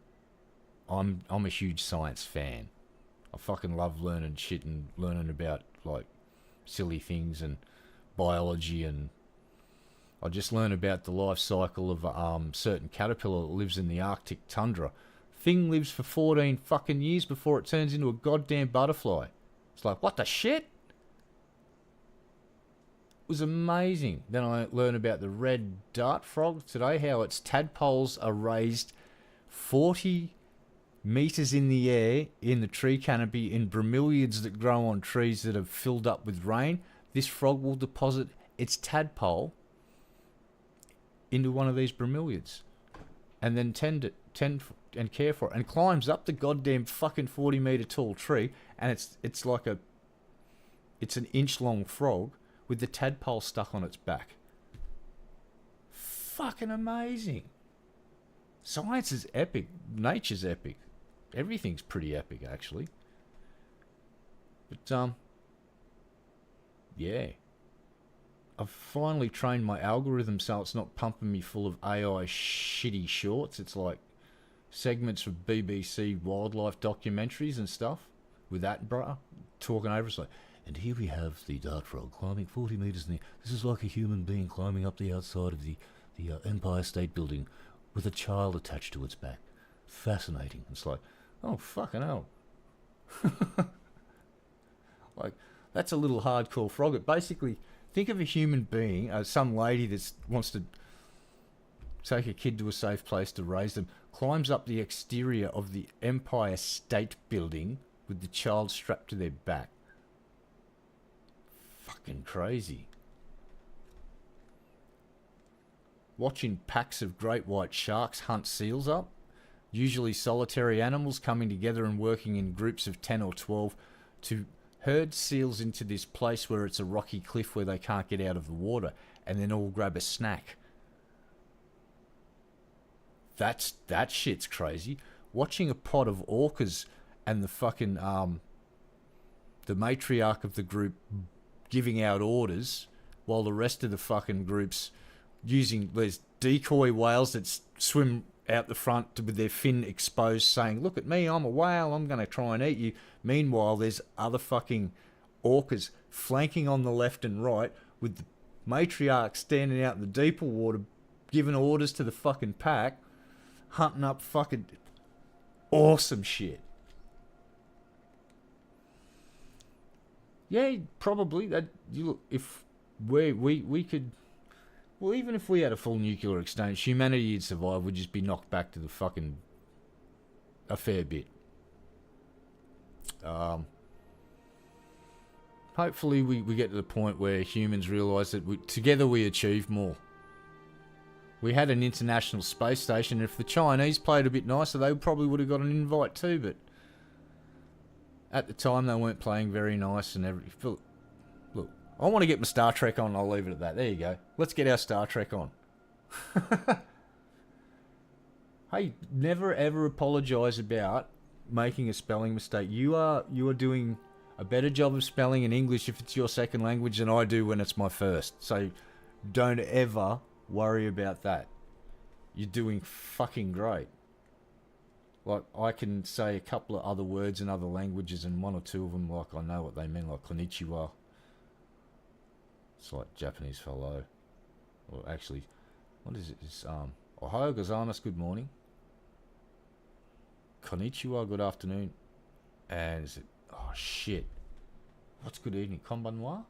a huge science fan. I fucking love learning shit and learning about like silly things and biology, and I just learned about the life cycle of certain caterpillar that lives in the Arctic tundra. Thing lives for 14 fucking years before it turns into a goddamn butterfly. It's like, what the shit? Was amazing. Then I learned about the red dart frog today, how its tadpoles are raised 40 meters in the air in the tree canopy in bromeliads that grow on trees that have filled up with rain. This frog will deposit its tadpole into one of these bromeliads and then tend and care for it, and climbs up the goddamn fucking 40 meter tall tree, and it's an inch long frog with the tadpole stuck on its back. Fucking amazing. Science is epic. Nature's epic. Everything's pretty epic, actually. But, yeah. I've finally trained my algorithm so it's not pumping me full of AI shitty shorts. It's like segments of BBC wildlife documentaries and stuff with Attenborough talking over. It's like, and here we have the dart frog climbing 40 metres in the air. This is like a human being climbing up the outside of the Empire State Building with a child attached to its back. Fascinating. It's like, oh, fucking hell. Like, that's a little hardcore frog. It basically, think of a human being, some lady that wants to take a kid to a safe place to raise them, climbs up the exterior of the Empire State Building with the child strapped to their back. Fucking crazy. Watching packs of great white sharks hunt seals up, usually solitary animals coming together and working in groups of 10 or 12 to herd seals into this place where it's a rocky cliff where they can't get out of the water, and then all grab a snack. That shit's crazy. Watching a pod of orcas and the fucking the matriarch of the group giving out orders while the rest of the fucking group's using these decoy whales that swim out the front with their fin exposed, saying, look at me, I'm a whale, I'm going to try and eat you. Meanwhile, there's other fucking orcas flanking on the left and right with the matriarch standing out in the deeper water giving orders to the fucking pack, hunting up fucking awesome shit. Yeah, probably. That you look, if we could, well, even if we had a full nuclear exchange, humanity would survive. Would just be knocked back to the fucking a fair bit. Hopefully we get to the point where humans realise that together we achieve more. We had an international space station. If the Chinese played a bit nicer, they probably would have got an invite too, but at the time they weren't playing very nice and everything. Look, I want to get my Star Trek on, I'll leave it at that. There you go. Let's get our Star Trek on. Hey, never ever apologise about making a spelling mistake. You are doing a better job of spelling in English if it's your second language than I do when it's my first. So don't ever worry about that. You're doing fucking great. Like, I can say a couple of other words in other languages, and one or two of them, like, I know what they mean, like konnichiwa. It's like Japanese hello. Or actually, what is it? It's Ohayo gozaimasu, good morning. Konnichiwa, good afternoon. And is it, oh shit. What's good evening? Konbanwa?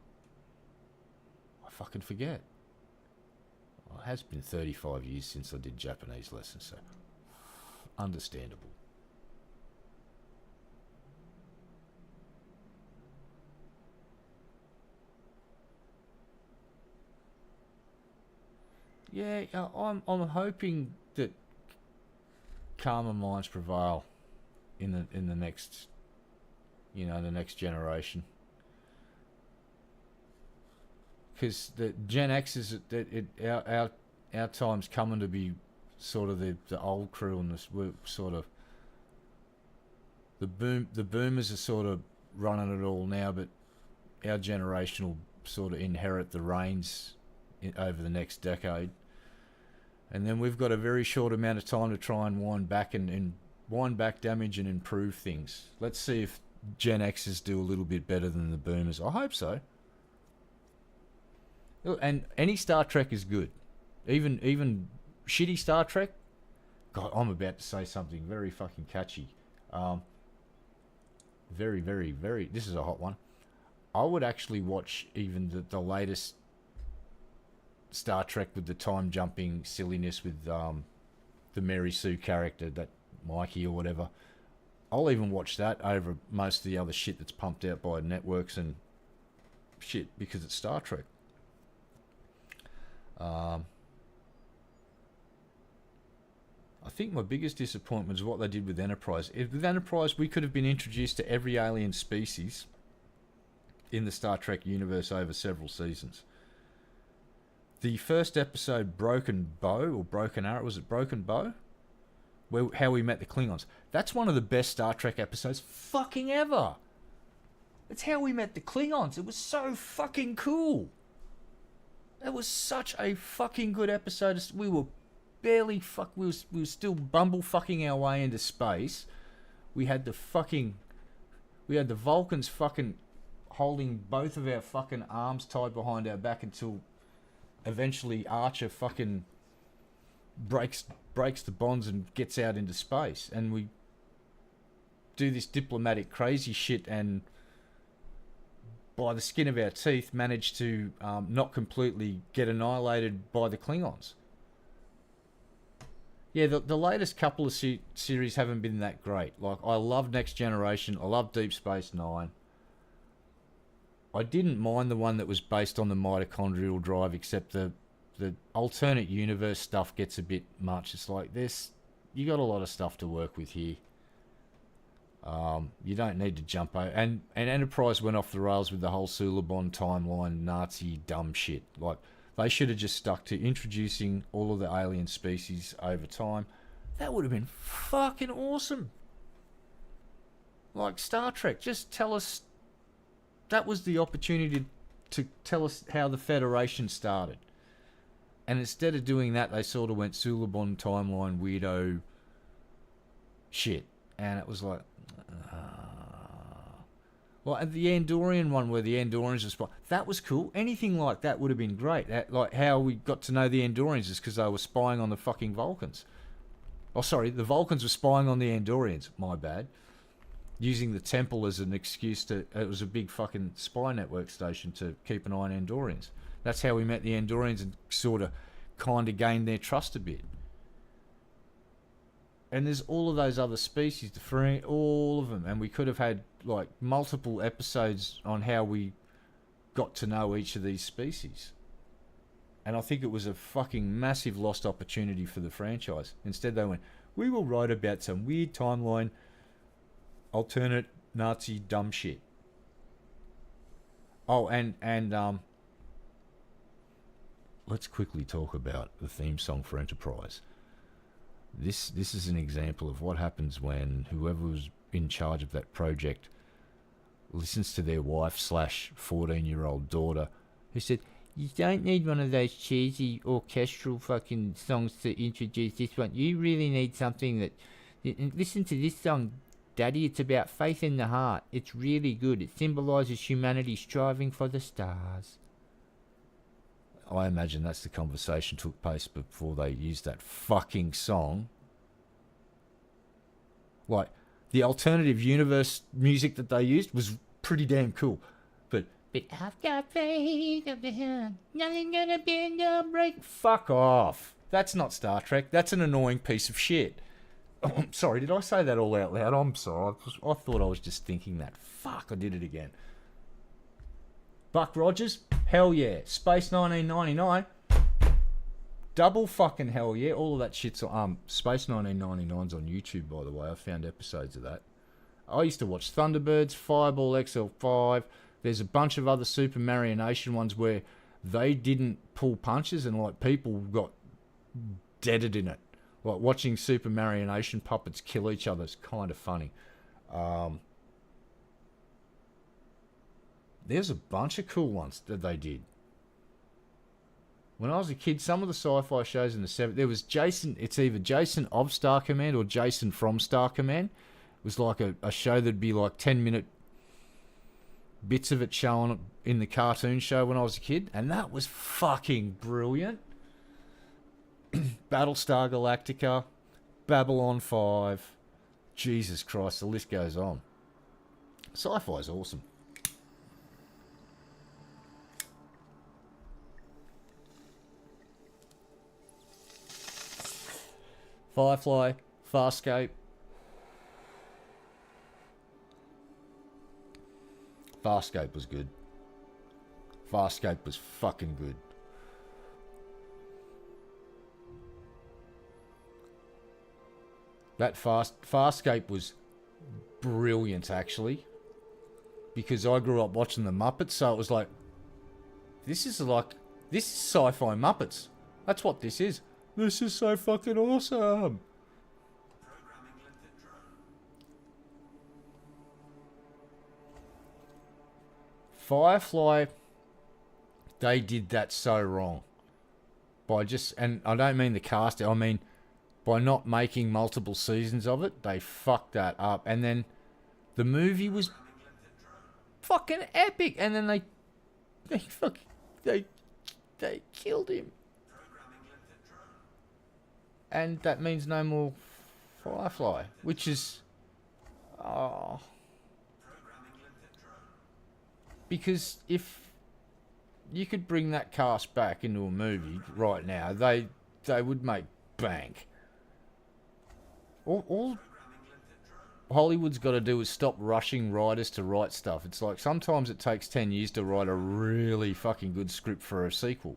I fucking forget. Well, it has been 35 years since I did Japanese lessons, so understandable. Yeah, I'm hoping that calmer minds prevail in the next, the next generation. Because the Gen X is our time's coming to be sort of the old crew, and we're sort of the boomers are sort of running it all now, but our generation will sort of inherit the reins over the next decade. And then we've got a very short amount of time to try and wind back damage and improve things. Let's see if Gen Xers do a little bit better than the boomers. I hope so. And any Star Trek is good. Even shitty Star Trek. God, I'm about to say something very fucking catchy. Very, very, very... This is a hot one. I would actually watch even the latest Star Trek with the time jumping silliness with the Mary Sue character, that Mikey or whatever. I'll even watch that over most of the other shit that's pumped out by networks and shit because it's Star Trek. I think my biggest disappointment is what they did with Enterprise. With Enterprise, we could have been introduced to every alien species in the Star Trek universe over several seasons. The first episode, Broken Bow, or Broken Arrow, was it Broken Bow? How we met the Klingons. That's one of the best Star Trek episodes fucking ever. It's how we met the Klingons. It was so fucking cool. It was such a fucking good episode. We were barely we were still bumblefucking our way into space. We had the Vulcans fucking holding both of our fucking arms tied behind our back until eventually Archer fucking breaks the bonds and gets out into space, and we do this diplomatic crazy shit, and by the skin of our teeth manage to not completely get annihilated by the Klingons. Yeah, the latest couple of series haven't been that great. Like, I love Next Generation, I love Deep Space Nine. I didn't mind the one that was based on the mitochondrial drive, except the alternate universe stuff gets a bit much. It's like this, you got a lot of stuff to work with here. You don't need to jump over. And Enterprise went off the rails with the whole Suliban timeline Nazi dumb shit. Like, they should have just stuck to introducing all of the alien species over time. That would have been fucking awesome. Like Star Trek, just tell us. That was the opportunity to tell us how the Federation started. And instead of doing that, they sort of went Suliban timeline weirdo shit. And it was like... Well, and the Andorian one where the Andorians are spying, that was cool. Anything like that would have been great. Like how we got to know the Andorians is because they were spying on the fucking Vulcans. Oh, sorry, the Vulcans were spying on the Andorians. My bad. Using the temple as an excuse to... It was a big fucking spy network station to keep an eye on Andorians. That's how we met the Andorians and sort of kind of gained their trust a bit. And there's all of those other species, all of them. And we could have had like multiple episodes on how we got to know each of these species. And I think it was a fucking massive lost opportunity for the franchise. Instead they went, we will write about some weird timeline alternate Nazi dumb shit. Oh, and let's quickly talk about the theme song for Enterprise. This is an example of what happens when whoever was in charge of that project listens to their wife / 14-year-old daughter, who said, you don't need one of those cheesy orchestral fucking songs to introduce this one. You really need something that... Listen to this song, Daddy. It's about faith in the heart. It's really good. It symbolises humanity striving for the stars. I imagine that's the conversation took place before they used that fucking song. Like, the alternative universe music that they used was pretty damn cool. But I've got faith up the hill, nothing gonna be no break. Fuck off. That's not Star Trek. That's an annoying piece of shit. Oh, I'm sorry, did I say that all out loud? I'm sorry. I thought I was just thinking that. Fuck, I did it again. Buck Rogers? Hell yeah. Space 1999? Double fucking hell yeah. All of that shit's on... Space 1999's on YouTube, by the way. I found episodes of that. I used to watch Thunderbirds, Fireball XL5. There's a bunch of other Super Marionation ones where they didn't pull punches and, like, people got deaded in it. Like, watching Super Marionation puppets kill each other is kind of funny. There's a bunch of cool ones that they did. When I was a kid, some of the sci-fi shows in the 70s, there was Jason, it's either Jason of Star Command or Jason from Star Command. It was like a show that'd be like 10-minute bits of it showing in the cartoon show when I was a kid, and that was fucking brilliant. Battlestar Galactica, Babylon 5, Jesus Christ, the list goes on. Sci-fi is awesome. Firefly, Farscape. Farscape was good. Farscape was fucking good. That Farscape was brilliant, actually. Because I grew up watching the Muppets, so it was like, this is sci-fi Muppets. That's what this is. This is so fucking awesome. Firefly, they did that so wrong. By just, and I don't mean the cast, I mean by not making multiple seasons of it, they fucked that up. And then the movie was fucking epic. And then they killed him. And that means no more Firefly, which is, because if you could bring that cast back into a movie right now, they would make bank. All Hollywood's got to do is stop rushing writers to write stuff. It's like sometimes it takes 10 years to write a really fucking good script for a sequel.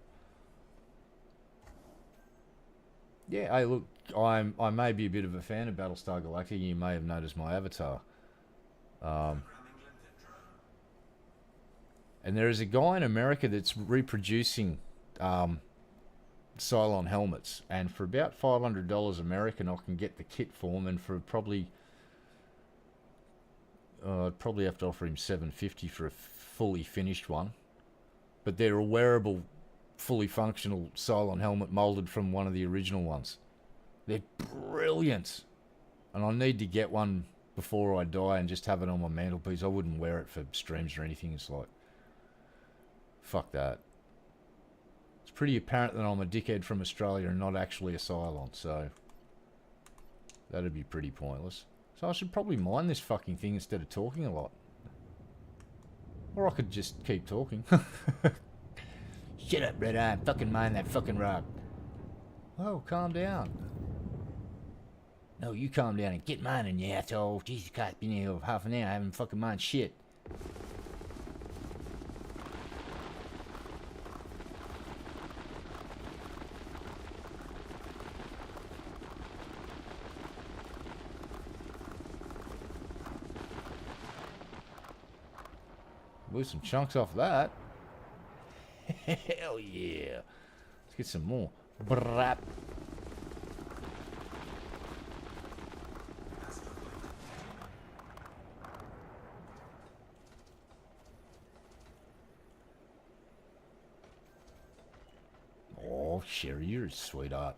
Yeah, hey, look, I may be a bit of a fan of Battlestar Galactica. You may have noticed my avatar. And there is a guy in America that's reproducing Cylon helmets, and for about $500 American, I can get the kit for him, and for probably, I'd probably have to offer him $750 for a fully finished one. But they're a wearable, fully functional Cylon helmet molded from one of the original ones. They're brilliant, and I need to get one before I die and just have it on my mantelpiece. I wouldn't wear it for streams or anything. It's like, fuck that. It's pretty apparent that I'm a dickhead from Australia and not actually a Cylon, so that'd be pretty pointless. So I should probably mind this fucking thing instead of talking a lot. Or I could just keep talking. Shut up, Red Eye. Fucking mind that fucking rock. Oh, calm down. No, you calm down and get mining, you asshole. Jesus Christ, been here over half an hour. I haven't fucking mined shit. Lose some chunks off that. Hell yeah. Let's get some more. Brap. Oh, Sherry, you're a sweetheart.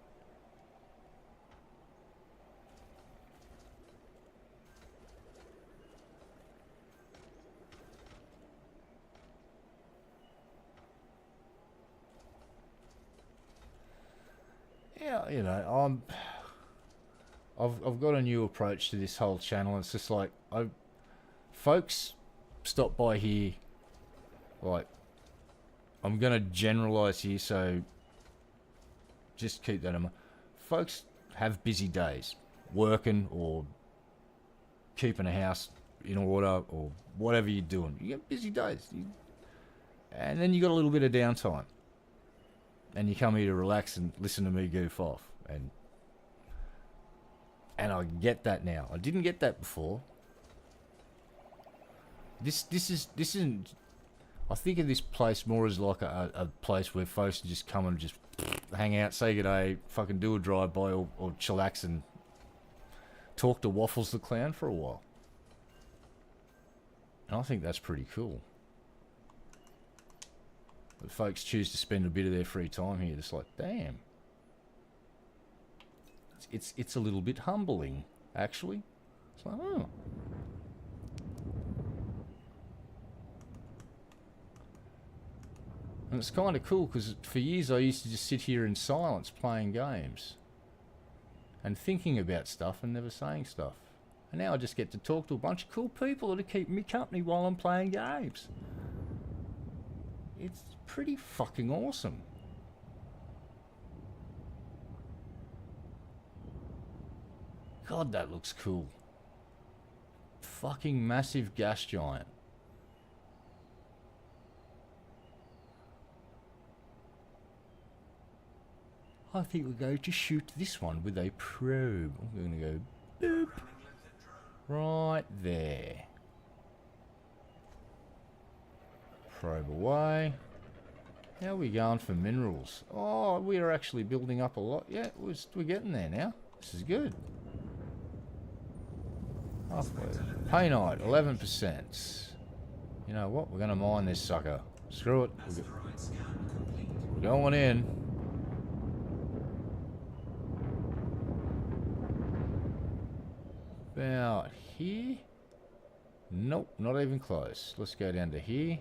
you know, I've got a new approach to this whole channel. It's just like, folks stop by here, like, I'm gonna generalize here, so just keep that in mind. Folks have busy days, working or keeping a house in order or whatever you're doing. You get busy days, and then you got a little bit of downtime, and you come here to relax and listen to me goof off, and I get that now. I didn't get that before. This isn't. I think of this place more as like a place where folks can just come and just hang out, say good day, fucking do a drive-by or chillax and talk to Waffles the Clown for a while. And I think that's pretty cool. But folks choose to spend a bit of their free time here. It's like, damn. It's a little bit humbling, actually. It's like, oh. And it's kind of cool because for years I used to just sit here in silence playing games and thinking about stuff and never saying stuff. And now I just get to talk to a bunch of cool people that keep me company while I'm playing games. It's pretty fucking awesome. God, that looks cool. Fucking massive gas giant. I think we're going to shoot this one with a probe. I'm going to go boop. Right there. Probe away. How are we going for minerals? Oh, we are actually building up a lot. Yeah, we're getting there now. This is good. Halfway. Painite, 11%. You know what? We're going to mine this sucker. Screw it. We're going in. About here? Nope, not even close. Let's go down to here.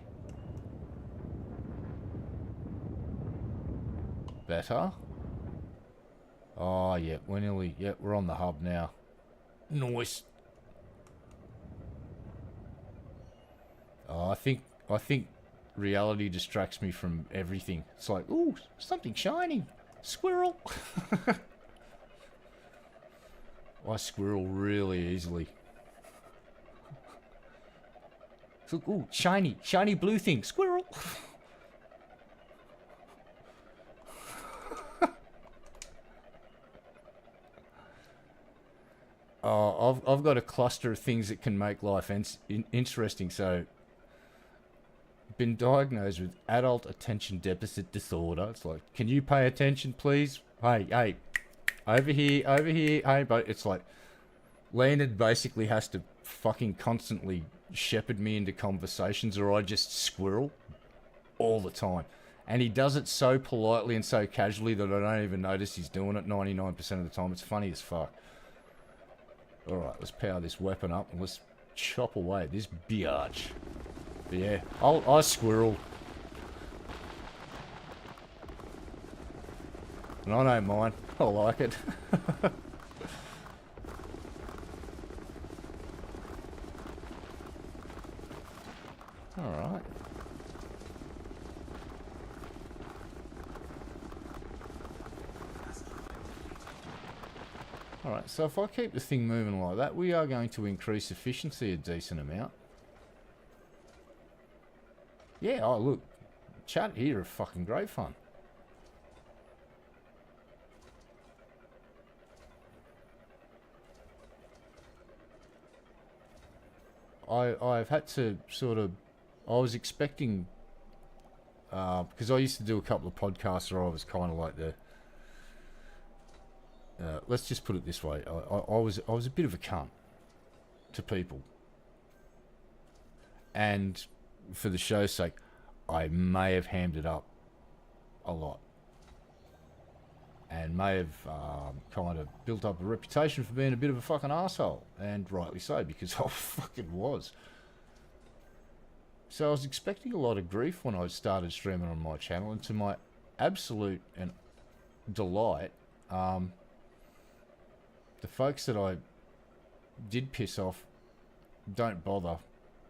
Better. Oh, yeah, we're nearly... Yeah, we're on the hub now. Nice. Oh, I think reality distracts me from everything. It's like, ooh, something shiny. Squirrel. I squirrel really easily. So, ooh, shiny blue thing, squirrel. Oh, I've got a cluster of things that can make life interesting. So, been diagnosed with adult attention deficit disorder. It's like, can you pay attention, please? Hey. Over here, hey, but it's like, Leonard basically has to fucking constantly shepherd me into conversations or I just squirrel all the time. And he does it so politely and so casually that I don't even notice he's doing it 99% of the time. It's funny as fuck. Alright, let's power this weapon up and let's chop away at this biatch. But yeah, I squirrel. And I don't mind. I like it. Alright. Alright, so if I keep the thing moving like that, we are going to increase efficiency a decent amount. Yeah, oh look. Chat here are fucking great fun. I've had to sort of... I was expecting... because I used to do a couple of podcasts where I was kind of like the... let's just put it this way. I was a bit of a cunt to people. And for the show's sake, I may have hammed it up a lot. And may have kind of built up a reputation for being a bit of a fucking asshole. And rightly so, because I fucking was. So I was expecting a lot of grief when I started streaming on my channel, and to my absolute and delight, The folks that I did piss off don't bother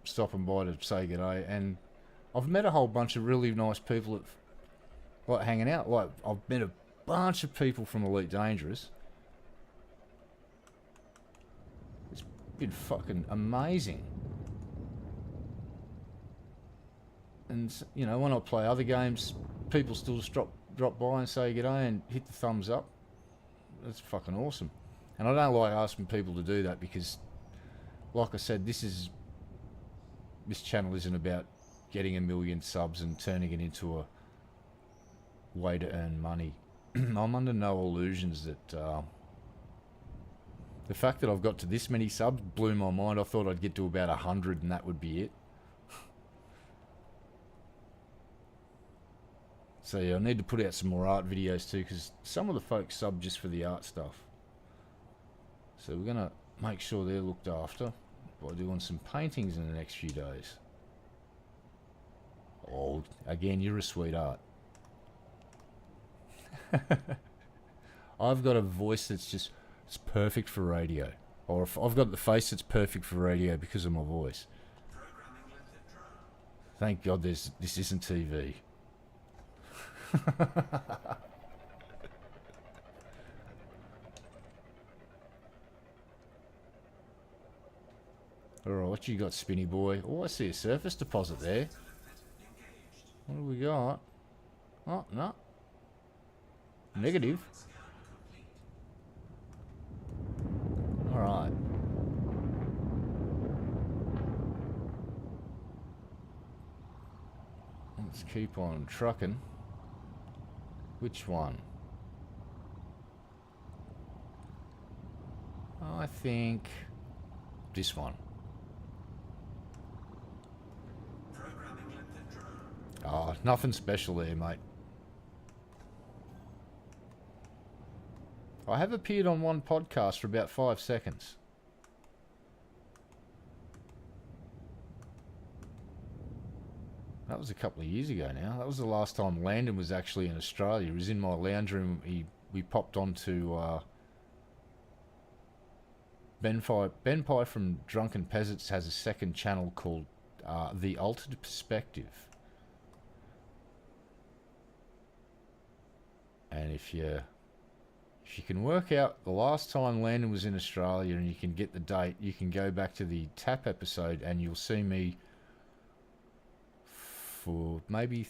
stopping by to say g'day, and I've met a whole bunch of really nice people that like hanging out. Like, I've met a bunch of people from Elite Dangerous. It's been fucking amazing. And, you know, when I play other games, people still just drop by and say g'day and hit the thumbs up. That's fucking awesome. And I don't like asking people to do that because, like I said, this channel isn't about getting 1 million subs and turning it into a way to earn money. I'm under no illusions that the fact that I've got to this many subs blew my mind. I thought I'd get to about 100 and that would be it. So yeah, I need to put out some more art videos too, because some of the folks sub just for the art stuff. So we're going to make sure they're looked after by doing some paintings in the next few days. Oh, again, you're a sweetheart. I've got a voice that's just, it's perfect for radio. Or if I've got the face that's perfect for radio because of my voice. Thank God this isn't TV. Alright, what you got, Spinny Boy? Oh, I see a surface deposit there. What do we got? Oh, no. Negative. Alright. Let's keep on trucking. Which one? I think this one. Oh, nothing special there, mate. I have appeared on one podcast for about 5 seconds. That was a couple of years ago now. That was the last time Landon was actually in Australia. He was in my lounge room. We popped onto Ben Pye from Drunken Peasants has a second channel called The Altered Perspective. And if you can work out the last time Landon was in Australia and you can get the date, you can go back to the TAP episode and you'll see me for maybe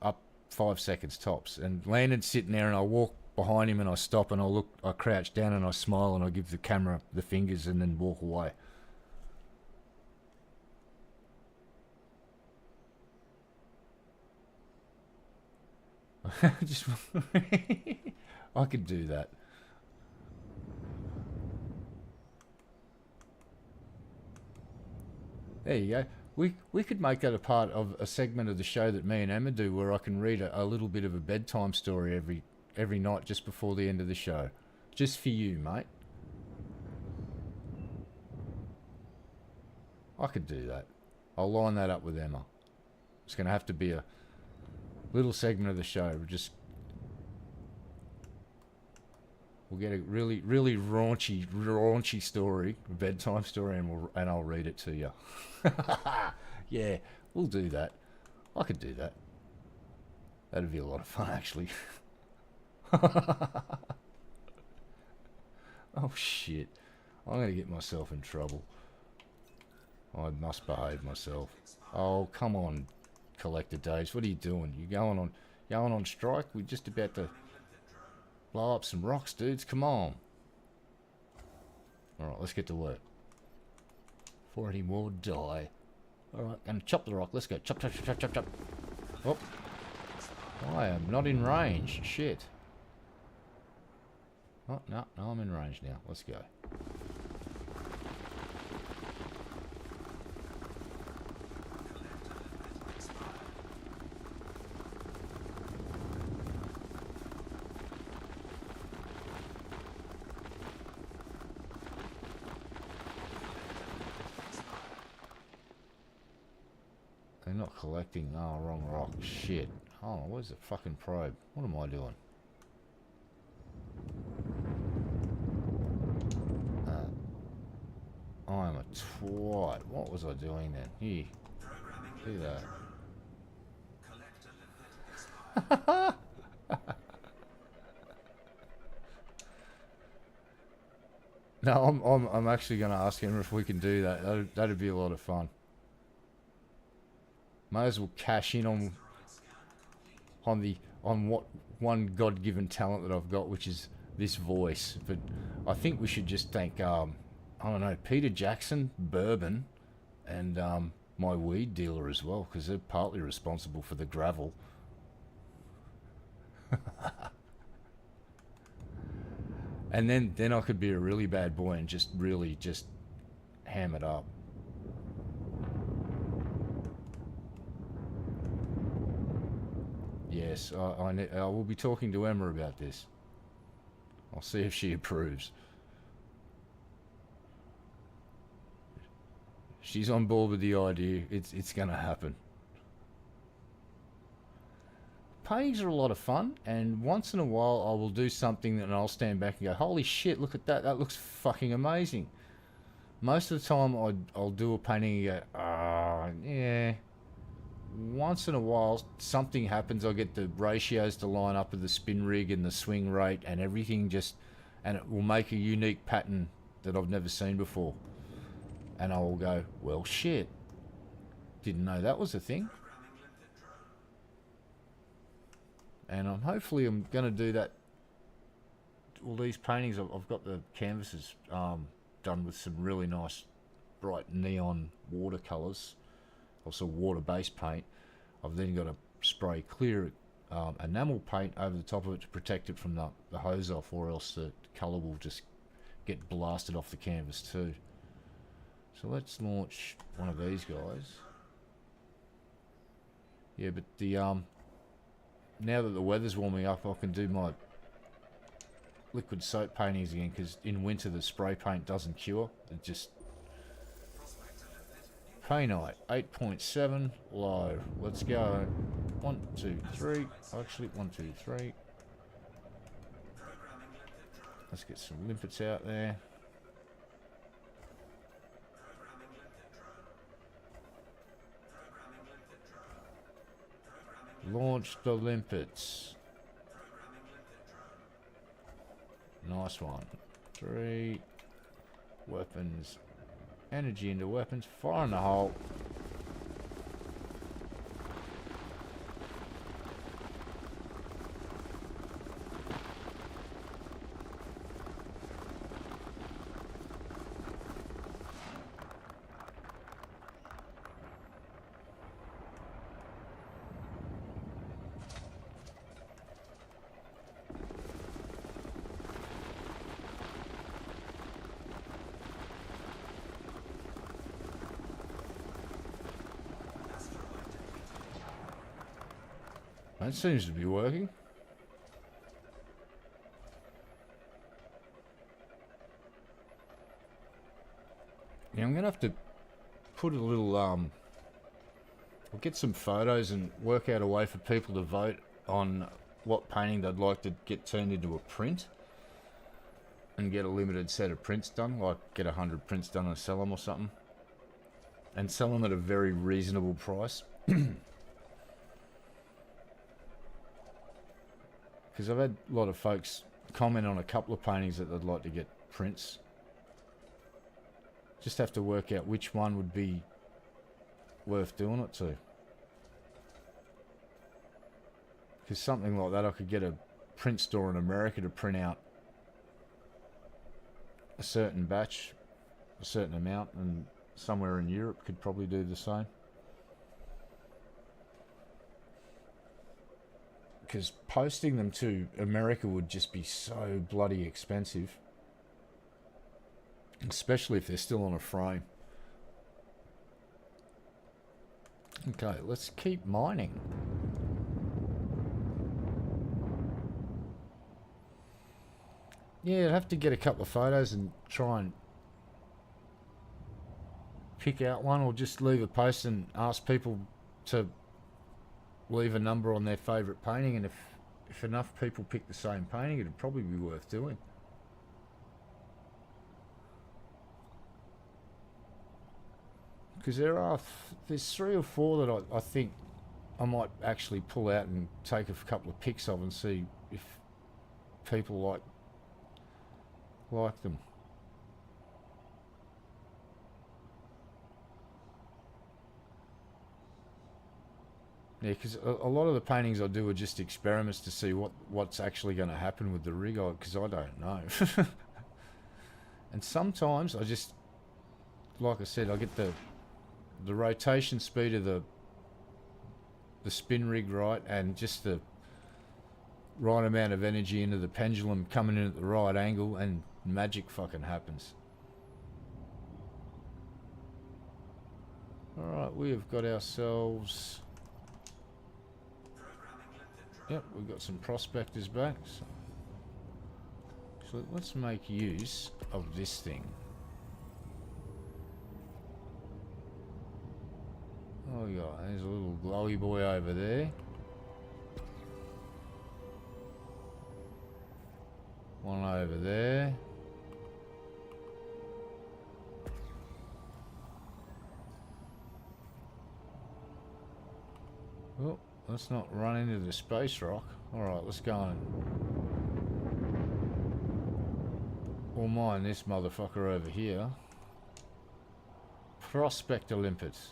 up 5 seconds tops. And Landon's sitting there and I walk behind him and I stop and I crouch down and I smile and I give the camera the fingers and then walk away. Just I could do that. There you go. We could make that a part of a segment of the show that me and Emma do, where I can read a little bit of a bedtime story every night just before the end of the show, just for you, mate. I could do that. I'll line that up with Emma. It's going to have to be a little segment of the show. We'll get a really raunchy story, a bedtime story, and I'll read it to you. Yeah, we'll do that. I could do that. That'd be a lot of fun, actually. Oh shit! I'm gonna get myself in trouble. I must behave myself. Oh come on, Collector Daves, what are you doing? You going on strike? We're just about to blow up some rocks, dudes. Come on. Alright, let's get to work. Before any more die. Alright, and chop the rock. Let's go. Chop, chop, chop, chop, chop, chop. Oh. I am not in range. Shit. Oh, no, I'm in range now. Let's go. They're not collecting. Oh, wrong rock. Shit. Oh, where's the fucking probe? What am I doing? twat. What was I doing then? Here. Do that. No, I'm actually going to ask him if we can do that. That'd be a lot of fun. May as well cash in on what one God-given talent that I've got, which is this voice. But I think we should just thank I don't know, Peter Jackson, Bourbon, and my weed dealer as well, because they're partly responsible for the gravel. And then I could be a really bad boy and just really just ham it up. Yes, I will be talking to Emma about this. I'll see if she approves. She's on board with the idea. It's going to happen. Paintings are a lot of fun, and once in a while I will do something and I'll stand back and go, holy shit, look at that, that looks fucking amazing. Most of the time I'll do a painting and go, yeah. Once in a while something happens, I get the ratios to line up with the spin rig and the swing rate and everything and it will make a unique pattern that I've never seen before. And I will go, well shit, didn't know that was a thing. And hopefully I'm going to do that. All these paintings, I've got the canvases done with some really nice bright neon watercolours, also water-based paint. I've then got to spray clear enamel paint over the top of it to protect it from the hose off, or else the colour will just get blasted off the canvas too. So let's launch one of these guys. Yeah, but the now that the weather's warming up, I can do my liquid soap paintings again, because in winter the spray paint doesn't cure. It just... Painite, 8.7, low. Let's go. 1, 2, 3. Actually, 1, 2, 3. Let's get some limpets out there. Launch the limpets. Nice one. 3. Weapons. Energy into weapons. Fire in the hole. That seems to be working. Yeah, I'm gonna have to put a little I'll get some photos and work out a way for people to vote on what painting they'd like to get turned into a print, and get a limited set of prints done, like get 100 prints done and sell them or something, and sell them at a very reasonable price. Because I've had a lot of folks comment on a couple of paintings that they'd like to get prints. Just have to work out which one would be worth doing it to. Because something like that, I could get a print store in America to print out a certain batch, a certain amount, and somewhere in Europe could probably do the same. Because posting them to America would just be so bloody expensive. Especially if they're still on a frame. Okay, let's keep mining. Yeah, I'd have to get a couple of photos and try and pick out one, or just leave a post and ask people to leave a number on their favourite painting, and if enough people pick the same painting, it'd probably be worth doing. Because there's 3 or 4 that I think I might actually pull out and take a couple of pics of and see if people like them. Yeah, because a lot of the paintings I do are just experiments to see what's actually going to happen with the rig, because I don't know. And sometimes I just, like I said, I get the rotation speed of the spin rig right, and just the right amount of energy into the pendulum coming in at the right angle, and magic fucking happens. Alright, we have got ourselves... Yep, we've got some prospectors back. So let's make use of this thing. Oh yeah, there's a little glowy boy over there. One over there. Oh, let's not run into the space rock. Alright, let's go on. We'll mine this motherfucker over here. Prospector limpets.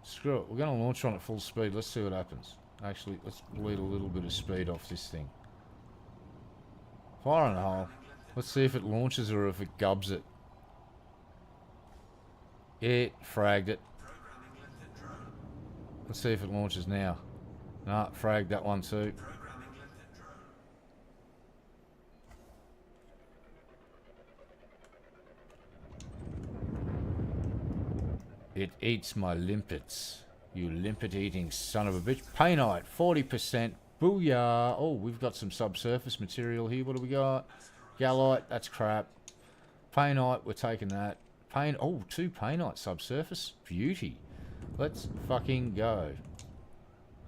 Screw it, we're going to launch on at full speed. Let's see what happens. Actually, let's bleed a little bit of speed off this thing. Fire in the hole. Let's see if it launches or if it gubs it. It fragged it. Let's see if it launches now. Nah, fragged that one too. It eats my limpets. You limpet-eating son of a bitch. Painite, 40%. Booyah. Oh, we've got some subsurface material here. What do we got? Gallite, that's crap. Painite, we're taking that. Oh, 2 painite subsurface. Beauty. Let's fucking go.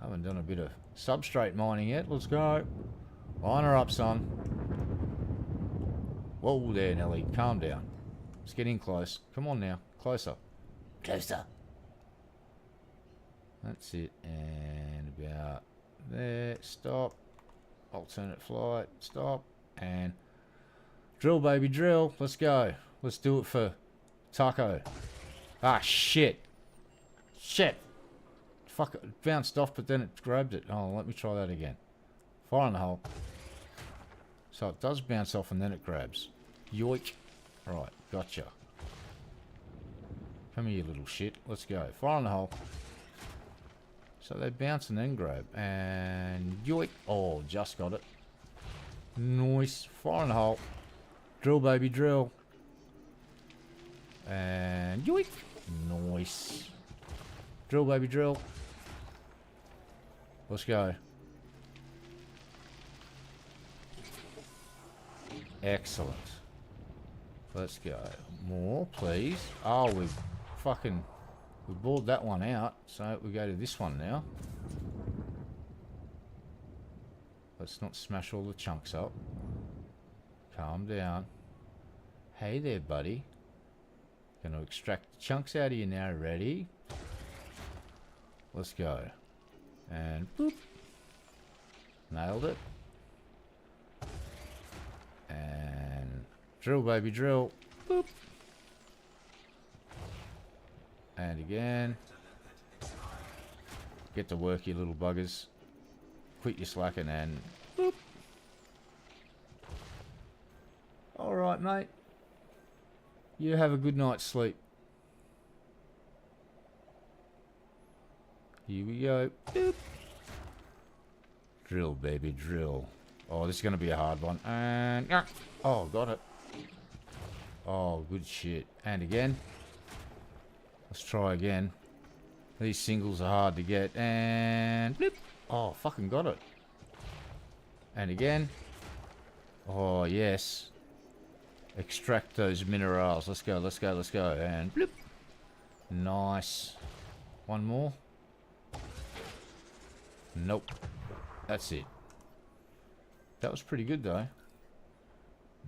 Haven't done a bit of substrate mining yet. Let's go. Line her up, son. Whoa there, Nelly. Calm down. Let's get in close. Come on now. Closer. Closer. That's it. And about there. Stop. Alternate flight. Stop. And drill, baby, drill. Let's go. Let's do it for Taco. Ah, shit. Shit. Fuck, it bounced off, but then it grabbed it. Oh, let me try that again. Fire in the hole. So it does bounce off and then it grabs. Yoink. Right, gotcha. Come here, you little shit. Let's go. Fire in the hole. So they bounce and then grab. And yoink. Oh, just got it. Nice. Fire in the hole. Drill, baby, drill. And yoink. Nice. Drill, baby, drill. Let's go. Excellent. Let's go. More, please. Oh, we bored that one out. So we go to this one now. Let's not smash all the chunks up. Calm down. Hey there, buddy. Gonna extract the chunks out of you now. Ready? Let's go. And boop. Nailed it. And drill, baby, drill. Boop. And again. Get to work, you little buggers. Quit your slacking and boop. Alright, mate. You have a good night's sleep. Here we go. Boop. Drill, baby, drill. Oh, this is going to be a hard one. And... oh, got it. Oh, good shit. And again. Let's try again. These singles are hard to get. And... bloop. Oh, fucking got it. And again. Oh, yes. Extract those minerals. Let's go, let's go, let's go. And... bloop. Nice. One more. Nope. That's it. That was pretty good though.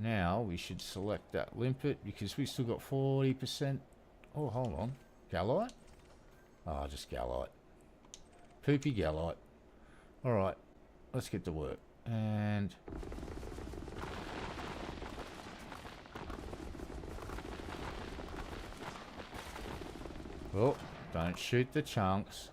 Now we should select that limpet because we still got 40%. Oh, hold on. Gallite? Oh, just gallite. Poopy gallite. Alright, let's get to work. And... oh, don't shoot the chunks.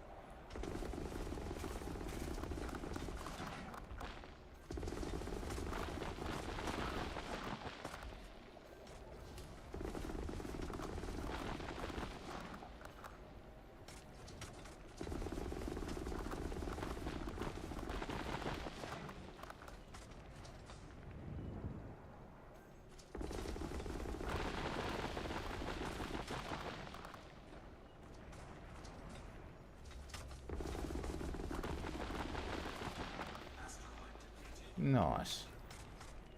Nice.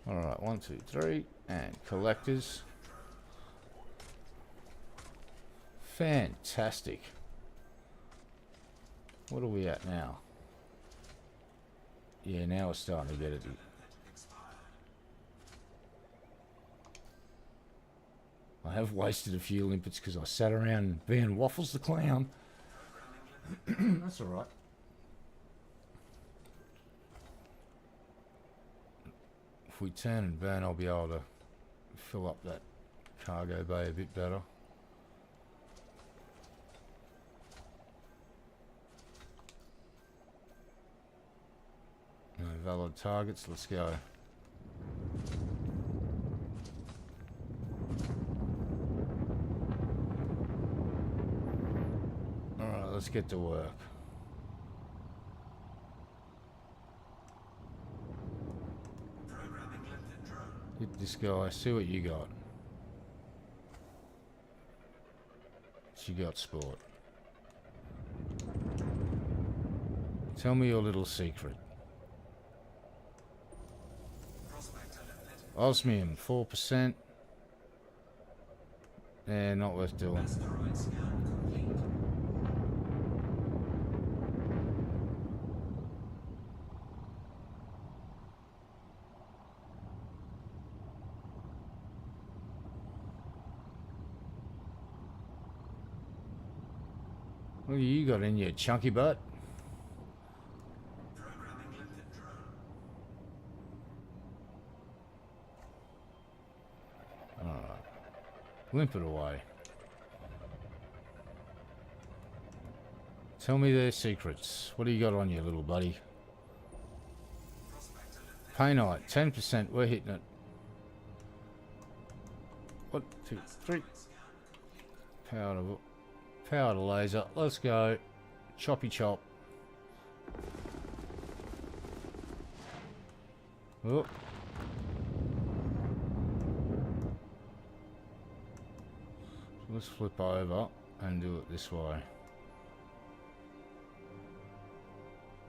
Alright, 1, 2, 3. And collectors. Fantastic. What are we at now? Yeah, now we're starting to get it. I have wasted a few limpets because I sat around being Waffles the Clown. That's alright. If we turn and burn, I'll be able to fill up that cargo bay a bit better. No valid targets, let's go. Alright, let's get to work. Hit this guy, see what you got. What you got, sport? Tell me your little secret. Osmium, 4%. Yeah, not worth doing. What do you got in your chunky butt? Alright. Limp it away. Tell me their secrets. What do you got on you, little buddy? Painite, 10%. We're hitting it. 1, 2, 3. Power to laser. Let's go. Choppy chop. Oh. So let's flip over and do it this way.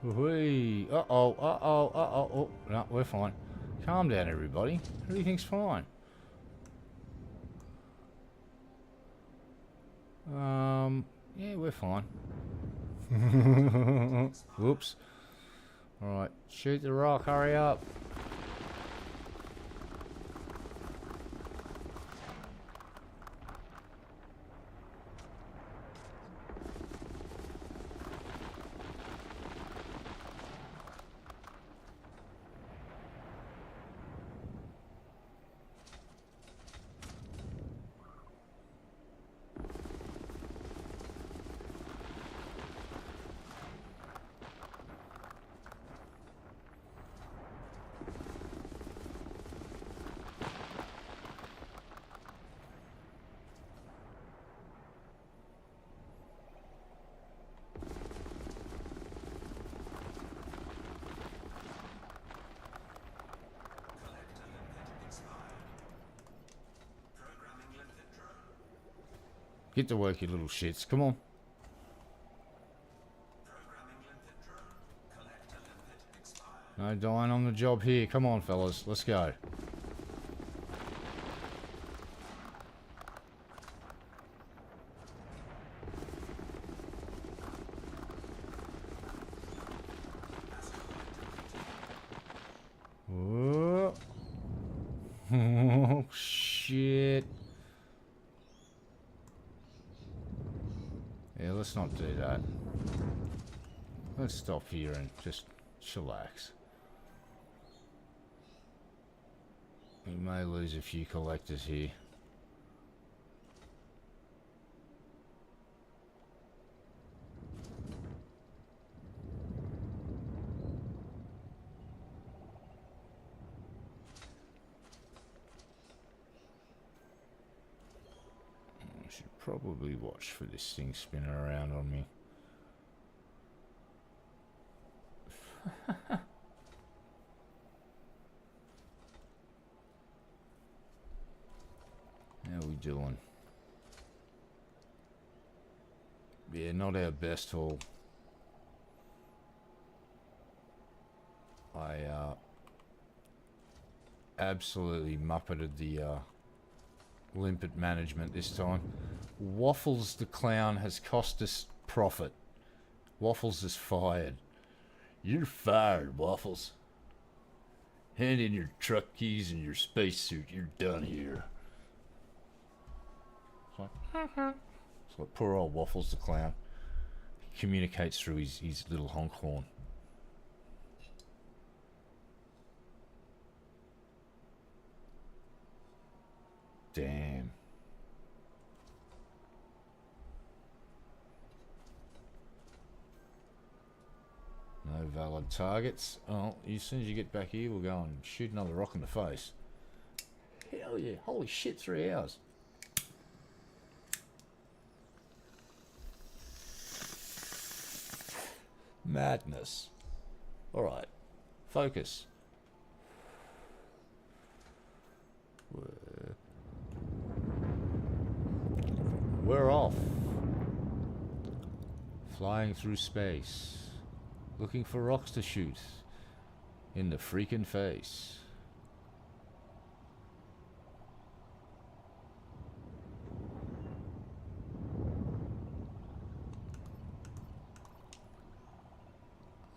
Whee! Uh-oh, uh-oh, uh-oh. Oh, no, we're fine. Calm down, everybody. Everything's fine. Yeah, we're fine. Whoops. Alright, shoot the rock, hurry up. Get to work, you little shits. Come on. No dying on the job here. Come on, fellas. Let's go. Whoa. let's not do that. Let's stop here and just chillax. We may lose a few collectors here. I should probably watch for this thing spinning around on me. How we doing? Yeah, not our best haul. I absolutely muppeted the limpet management this time. Waffles the clown has cost us profit. Waffles is fired. You're fired, Waffles. Hand in your truck keys and your spacesuit. You're done here. It's like poor old Waffles the clown. He communicates through his little honk horn. Damn. No valid targets. Oh, as soon as you get back here, we'll go and shoot another rock in the face. Hell yeah. Holy shit, 3 hours. Madness. Alright. Focus. We're off. Flying through space. Looking for rocks to shoot. In the freaking face.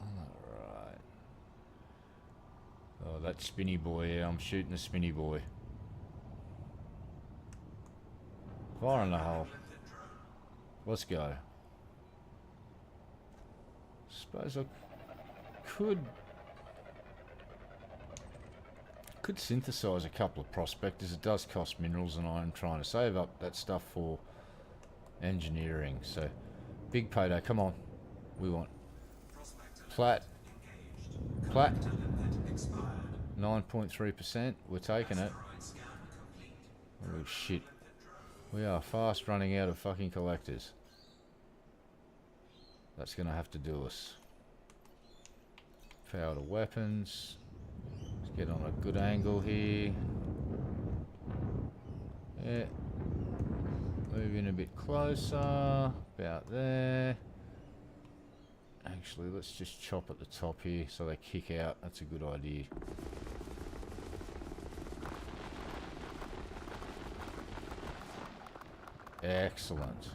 Alright. Oh, that spinny boy. Yeah, I'm shooting the spinny boy. Fire in the hole. Let's go. Suppose I could synthesize a couple of prospectors. It does cost minerals, and I'm trying to save up that stuff for engineering. So, big payday. Come on, we want plat. 9.3%. We're taking it. Oh shit. We are fast running out of fucking collectors. That's gonna have to do us. Power to weapons. Let's get on a good angle here. Yeah. Move in a bit closer. About there. Actually, let's just chop at the top here so they kick out. That's a good idea. Excellent.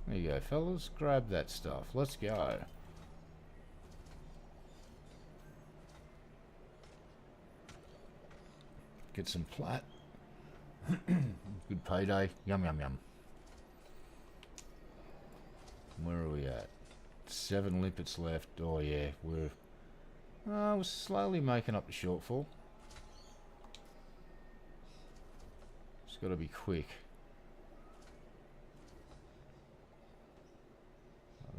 There you go, fellas. Grab that stuff. Let's go. Get some plat. Good payday. Yum, yum, yum. Where are we at? 7 limpets left. Oh, yeah. We're slowly making up the shortfall. It's got to be quick.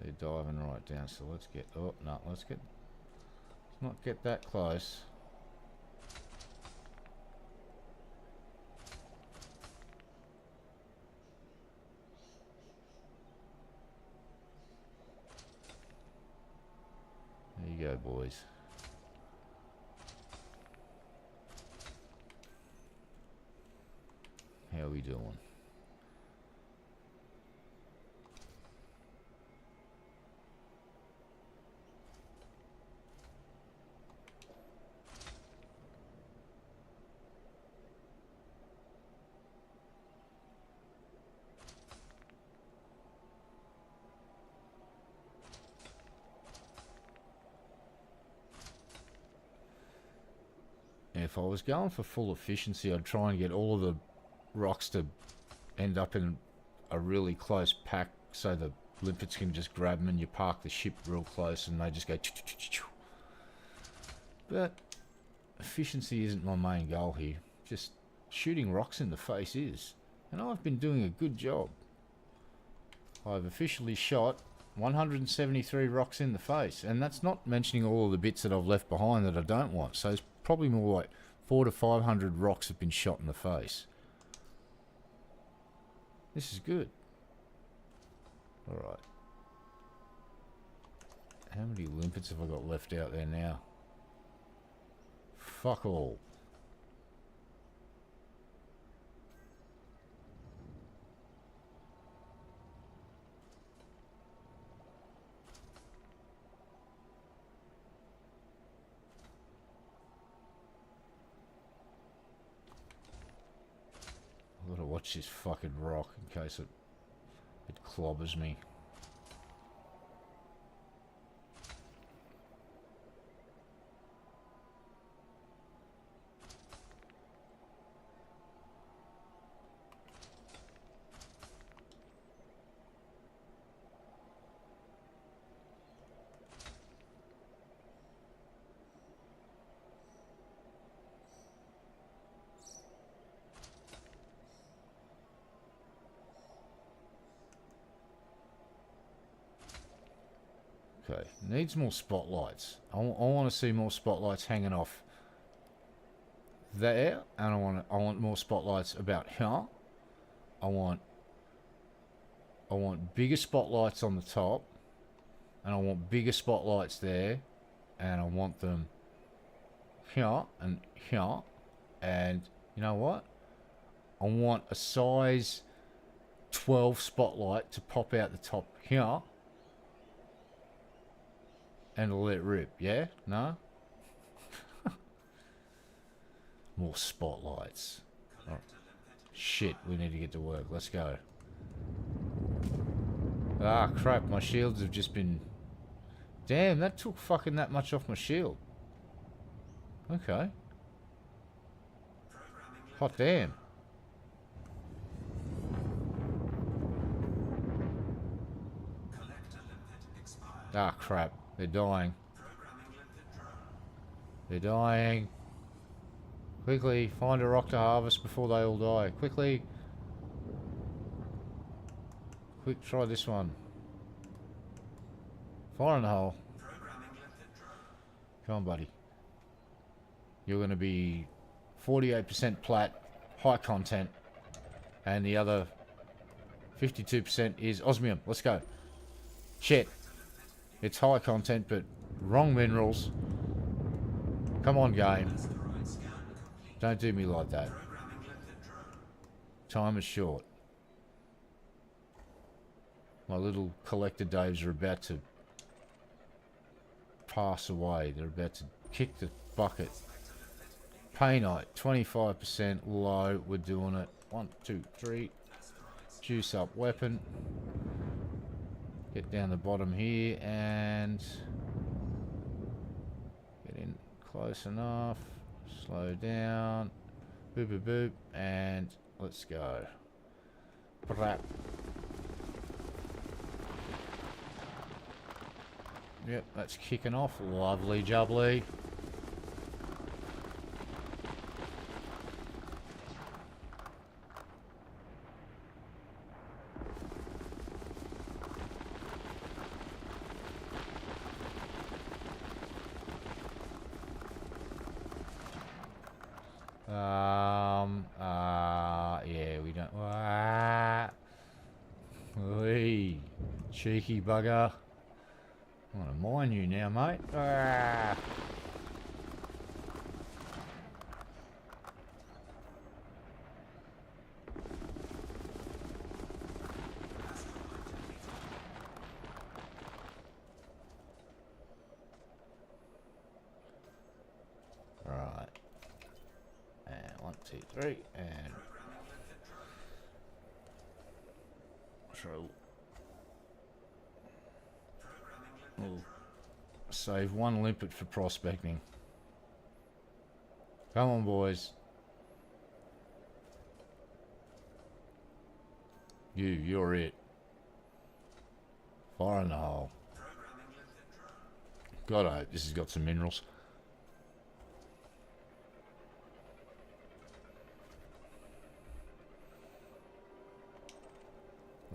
They're diving right down, so let's get... Oh, no, let's not get that close. boys. How are we doing? If I was going for full efficiency, I'd try and get all of the rocks to end up in a really close pack so the limpets can just grab them and you park the ship real close and they just go choo-choo-choo-choo. But efficiency isn't my main goal here. Just shooting rocks in the face is. And I've been doing a good job. I've officially shot 173 rocks in the face, and that's not mentioning all of the bits that I've left behind that I don't want. So it's probably more like 400 to 500 rocks have been shot in the face. This is good. Alright. How many limpets have I got left out there now? Fuck all. I've got to watch this fucking rock in case it clobbers me. Okay, needs more spotlights. I want to see more spotlights hanging off there, and I want more spotlights about here. I want bigger spotlights on the top, and I want bigger spotlights there, and I want them here and here, and you know what? I want a size 12 spotlight to pop out the top here. And let it rip, yeah? No? More spotlights. Oh. Shit, we need to get to work. Let's go. Ah, crap. My shields have just been... Damn, that took fucking that much off my shield. Okay. Hot damn. Ah, crap. They're dying. They're dying. Quickly, find a rock to harvest before they all die. Quickly. Quick, try this one. Fire in the hole. Come on, buddy. You're going to be 48% plat, high content. And the other 52% is osmium. Let's go. Shit. It's high content, but wrong minerals. Come on, game. Don't do me like that. Time is short. My little collector days are about to pass away. They're about to kick the bucket. Painite, 25% low. We're doing it. 1, 2, 3. Juice up weapon. Get down the bottom here and get in close enough. Slow down. Boop, boop, boop. And let's go. Brap. Yep, that's kicking off. Lovely jubbly. Yeah, we don't. Oi, cheeky bugger. I want to mine you now, mate. Ah. Right. And 1, 2, 3, and so we'll save 1 limpet for prospecting. Come on, boys. You're it. Fire in the hole. God, I hope this has got some minerals.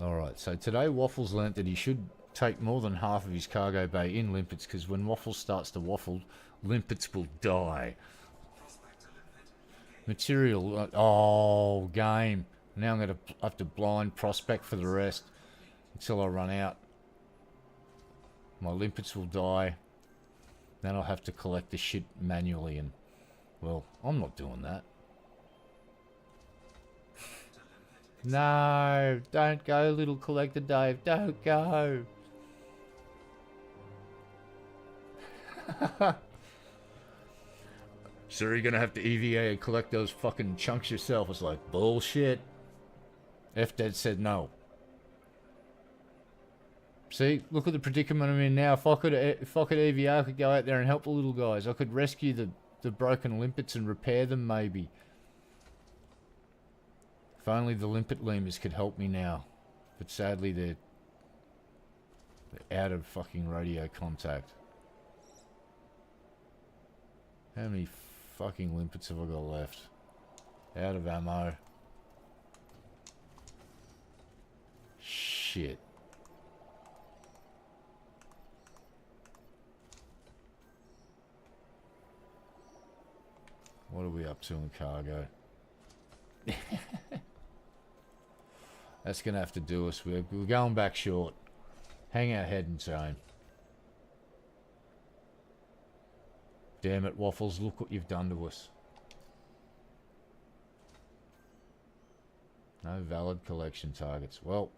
Alright, so today Waffles learnt that he should take more than half of his cargo bay in limpets, because when Waffles starts to waffle, limpets will die. Material, oh, game. Now I'm going to have to blind prospect for the rest until I run out. My limpets will die. Then I'll have to collect the shit manually, and, well, I'm not doing that. No, don't go, little collector Dave. Don't go. So you're gonna have to EVA and collect those fucking chunks yourself. It's like, bullshit. F-Dead said no. See, look at the predicament I'm in now. If I could EVA, I could go out there and help the little guys. I could rescue the broken limpets and repair them, maybe. If only the limpet lemurs could help me now. But sadly, they're out of fucking radio contact. How many fucking limpets have I got left? Out of ammo. Shit. What are we up to in cargo? That's going to have to do us. We're going back short. Hang our head and zone. Damn it, Waffles. Look what you've done to us. No valid collection targets. Well.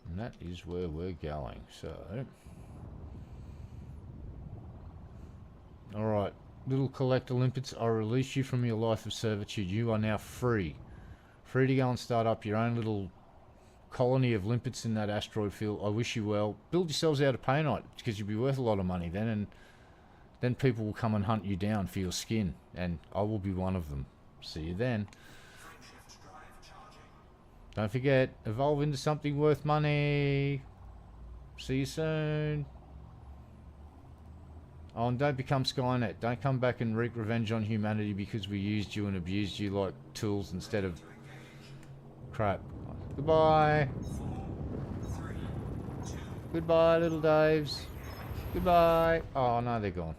And that is where we're going. So, alright, little collector limpets, I release you from your life of servitude. You are now free. Free to go and start up your own little colony of limpets in that asteroid field. I wish you well. Build yourselves out a painite, because you'll be worth a lot of money then, and then people will come and hunt you down for your skin, and I will be one of them. See you then. Don't forget, evolve into something worth money. See you soon. Oh, and don't become Skynet. Don't come back and wreak revenge on humanity because we used you and abused you like tools instead of crap. Goodbye. Goodbye, little Daves. Goodbye. Oh, no, they're gone.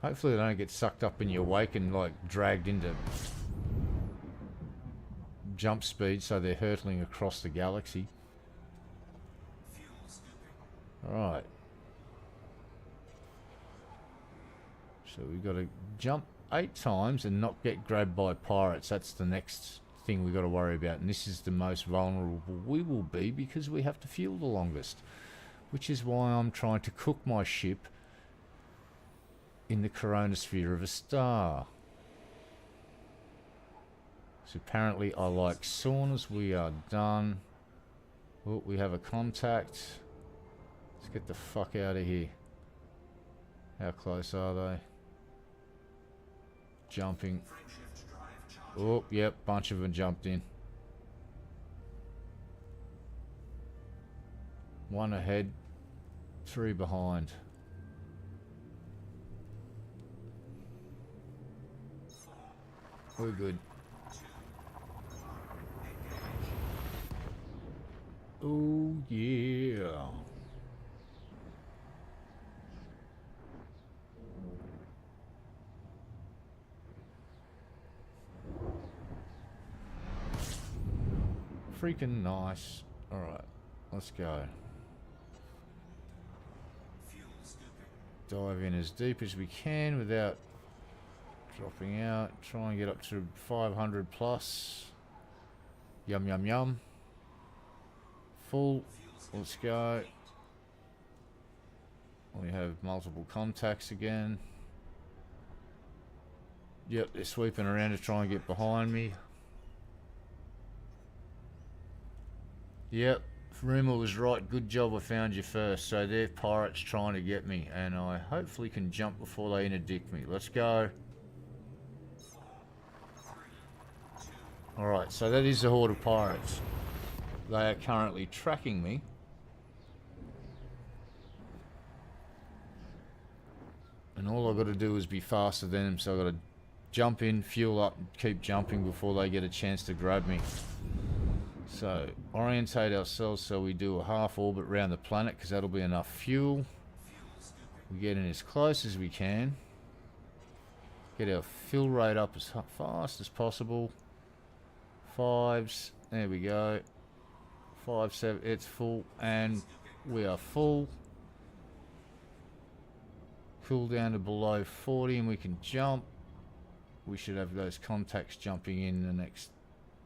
Hopefully they don't get sucked up in your wake and like dragged into jump speed so they're hurtling across the galaxy. Alright. So we've got to jump 8 times and not get grabbed by pirates. That's the next thing we've got to worry about. And this is the most vulnerable we will be because we have to fuel the longest. Which is why I'm trying to cook my ship in the coronosphere of a star. So apparently I like saunas. We are done. Oh, we have a contact. Let's get the fuck out of here. How close are they? Jumping. Oh, yep, bunch of them jumped in. One ahead, three behind. We're good. Oh, yeah. Freaking nice. Alright, let's go. Dive in as deep as we can without dropping out. Try and get up to 500 plus. Yum, yum, yum. Full. Let's go. We have multiple contacts again. Yep, they're sweeping around to try and get behind me. Yep, Rumour was right. Good job I found you first. So they're pirates trying to get me, and I hopefully can jump before they interdict me. Let's go. Alright, so that is the horde of pirates. They are currently tracking me. And all I've got to do is be faster than them, so I've got to jump in, fuel up, and keep jumping before they get a chance to grab me. So, orientate ourselves so we do a half orbit around the planet, because that'll be enough fuel. We get in as close as we can. Get our fill rate up as fast as possible. Fives, there we go. 5, 7, it's full, and we are full. Cool down to below 40 and we can jump. We should have those contacts jumping in the next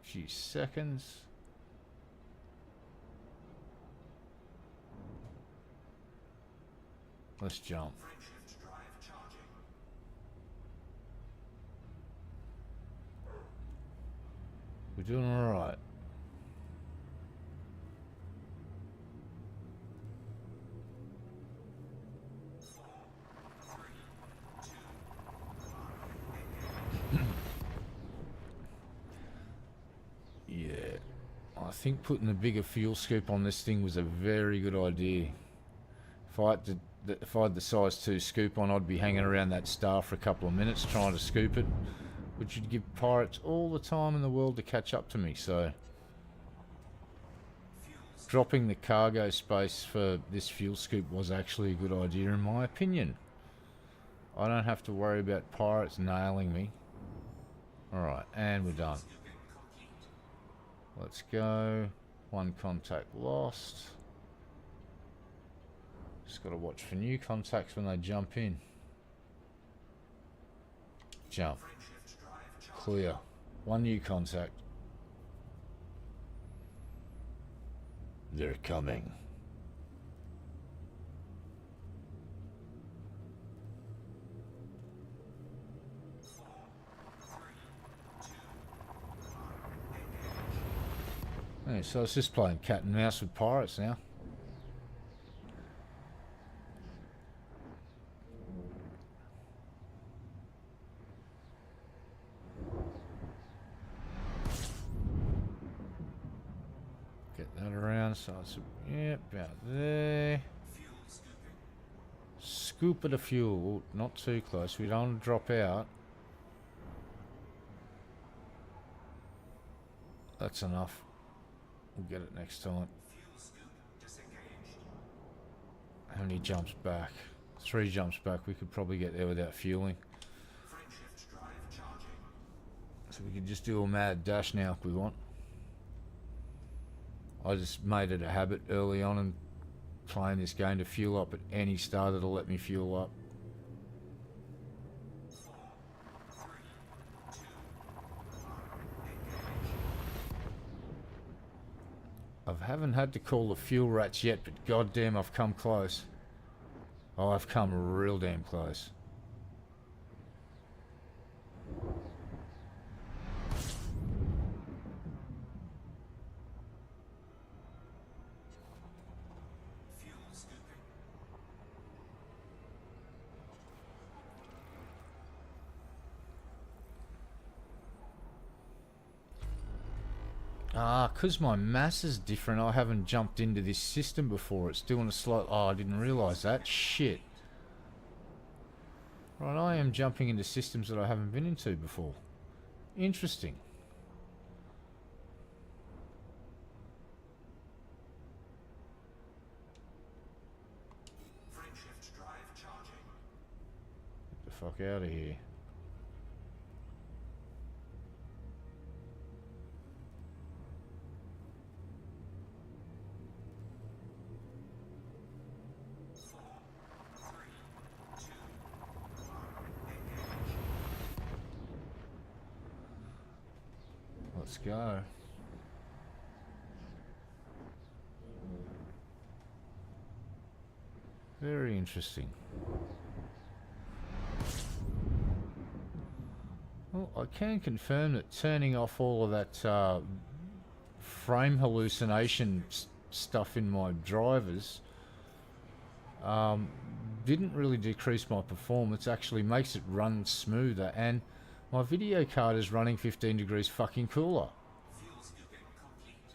few seconds. Let's jump. We're doing alright. Yeah, I think putting a bigger fuel scoop on this thing was a very good idea. If I had the size 2 scoop on, I'd be hanging around that star for a couple of minutes trying to scoop it, which would give pirates all the time in the world to catch up to me. So dropping the cargo space for this fuel scoop was actually a good idea in my opinion. I don't have to worry about pirates nailing me. Alright, and we're done. Let's go. One contact lost. Just got to watch for new contacts when they jump in. Jump. Clear. One new contact. They're coming. Hey, so it's just playing cat and mouse with pirates now. Get that around, so it's yeah, about there. Scoop of the fuel, not too close. We don't want to drop out. That's enough. We'll get it next time. How many jumps back? 3 jumps back. We could probably get there without fueling. So we can just do a mad dash now if we want. I just made it a habit early on and playing this game to fuel up at any star that'll let me fuel up. I haven't had to call the fuel rats yet, but goddamn, I've come close. Oh, I've come real damn close. 'Cause my mass is different, I haven't jumped into this system before. It's doing a slow... Oh, I didn't realise that. Shit. Right, I am jumping into systems that I haven't been into before. Interesting. Frameshift drive charging. Get the fuck out of here. Let's go. Very interesting. Well, I can confirm that turning off all of that frame hallucination stuff in my drivers didn't really decrease my performance. Actually makes it run smoother, and my video card is running 15 degrees fucking cooler. Fuel scooping complete.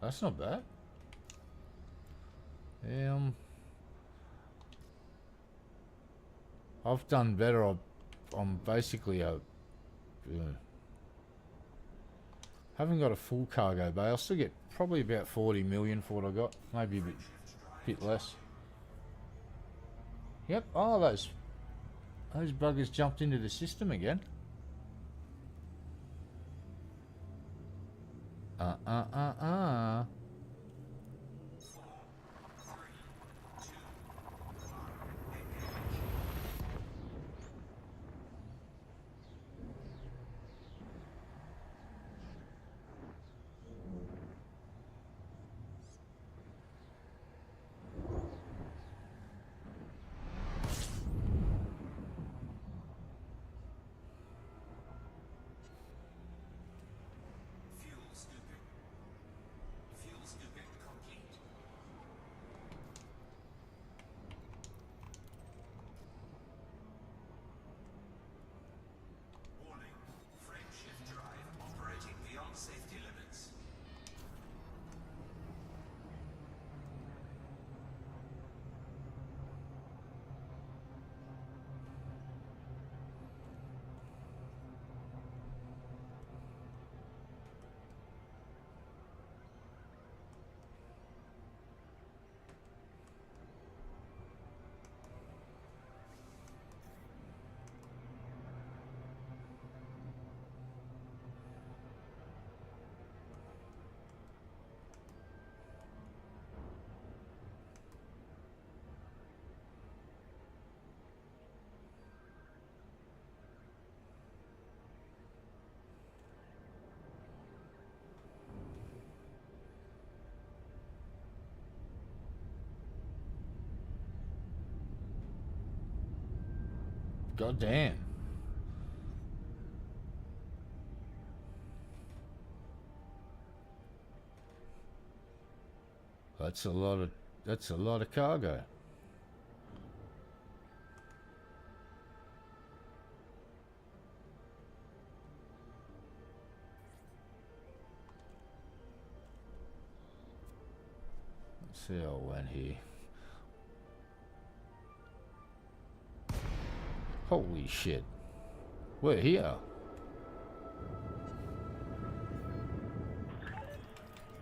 That's not bad. I've done better. I'm basically haven't got a full cargo bay. I'll still get probably about 40 million for what I got. Maybe a bit less. Yep. Oh, those buggers jumped into the system again. Fuel scooping complete. Warning. Frameshift drive operating beyond safety limits. God damn. That's a lot of cargo. Let's see how I went here. Holy shit. We're here.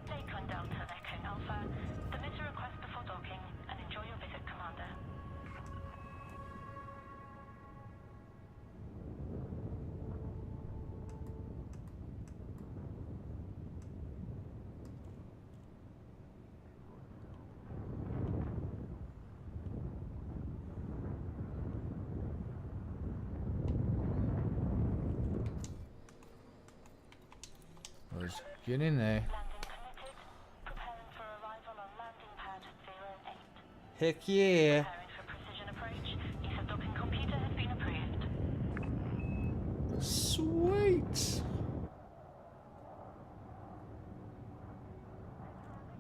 Take one Delta Echo Alpha. Submit a request before docking and enjoy your visit, Commander. Let's get in there. Landing committed. Preparing for arrival on landing pad 08. Heck yeah. Preparing for precision approach. ESA docking computer has been approved. Sweet.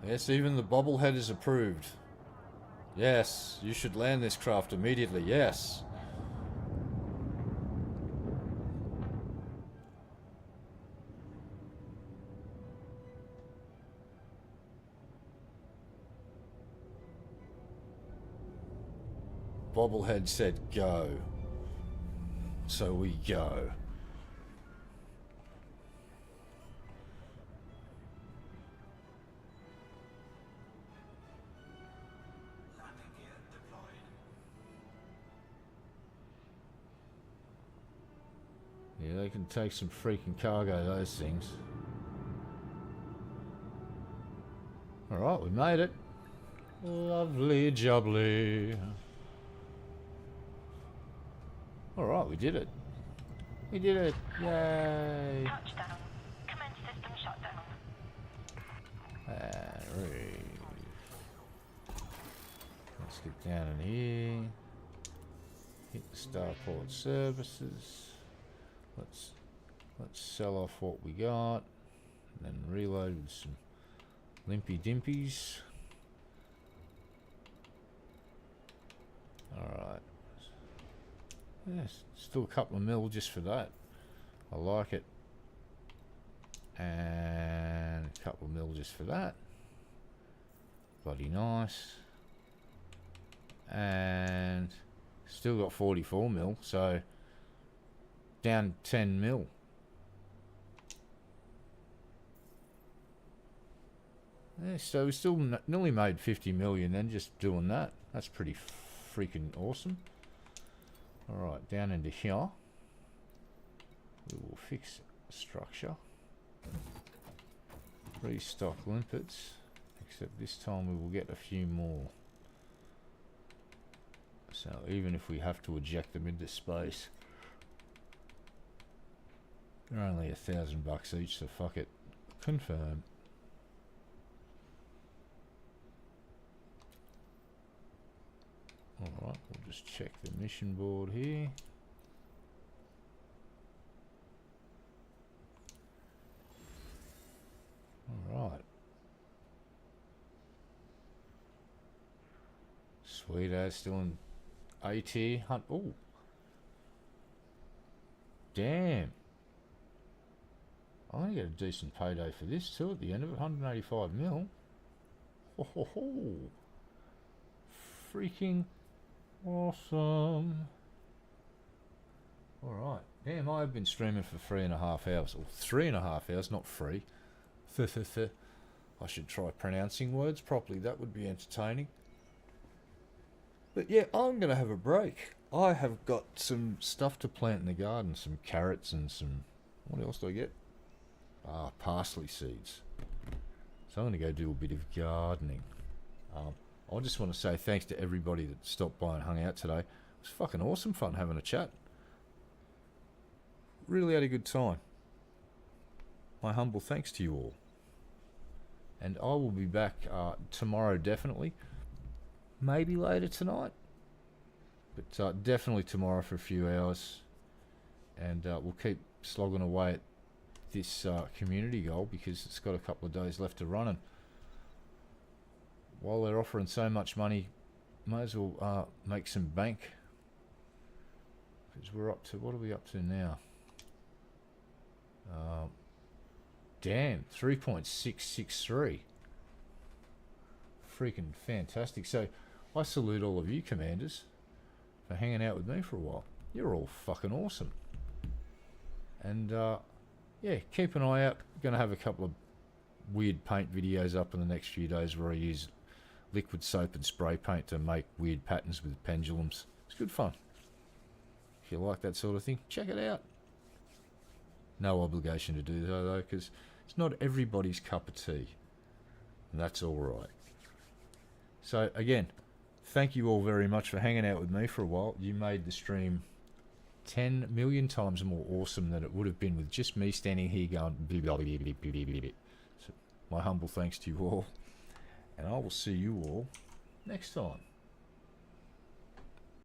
Yes, even the bobblehead is approved. Yes, you should land this craft immediately, yes. Bobblehead said go. So we go. Landing gear deployed. Yeah, they can take some freaking cargo, those things. Alright, we made it. Lovely jubbly. Alright, we did it. We did it. Yay. Touchdown. Commence system shutdown. Let's get down in here. Hit the starport services. Let's sell off what we got, and then reload with some limpy dimpies. Alright. Yes, still a couple of mil just for that. I like it. And a couple of mil just for that. Bloody nice. And still got 44 mil, so down 10 mil. Yeah, so we still nearly made 50 million then just doing that. That's pretty freaking awesome. Alright, down into here. We will fix structure. Restock limpets. Except this time we will get a few more. So even if we have to eject them into space, they're only $1,000 each, so fuck it. Confirm. Alright, we'll just check the mission board here. Alright. Sweet as, still in A tier hunt. Oh, damn. I'm gonna get a decent payday for this too at the end of it. 185 mil. Ho ho ho. Freaking awesome. Alright. Damn, I've been streaming for 3.5 hours. Or 3.5 hours, not free. I should try pronouncing words properly. That would be entertaining. But yeah, I'm going to have a break. I have got some stuff to plant in the garden. Some carrots and some... What else do I get? Ah, parsley seeds. So I'm going to go do a bit of gardening. I just want to say thanks to everybody that stopped by and hung out today. It was fucking awesome fun having a chat. Really had a good time. My humble thanks to you all. And I will be back tomorrow definitely. Maybe later tonight. But definitely tomorrow for a few hours. And we'll keep slogging away at this community goal because it's got a couple of days left to run. And while they're offering so much money, may as well make some bank. Because we're up to... What are we up to now? Damn, 3.663. Freaking fantastic. So I salute all of you commanders for hanging out with me for a while. You're all fucking awesome. And yeah, keep an eye out. Gonna have a couple of weird paint videos up in the next few days where I use liquid soap and spray paint to make weird patterns with pendulums. It's good fun. If you like that sort of thing, check it out. No obligation to do so though, because it's not everybody's cup of tea. And that's alright. So again, thank you all very much for hanging out with me for a while. You made the stream 10 million times more awesome than it would have been with just me standing here going blah, blah, blah, blah, blah, blah, blah. So my humble thanks to you all. And I will see you all next time.